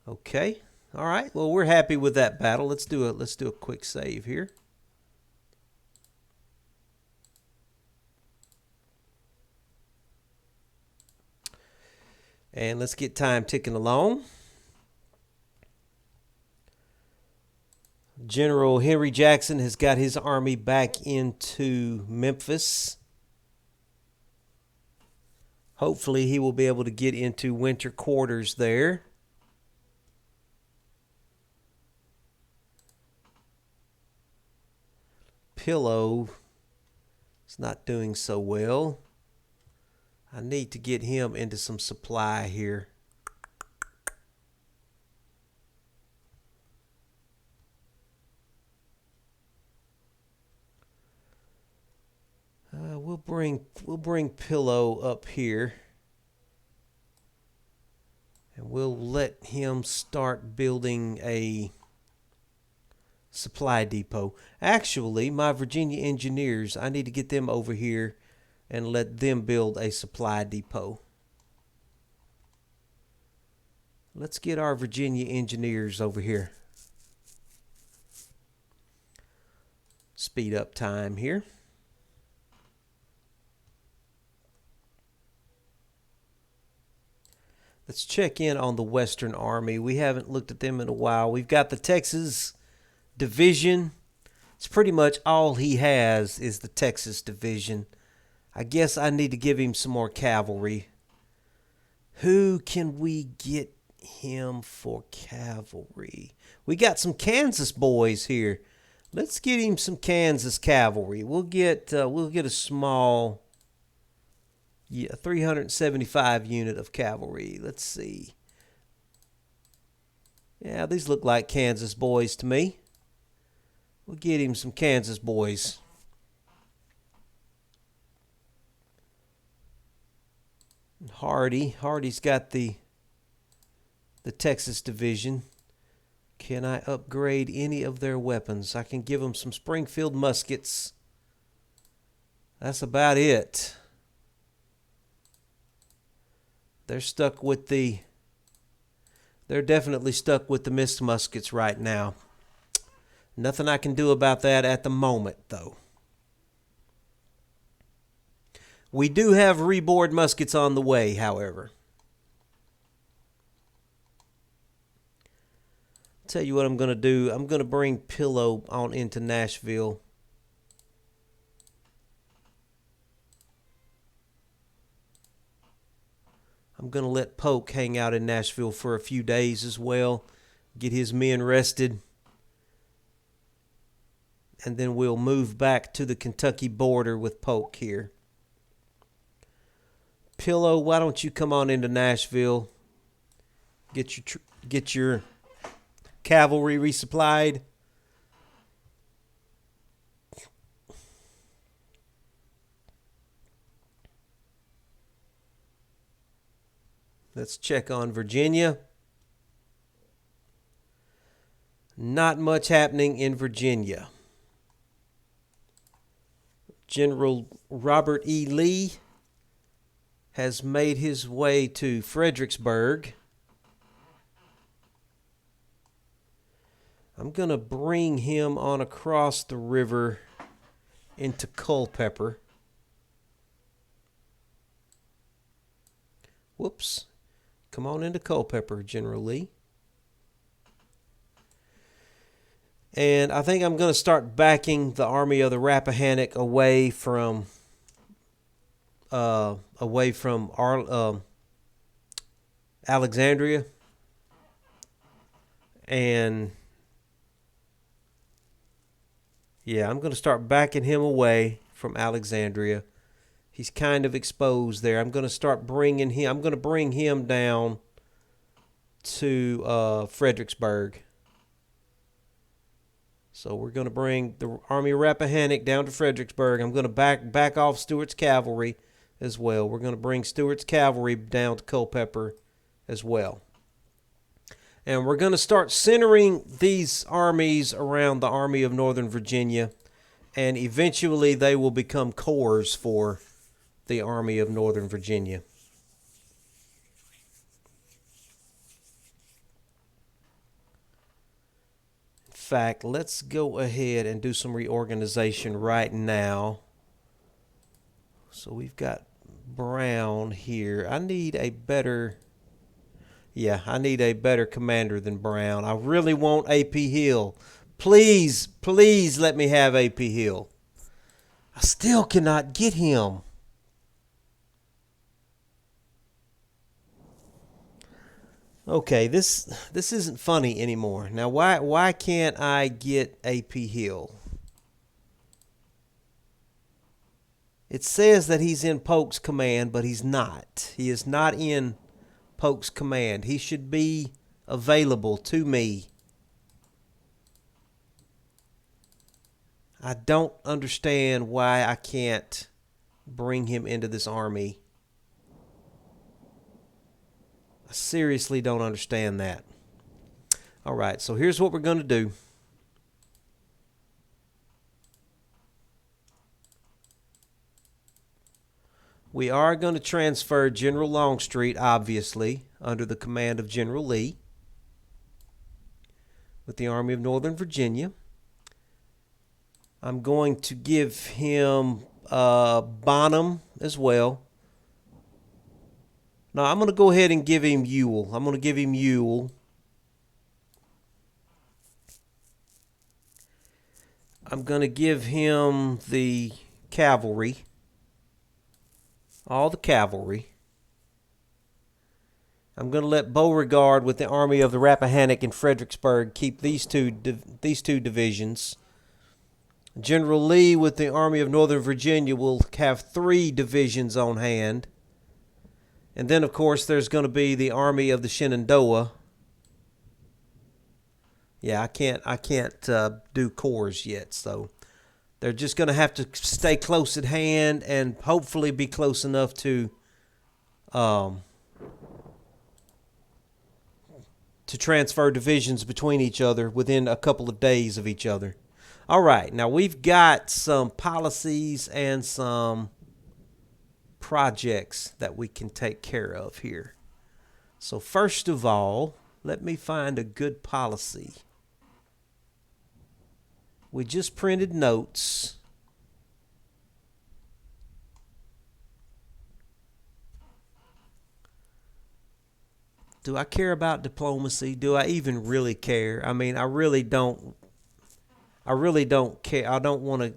Okay. All right. Well, we're happy with that battle. Let's do a quick save here. And let's get time ticking along. General Henry Jackson has got his army back into Memphis. Hopefully he will be able to get into winter quarters there. Pillow is not doing so well. I need to get him into some supply here. We'll bring Pillow up here, and we'll let him start building a supply depot. Actually, my Virginia engineers, I need to get them over here and let them build a supply depot. Let's get our Virginia engineers over here. Speed up time here. Let's check in on the Western Army. We haven't looked at them in a while. We've got the Texas Division. It's pretty much all he has is the Texas Division. I guess I need to give him some more cavalry. Who can we get him for cavalry? We got some Kansas boys here. Let's get him some Kansas cavalry. We'll get a small, 375 unit of cavalry. Let's see. Yeah, these look like Kansas boys to me. We'll get him some Kansas boys. Hardy's got the Texas Division. Can I upgrade any of their weapons? I can give them some Springfield muskets. That's about it. They're definitely stuck with the missed muskets right now. Nothing I can do about that at the moment, though. We do have reboard muskets on the way, however. Tell you what I'm going to do. I'm going to bring Pillow on into Nashville. I'm going to let Polk hang out in Nashville for a few days as well. Get his men rested. And then we'll move back to the Kentucky border with Polk here. Pillow, why don't you come on into Nashville? Get your cavalry resupplied. Let's check on Virginia. Not much happening in Virginia. General Robert E. Lee has made his way to Fredericksburg. I'm going to bring him on across the river into Culpeper. Whoops. Come on into Culpeper, General Lee. And I think I'm going to start backing the Army of the Rappahannock away from Alexandria. And yeah, I'm going to start backing him away from Alexandria. He's kind of exposed there. I'm going to start bringing him. I'm going to bring him down to Fredericksburg. So we're going to bring the Army of Rappahannock down to Fredericksburg. I'm going to back off Stewart's cavalry as well. We're going to bring Stewart's cavalry down to Culpeper as well. And we're going to start centering these armies around the Army of Northern Virginia. And eventually they will become corps for the Army of Northern Virginia. In fact, let's go ahead and do some reorganization right now. So we've got Brown here. I need a better commander than Brown. I really want AP Hill. Please, please let me have AP Hill. I still cannot get him. Okay, this isn't funny anymore. Now why can't I get AP Hill? It says that he's in Polk's command, but he's not. He is not in Polk's command. He should be available to me. I don't understand why I can't bring him into this army. I seriously don't understand that. All right, so here's what we're going to do. We are going to transfer General Longstreet, obviously, under the command of General Lee with the Army of Northern Virginia. I'm going to give him Bonham as well. No, I'm going to go ahead and give him Ewell. I'm going to give him Ewell. I'm going to give him the cavalry. All the cavalry. I'm going to let Beauregard with the Army of the Rappahannock and Fredericksburg keep these two divisions. General Lee with the Army of Northern Virginia will have 3 divisions on hand. And then, of course, there's going to be the Army of the Shenandoah. Yeah, I can't do corps yet, so they're just going to have to stay close at hand and hopefully be close enough to transfer divisions between each other within a couple of days of each other. All right, now we've got some policies and some projects that we can take care of here. So first of all, let me find a good policy. We just printed notes. Do I care about diplomacy? Do I even really care? I mean, I really don't care. I don't want to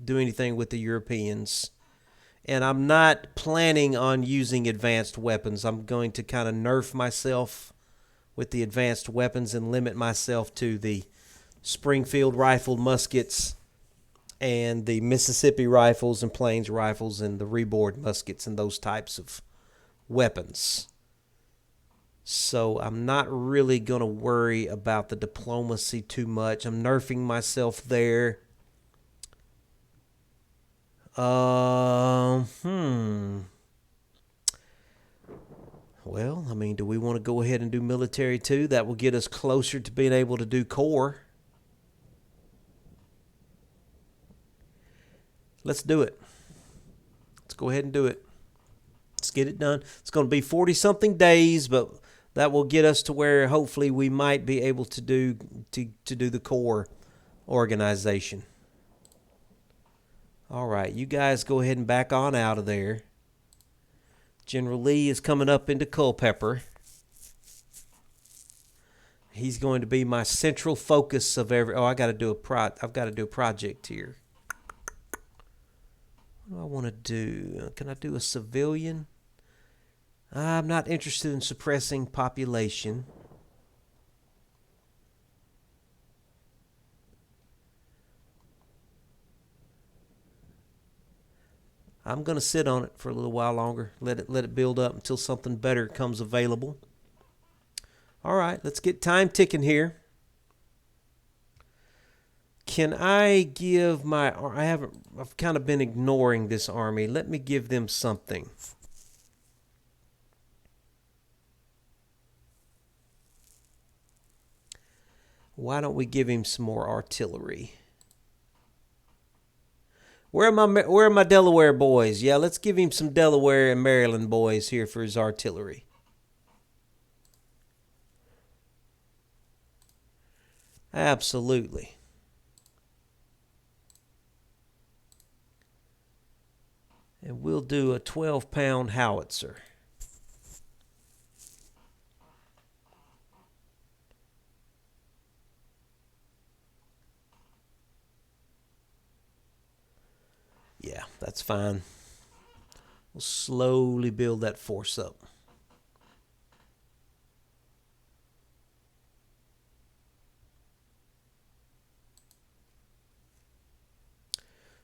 do anything with the Europeans. And I'm not planning on using advanced weapons. I'm going to kind of nerf myself with the advanced weapons and limit myself to the Springfield rifled muskets and the Mississippi rifles and Plains rifles and the reboard muskets and those types of weapons. So I'm not really going to worry about the diplomacy too much. I'm nerfing myself there. Well, I mean, do we want to go ahead and do military too? That will get us closer to being able to do corps. Let's do it. Let's go ahead and do it. Let's get it done. It's going to be 40-something days, but that will get us to where hopefully we might be able to do the corps organization. All right, you guys go ahead and back on out of there. General Lee is coming up into Culpeper. He's going to be my central focus of every. Oh, I've got to do a project here. What do I want to do? Can I do a civilian? I'm not interested in suppressing population. I'm going to sit on it for a little while longer. Let it build up until something better comes available. All right, let's get time ticking here. Can I give I've kind of been ignoring this army. Let me give them something. Why don't we give him some more artillery? Where are my Delaware boys? Yeah, let's give him some Delaware and Maryland boys here for his artillery. Absolutely. And we'll do a 12-pound howitzer. Yeah, that's fine. We'll slowly build that force up.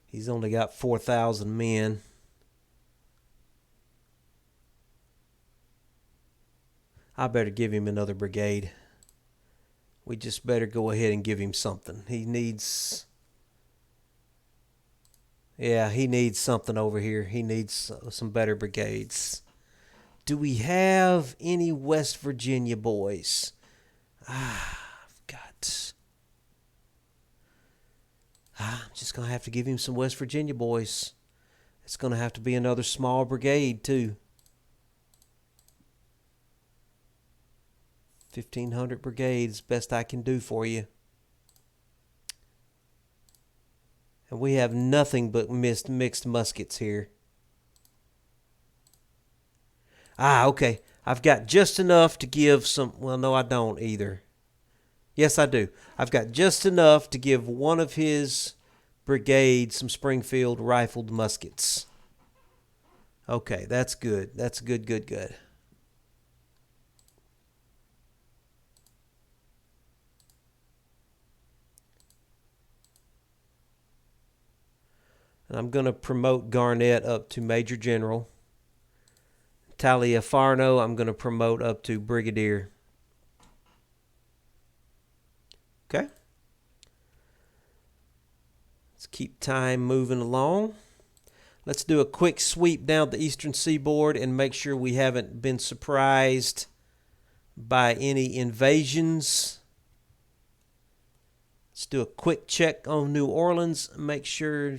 He's only got 4,000 men. I better give him another brigade. We just better go ahead and give him something. He needs... Yeah, he needs something over here. He needs some better brigades. Do we have any West Virginia boys? I've got... I'm just going to have to give him some West Virginia boys. It's going to have to be another small brigade, too. 1,500 brigades, best I can do for you. And we have nothing but mixed muskets here. Okay. I've got just enough to give some... Well, no, I don't either. Yes, I do. I've got just enough to give one of his brigades some Springfield rifled muskets. Okay, that's good. That's good. And I'm going to promote Garnett up to Major General. Taliaferro, I'm going to promote up to Brigadier. Okay. Let's keep time moving along. Let's do a quick sweep down the eastern seaboard and make sure we haven't been surprised by any invasions. Let's do a quick check on New Orleans. Make sure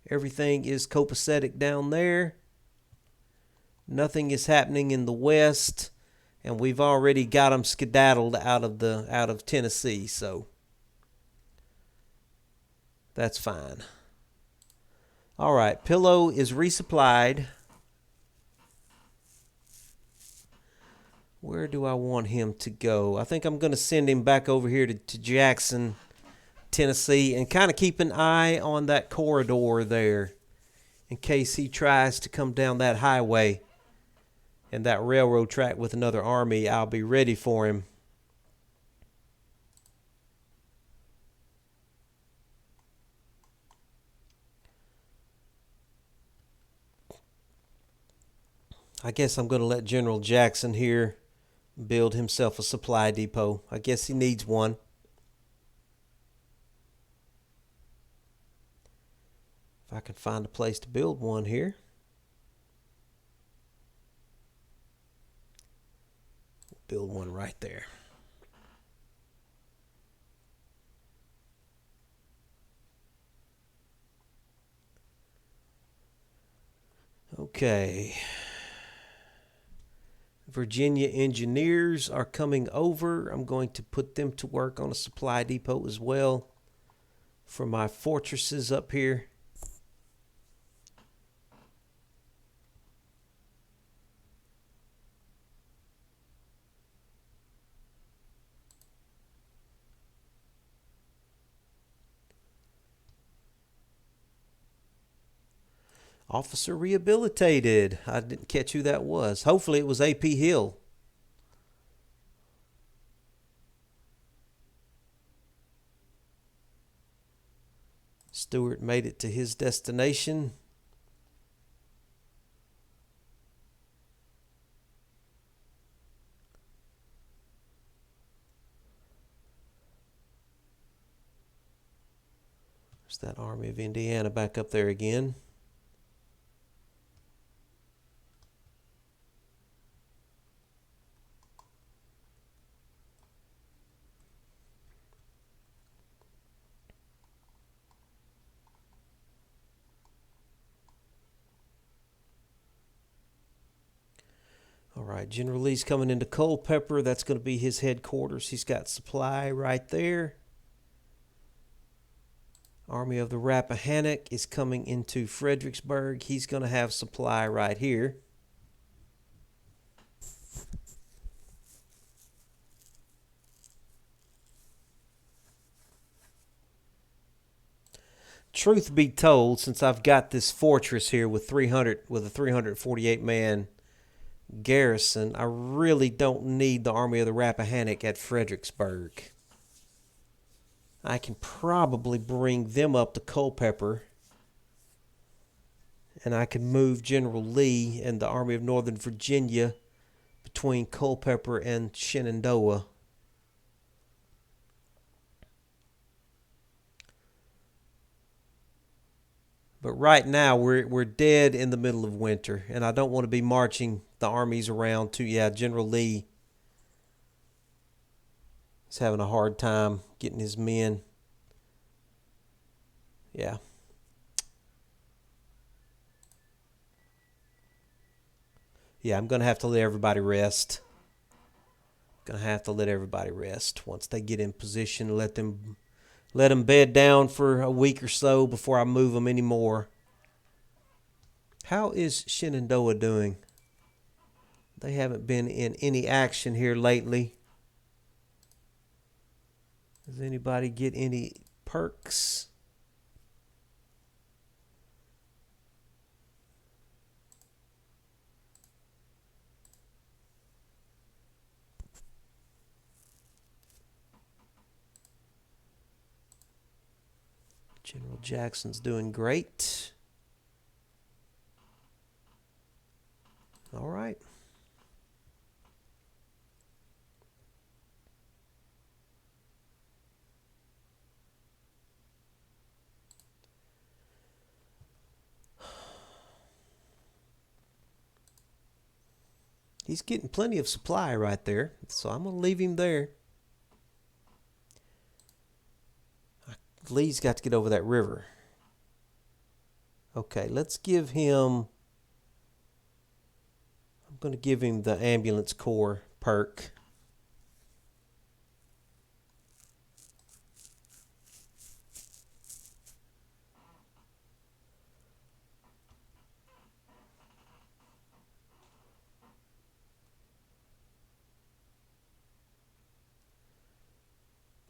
everything is copacetic down there. Nothing is happening in the west, and we've already got them skedaddled out of Tennessee, so that's fine. All right, Pillow is resupplied. Where do I want him to go? I think I'm going to send him back over here to Jackson, Tennessee, and kind of keep an eye on that corridor there in case he tries to come down that highway and that railroad track with another army. I'll be ready for him. I guess I'm going to let General Jackson here build himself a supply depot. I guess he needs one. If I can find a place to build one here. Build one right there. Okay. Virginia engineers are coming over. I'm going to put them to work on a supply depot as well for my fortresses up here. Officer rehabilitated. I didn't catch who that was. Hopefully it was A.P. Hill. Stewart made it to his destination. There's that Army of Indiana back up there again. All right, General Lee's coming into Culpeper. That's going to be his headquarters. He's got supply right there. Army of the Rappahannock is coming into Fredericksburg. He's going to have supply right here. Truth be told, since I've got this fortress here with a 348 man garrison, I really don't need the Army of the Rappahannock at Fredericksburg. I can probably bring them up to Culpeper, and I can move General Lee and the Army of Northern Virginia between Culpeper and Shenandoah. But right now we're dead in the middle of winter, and I don't want to be marching the armies around to, General Lee is having a hard time getting his men. Yeah. Yeah, I'm going to have to let everybody rest. Going to have to let everybody rest. Once they get in position, let them bed down for a week or so before I move them anymore. How is Shenandoah doing? They haven't been in any action here lately. Does anybody get any perks? General Jackson's doing great. All right. He's getting plenty of supply right there, so I'm going to leave him there. Lee's got to get over that river. Okay, let's give him... I'm going to give him the Ambulance Corps perk.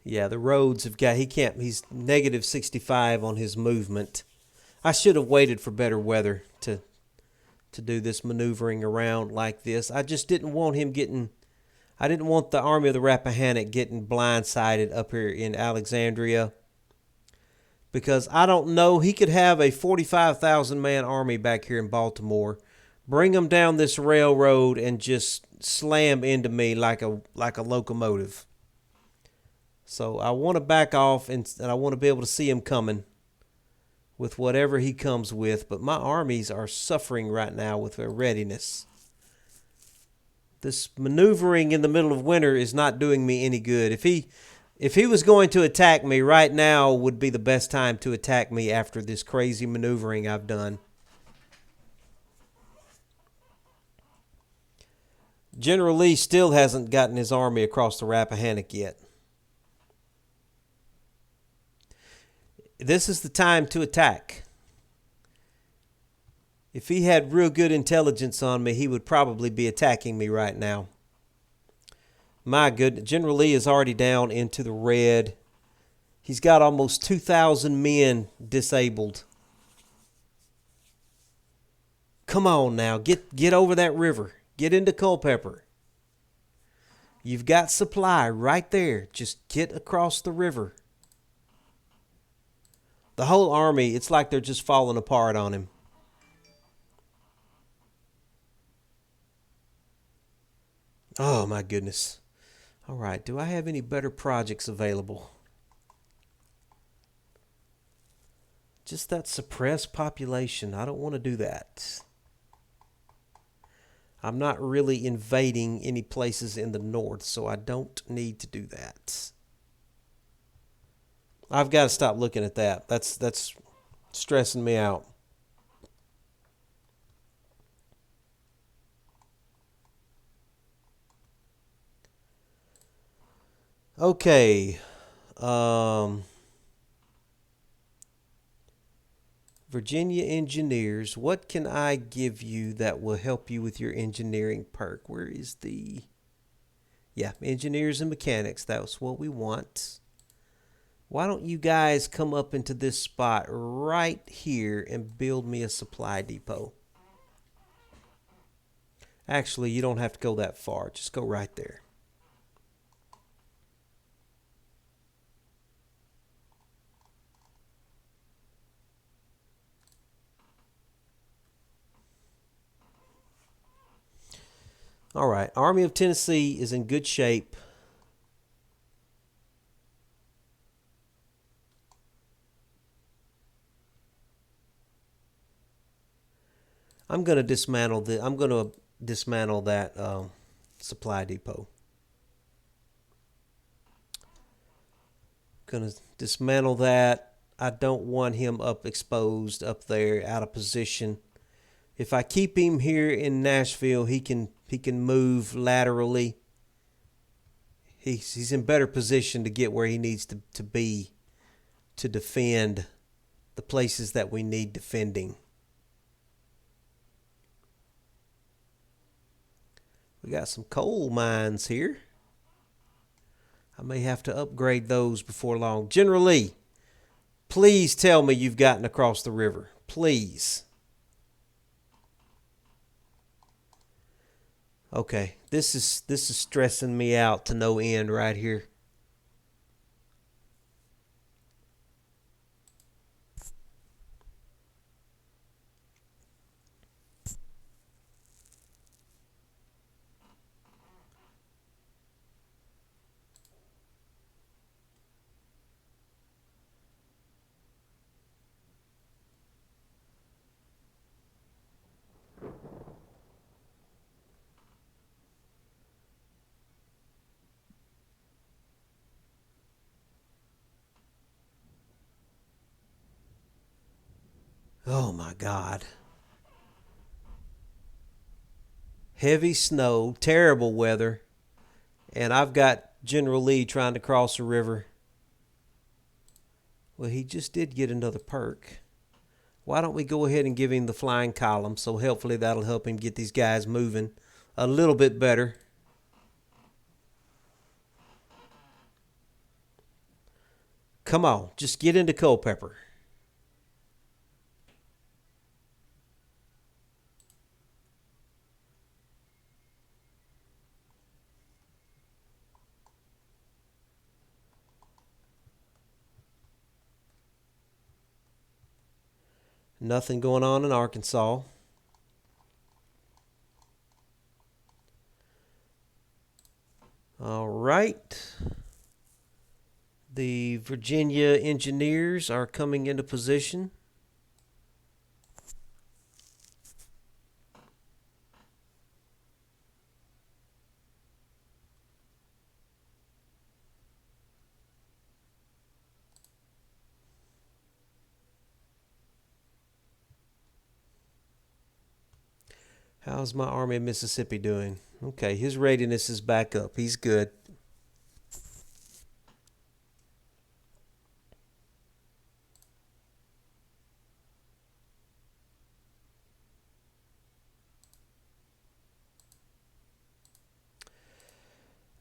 Yeah, the roads have got... He's negative 65 on his movement. I should have waited for better weather to do this maneuvering around like this. I just didn't want him getting... I didn't want the Army of the Rappahannock getting blindsided up here in Alexandria. Because I don't know, he could have a 45,000 man army back here in Baltimore, bring them down this railroad and just slam into me like a locomotive. So I want to back off, and I want to be able to see him coming with whatever he comes with. But my armies are suffering right now with their readiness. This maneuvering in the middle of winter is not doing me any good. If he was going to attack me right now, would be the best time to attack me after this crazy maneuvering I've done. General Lee still hasn't gotten his army across the Rappahannock yet. This is the time to attack. If he had real good intelligence on me, he would probably be attacking me right now. My goodness, General Lee is already down into the red. He's got almost 2,000 men disabled. Come on now, get over that river. Get into Culpeper. You've got supply right there. Just get across the river. The whole army, it's like they're just falling apart on him. Oh, my goodness. All right, do I have any better projects available? Just that suppressed population. I don't want to do that. I'm not really invading any places in the north, so I don't need to do that. I've got to stop looking at that. That's stressing me out. Okay. Virginia Engineers, what can I give you that will help you with your engineering perk? Where is the... Yeah, engineers and mechanics. That's what we want. Why don't you guys come up into this spot right here and build me a supply depot? Actually, you don't have to go that far. Just go right there. All right, Army of Tennessee is in good shape. I'm going to dismantle that supply depot. Going to dismantle that. I don't want him exposed up there, out of position. If I keep him here in Nashville, he can move laterally. He's in better position to get where he needs to be to defend the places that we need defending. We got some coal mines here. I may have to upgrade those before long. General Lee, please tell me you've gotten across the river. Please. Okay, this is stressing me out to no end right here. Oh my God. Heavy snow, terrible weather, and I've got General Lee trying to cross the river. Well, he just did get another perk. Why don't we go ahead and give him the flying column, so hopefully that'll help him get these guys moving a little bit better. Come on, just get into Culpeper. Nothing going on in Arkansas. All right. The Virginia Engineers are coming into position. How's my Army of Mississippi doing? Okay, his readiness is back up. He's good.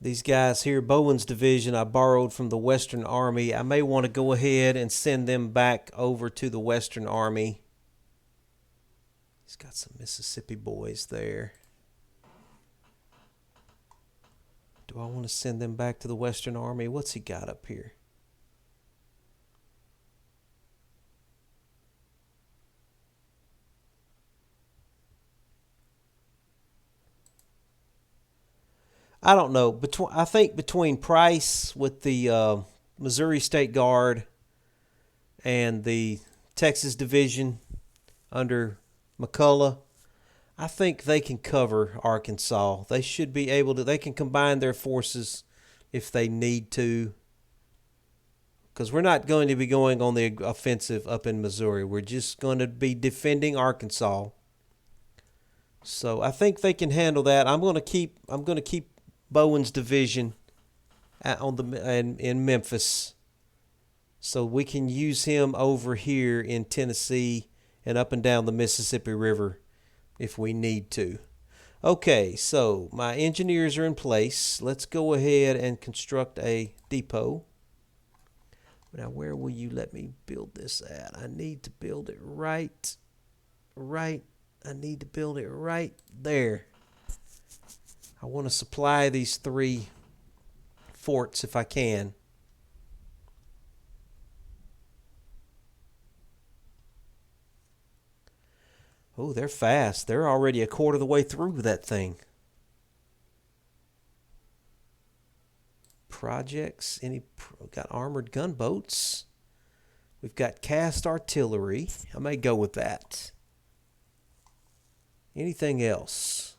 These guys here, Bowen's division, I borrowed from the Western Army. I may want to go ahead and send them back over to the Western Army. He's got some Mississippi boys there. Do I want to send them back to the Western Army? What's he got up here? I don't know. I think between Price with the Missouri State Guard and the Texas Division under McCullough, I think they can cover Arkansas. They should be able to. They can combine their forces if they need to. Because we're not going to be going on the offensive up in Missouri. We're just going to be defending Arkansas. So I think they can handle that. I'm going to keep Bowen's division in Memphis. So we can use him over here in Tennessee and up and down the Mississippi River if we need to. Okay, so my engineers are in place. Let's go ahead and construct a depot. Now, where will you let me build this at? I need to build it right. I need to build it right there. I want to supply these 3 forts if I can. Oh, they're fast. They're already a quarter of the way through that thing. Projects. Got armored gunboats. We've got cast artillery. I may go with that. Anything else?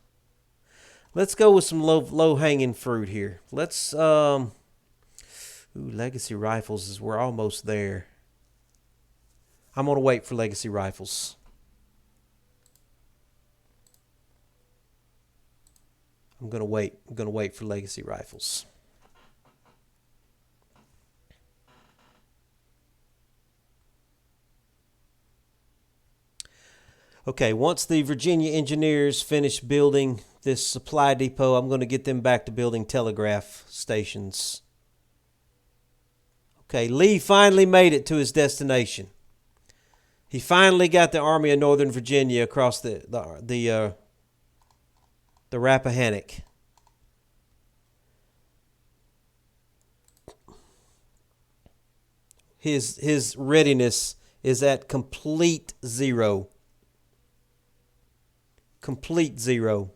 Let's go with some low hanging fruit here. Let's legacy rifles we're almost there. I'm gonna wait for legacy rifles. I'm gonna wait for legacy rifles. Okay, once the Virginia engineers finish building this supply depot, I'm going to get them back to building telegraph stations. Okay, Lee finally made it to his destination. He finally got the Army of Northern Virginia across the Rappahannock. His readiness is at complete zero. Complete zero.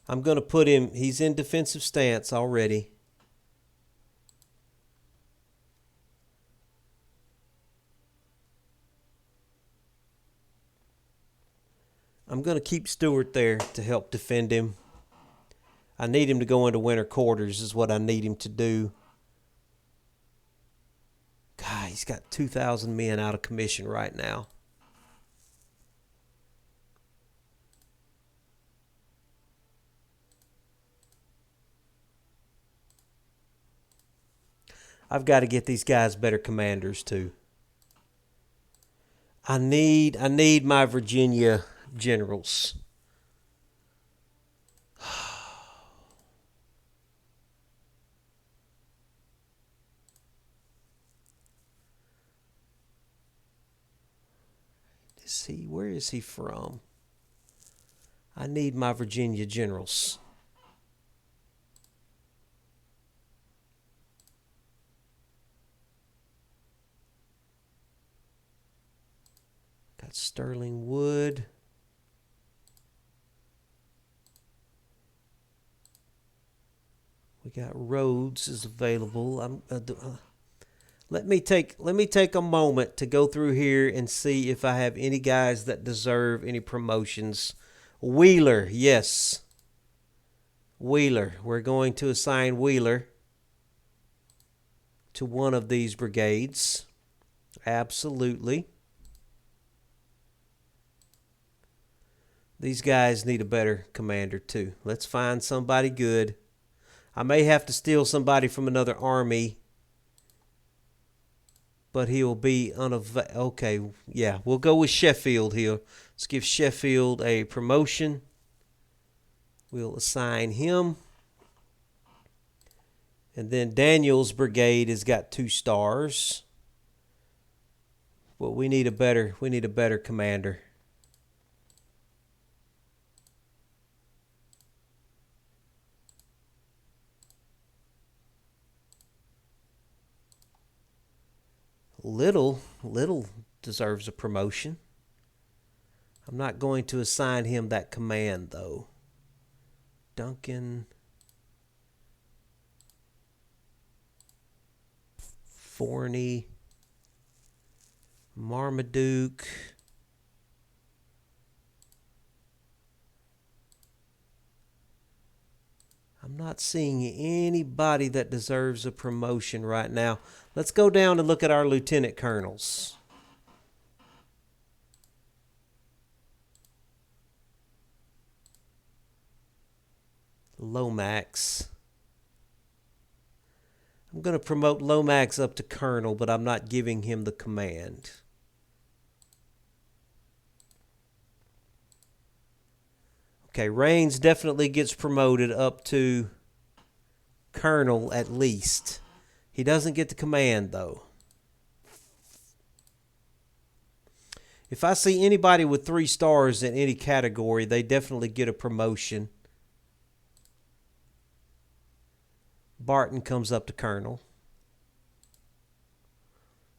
I'm going to put him, he's in defensive stance already. I'm going to keep Stewart there to help defend him. I need him to go into winter quarters is what I need him to do. God, he's got 2,000 men out of commission right now. I've got to get these guys better commanders too. I need my Virginia generals. Where is he from? I need my Virginia generals. Got Sterling Wood. We got Rhodes is available. Let me take a moment to go through here and see if I have any guys that deserve any promotions. Wheeler, yes. Wheeler. We're going to assign Wheeler to one of these brigades. Absolutely. These guys need a better commander too. Let's find somebody good. I may have to steal somebody from another army, but he'll be unavailable. Okay, yeah, we'll go with Sheffield here. Let's give Sheffield a promotion. We'll assign him. And then Daniel's brigade has got 2 stars. But we need a better commander. Little deserves a promotion. I'm not going to assign him that command, though. Duncan. Forney. Marmaduke. I'm not seeing anybody that deserves a promotion right now. Let's go down and look at our lieutenant colonels. Lomax. I'm going to promote Lomax up to colonel, but I'm not giving him the command. Okay, Raines definitely gets promoted up to colonel at least. He doesn't get the command, though. If I see anybody with 3 stars in any category, they definitely get a promotion. Barton comes up to colonel.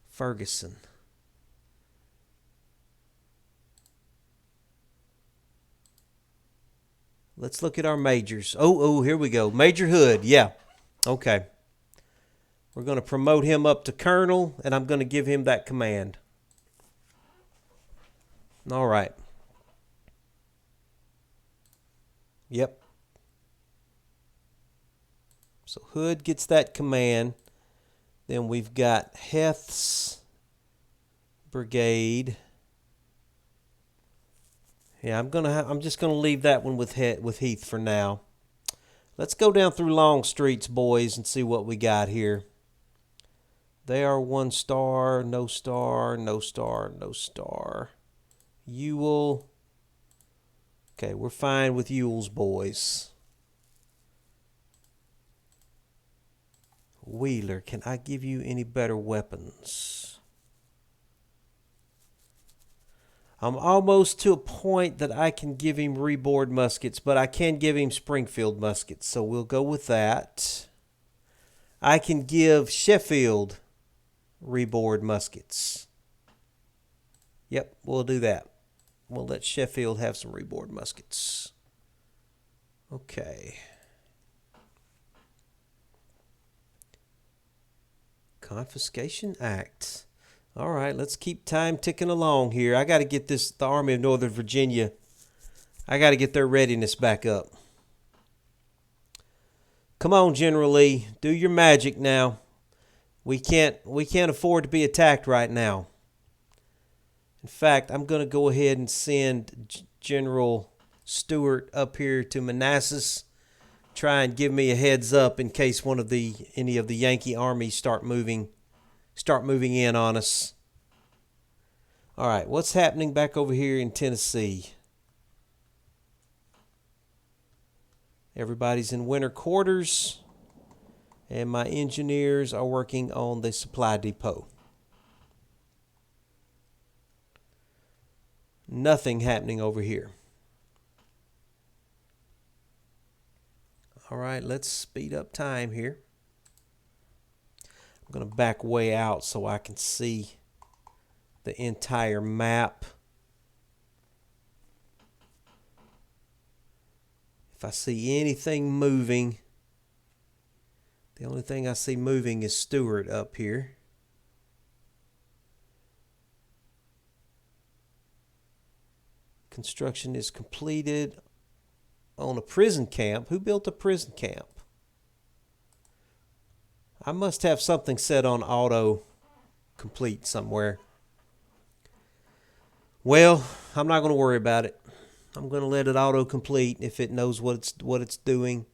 Ferguson. Let's look at our majors. Oh, here we go. Major Hood, yeah. Okay. We're going to promote him up to colonel, and I'm going to give him that command. All right. Yep. So Hood gets that command. Then we've got Heth's brigade. Yeah, I'm just gonna leave that one with Heath for now. Let's go down through Longstreet's boys and see what we got here. They are 1 star, no star, no star, no star. Ewell. Okay, we're fine with Ewell's boys. Wheeler, can I give you any better weapons? I'm almost to a point that I can give him reboard muskets, but I can give him Springfield muskets, so we'll go with that. I can give Sheffield reboard muskets. Yep, we'll do that. We'll let Sheffield have some reboard muskets. Okay. Confiscation Act. All right, let's keep time ticking along here. I got to get the Army of Northern Virginia. I got to get their readiness back up. Come on, General Lee, do your magic now. We can't afford to be attacked right now. In fact, I'm going to go ahead and send General Stewart up here to Manassas. Try and give me a heads up in case any of the Yankee armies start moving in on us. All right, what's happening back over here in Tennessee? Everybody's in winter quarters, and my engineers are working on the supply depot. Nothing happening over here. All right, let's speed up time here. I'm going to back way out so I can see the entire map. If I see anything moving, the only thing I see moving is Stewart up here. Construction is completed on a prison camp. Who built a prison camp? I must have something set on auto complete somewhere. Well, I'm not going to worry about it. I'm going to let it auto complete if it knows what it's doing.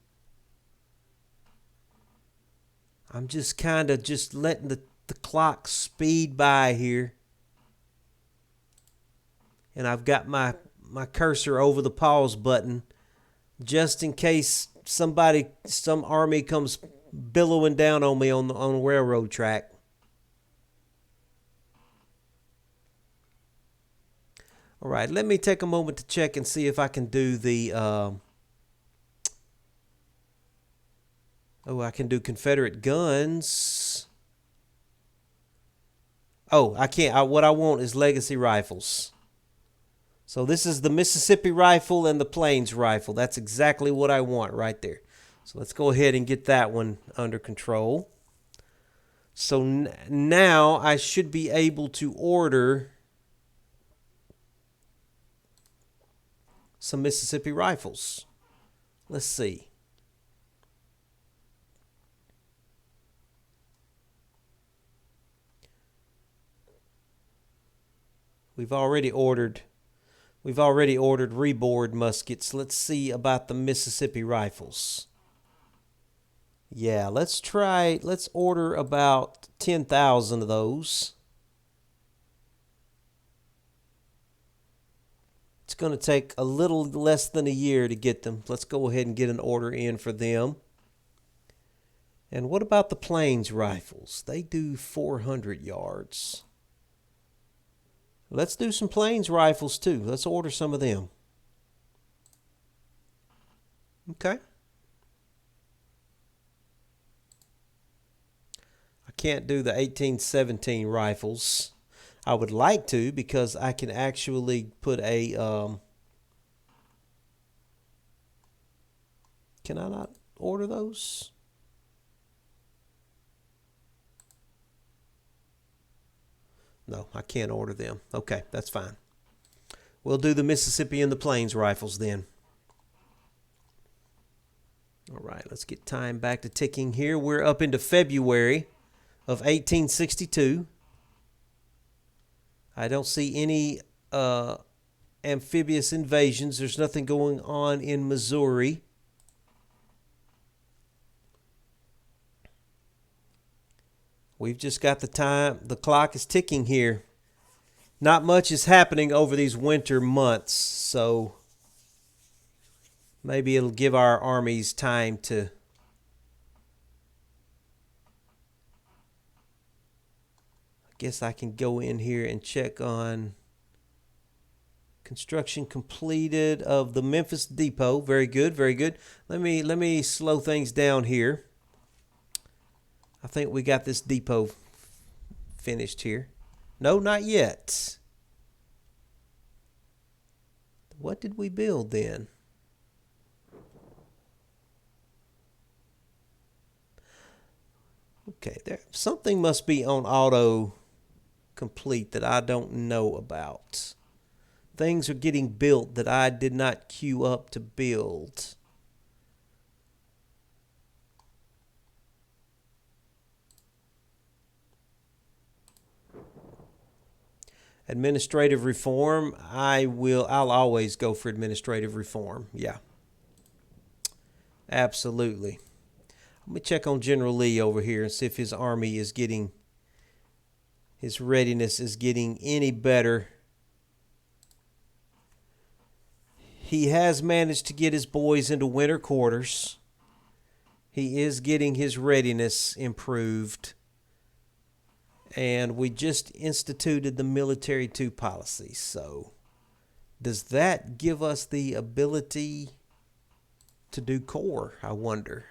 I'm just kind of just letting the clock speed by here. And I've got my cursor over the pause button just in case some army comes billowing down on me on the railroad track. All right, let me take a moment to check and see if I can do the I can do Confederate guns. Oh, I can't. What I want is legacy rifles. So this is the Mississippi rifle and the Plains rifle. That's exactly what I want right there. So let's go ahead and get that one under control. So now I should be able to order some Mississippi rifles. Let's see. We've already ordered We've already ordered reboard muskets. Let's see about the Mississippi rifles. Yeah, let's order about 10,000 of those. It's going to take a little less than a year to get them. Let's go ahead and get an order in for them. And what about the Plains rifles? They do 400 yards. Let's do some Plains rifles too. Let's order some of them. Okay. I can't do the 1817 rifles. I would like to, because I can actually put a can I not order those? No, I can't order them. Okay, that's fine. We'll do the Mississippi and the Plains rifles then. All right, let's get time back to ticking here. We're up into February of 1862. I don't see any amphibious invasions. There's nothing going on in Missouri. We've just got the time. The clock is ticking here. Not much is happening over these winter months, so maybe it'll give our armies time to guess I can go in here and check on construction completed of the Memphis Depot. Very good, very good. Let me slow things down here. I think we got this depot finished here. No, not yet. What did we build then? Okay, there something must be on auto complete that I don't know about. Things are getting built that I did not queue up to build. Administrative reform, I'll always go for administrative reform. Yeah. Absolutely. Let me check on General Lee over here and see if his army is getting, his readiness is getting any better. He has managed to get his boys into winter quarters. He is getting his readiness improved. And we just instituted the Military 2 policy. So does that give us the ability to do corps, I wonder?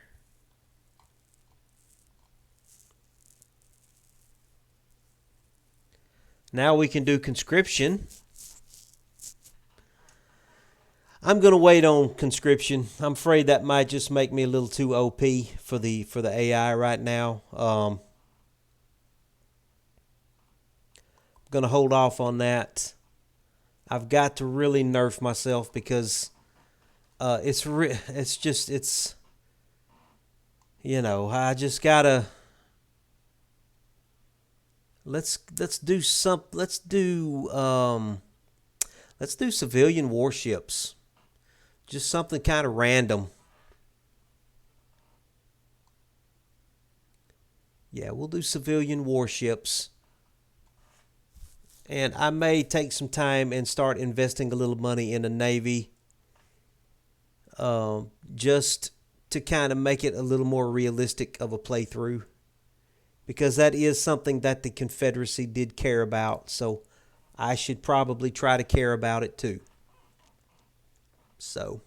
Now we can do conscription. I'm going to wait on conscription. I'm afraid that might just make me a little too OP for the AI right now. I'm going to hold off on that. I've got to really nerf myself because it's you know, I just gotta let's do civilian warships. Just something kind of random. Yeah, we'll do civilian warships. And I may take some time and start investing a little money in the Navy. Just to kind of make it a little more realistic of a playthrough. Because that is something that the Confederacy did care about. So I should probably try to care about it too. So.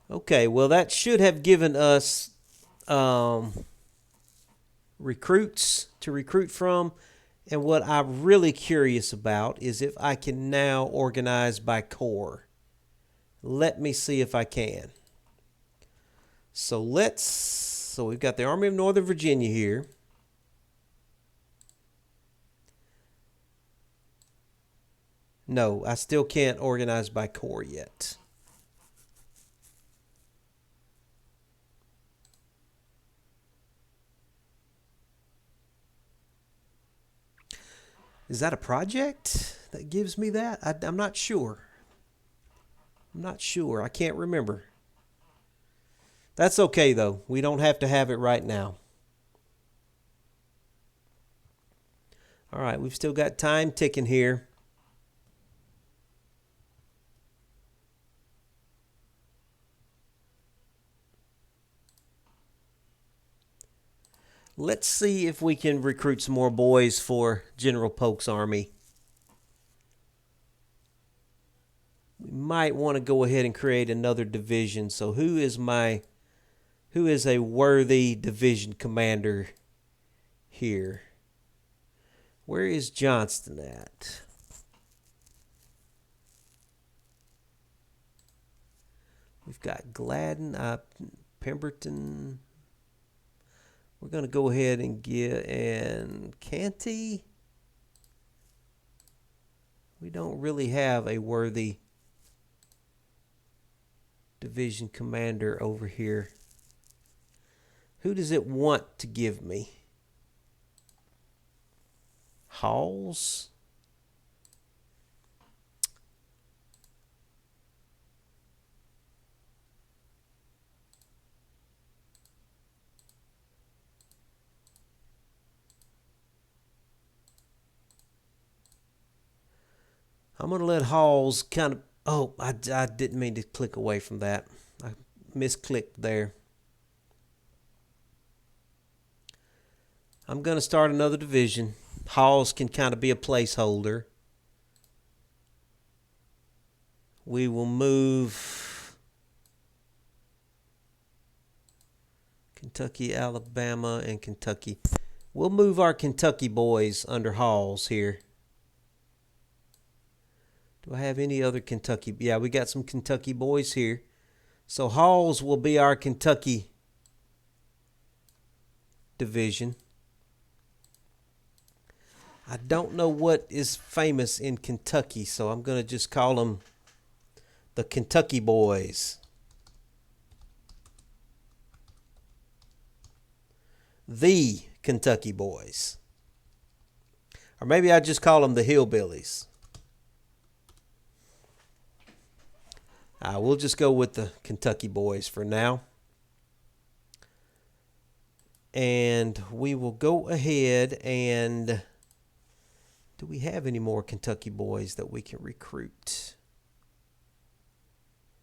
Okay, well that should have given us recruits to recruit from. And what I'm really curious about is if I can now organize by corps. Let me see if I can. So we've got the Army of Northern Virginia here. No, I still can't organize by corps yet. Is that a project that gives me that? I'm not sure. I'm not sure. I can't remember. That's okay, though. We don't have to have it right now. All right, we've still got time ticking here. Let's see if we can recruit some more boys for General Polk's army. We might want to go ahead and create another division. So who is a worthy division commander here? Where is Johnston at? We've got Gladden, Pemberton. We're going to go ahead and Canty. We don't really have a worthy division commander over here. Who does it want to give me? Halls? I'm going to let Halls kind of... Oh, I didn't mean to click away from that. I misclicked there. I'm going to start another division. Halls can kind of be a placeholder. We will move Kentucky, Alabama, and Kentucky. We'll move our Kentucky boys under Halls here. Do I have any other Kentucky? Yeah, we got some Kentucky boys here. So Halls will be our Kentucky division. I don't know what is famous in Kentucky, so I'm going to just call them the Kentucky boys. The Kentucky boys. Or maybe I just call them the hillbillies. We'll just go with the Kentucky boys for now. And we will go ahead and... Do we have any more Kentucky boys that we can recruit?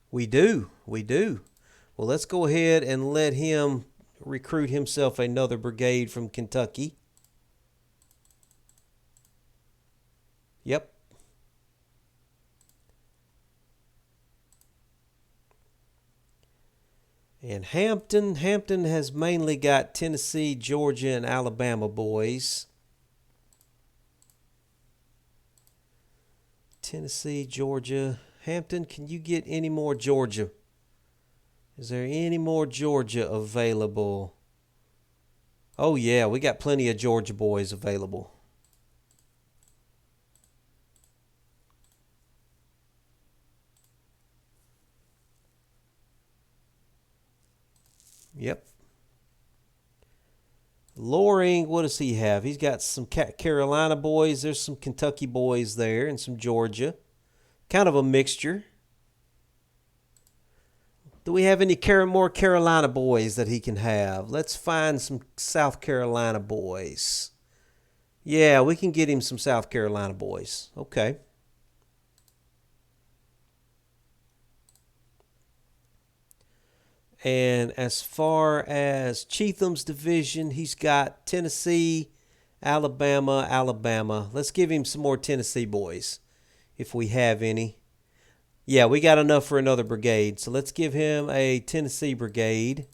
We do. Well, let's go ahead and let him recruit himself another brigade from Kentucky. Yep. And Hampton has mainly got Tennessee, Georgia, and Alabama boys. Tennessee, Georgia. Hampton, can you get any more Georgia? Is there any more Georgia available? Oh, yeah, we got plenty of Georgia boys available. Yep. Loring, what does he have? He's got some Carolina boys. There's some Kentucky boys there and some Georgia. Kind of a mixture. Do we have any more Carolina boys that he can have? Let's find some South Carolina boys. Yeah, we can get him some South Carolina boys. Okay. And as far as Chetham's division, he's got Tennessee, Alabama. Let's give him some more Tennessee boys, if we have any. Yeah, we got enough for another brigade. So let's give him a Tennessee brigade.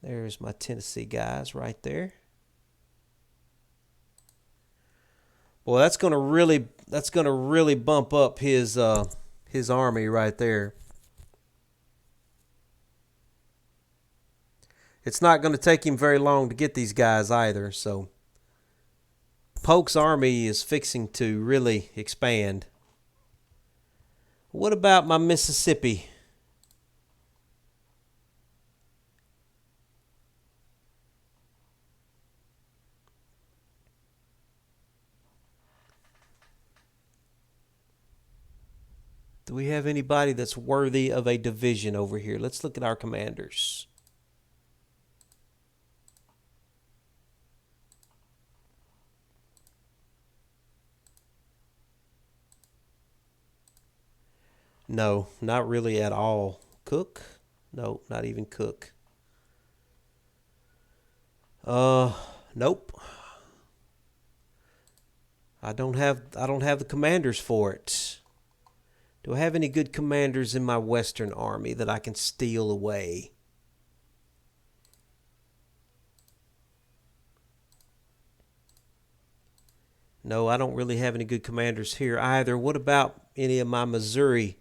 There's my Tennessee guys right there. Boy, that's gonna really bump up his army right there. It's not going to take him very long to get these guys either, so Polk's army is fixing to really expand. What about my Mississippi? Do we have anybody that's worthy of a division over here? Let's look at our commanders. No, not really at all. Cook? No, not even Cook. Nope. I don't have the commanders for it. Do I have any good commanders in my Western Army that I can steal away? No, I don't really have any good commanders here either. What about any of my Missouri?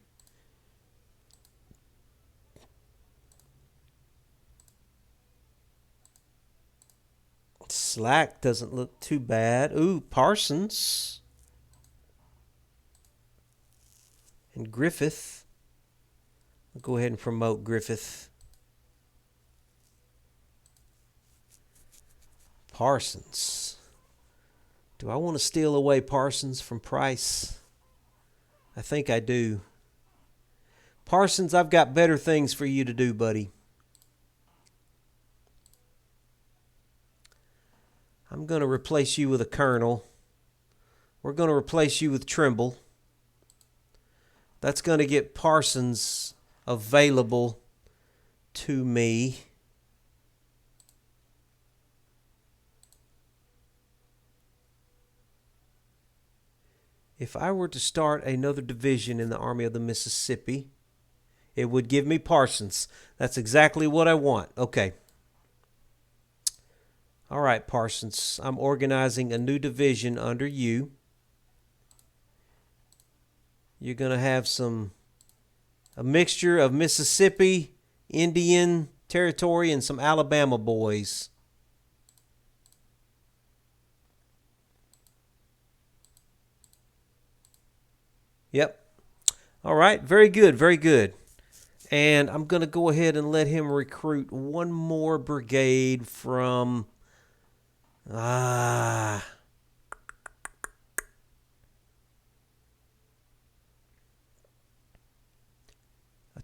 Slack doesn't look too bad. Ooh, Parsons. And Griffith. I'll go ahead and promote Griffith. Parsons. Do I want to steal away Parsons from Price? I think I do. Parsons, I've got better things for you to do, buddy. I'm going to replace you with a colonel. We're going to replace you with Trimble. That's going to get Parsons available to me. If I were to start another division in the Army of the Mississippi, it would give me Parsons. That's exactly what I want. Okay. All right, Parsons, I'm organizing a new division under you. You're going to have a mixture of Mississippi, Indian territory, and some Alabama boys. Yep. All right, very good, very good. And I'm going to go ahead and let him recruit one more brigade from... I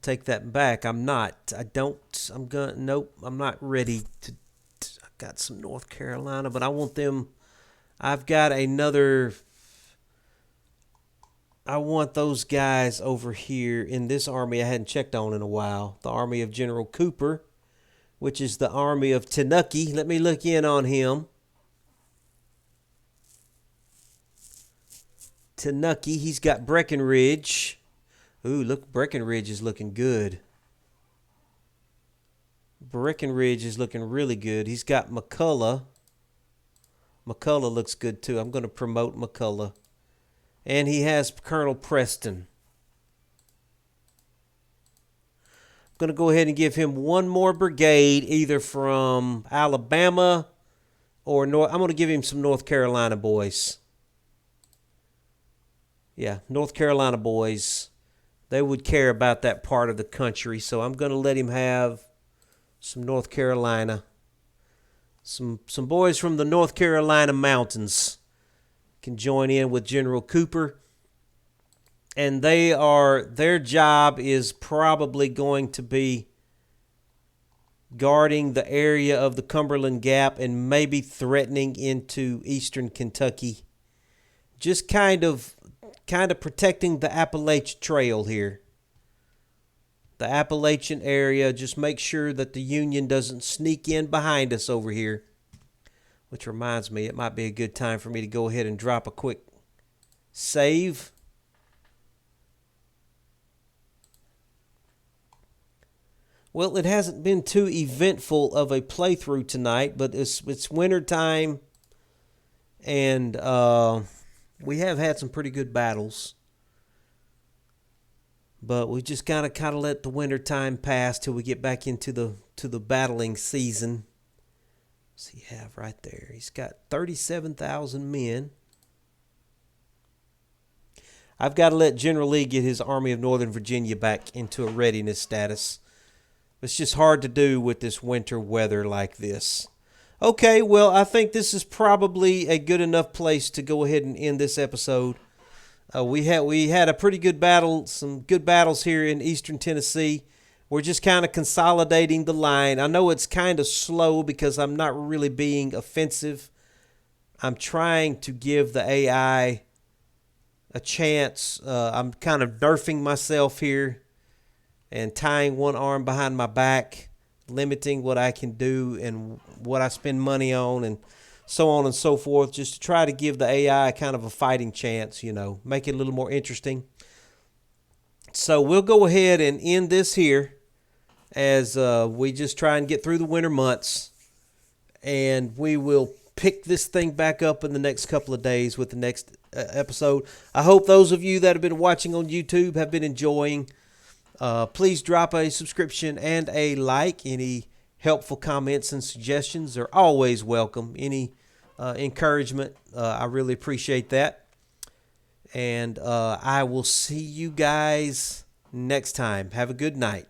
take that back. Nope, I'm not ready to. I got some North Carolina, but I want them. I've got another. I want those guys over here in this army I hadn't checked on in a while. The army of General Cooper, which is the army of Tenouke. Let me look in on him. Tenouke, he's got Breckinridge. Ooh, look, Breckinridge is looking good. Breckinridge is looking really good. He's got McCullough. McCullough looks good too. I'm going to promote McCullough. And he has Colonel Preston. I'm going to go ahead and give him one more brigade, either from Alabama or North. I'm going to give him some North Carolina boys. Yeah, North Carolina boys. They would care about that part of the country, so I'm going to let him have some North Carolina. Some boys from the North Carolina mountains can join in with General Cooper. And their job is probably going to be guarding the area of the Cumberland Gap and maybe threatening into eastern Kentucky. Just kind of protecting the Appalachian Trail here. The Appalachian area, just make sure that the Union doesn't sneak in behind us over here. Which reminds me, it might be a good time for me to go ahead and drop a quick save. Well, it hasn't been too eventful of a playthrough tonight, but it's winter time, and we have had some pretty good battles. But we just gotta kind of let the winter time pass till we get back into the battling season. What's he have right there? He's got 37,000 men. I've got to let General Lee get his Army of Northern Virginia back into a readiness status. It's just hard to do with this winter weather like this. Okay, well, I think this is probably a good enough place to go ahead and end this episode. We had a pretty good battle, some good battles here in Eastern Tennessee. We're just kind of consolidating the line. I know it's kind of slow because I'm not really being offensive. I'm trying to give the AI a chance. I'm kind of nerfing myself here and tying one arm behind my back, limiting what I can do and what I spend money on, and so on and so forth, just to try to give the AI kind of a fighting chance, make it a little more interesting. So we'll go ahead and end this here as we just try and get through the winter months, and we will pick this thing back up in the next couple of days with the next episode. I hope those of you that have been watching on YouTube have been enjoying. Please drop a subscription and a like. Any helpful comments and suggestions are always welcome. Any encouragement, I really appreciate that. And I will see you guys next time. Have a good night.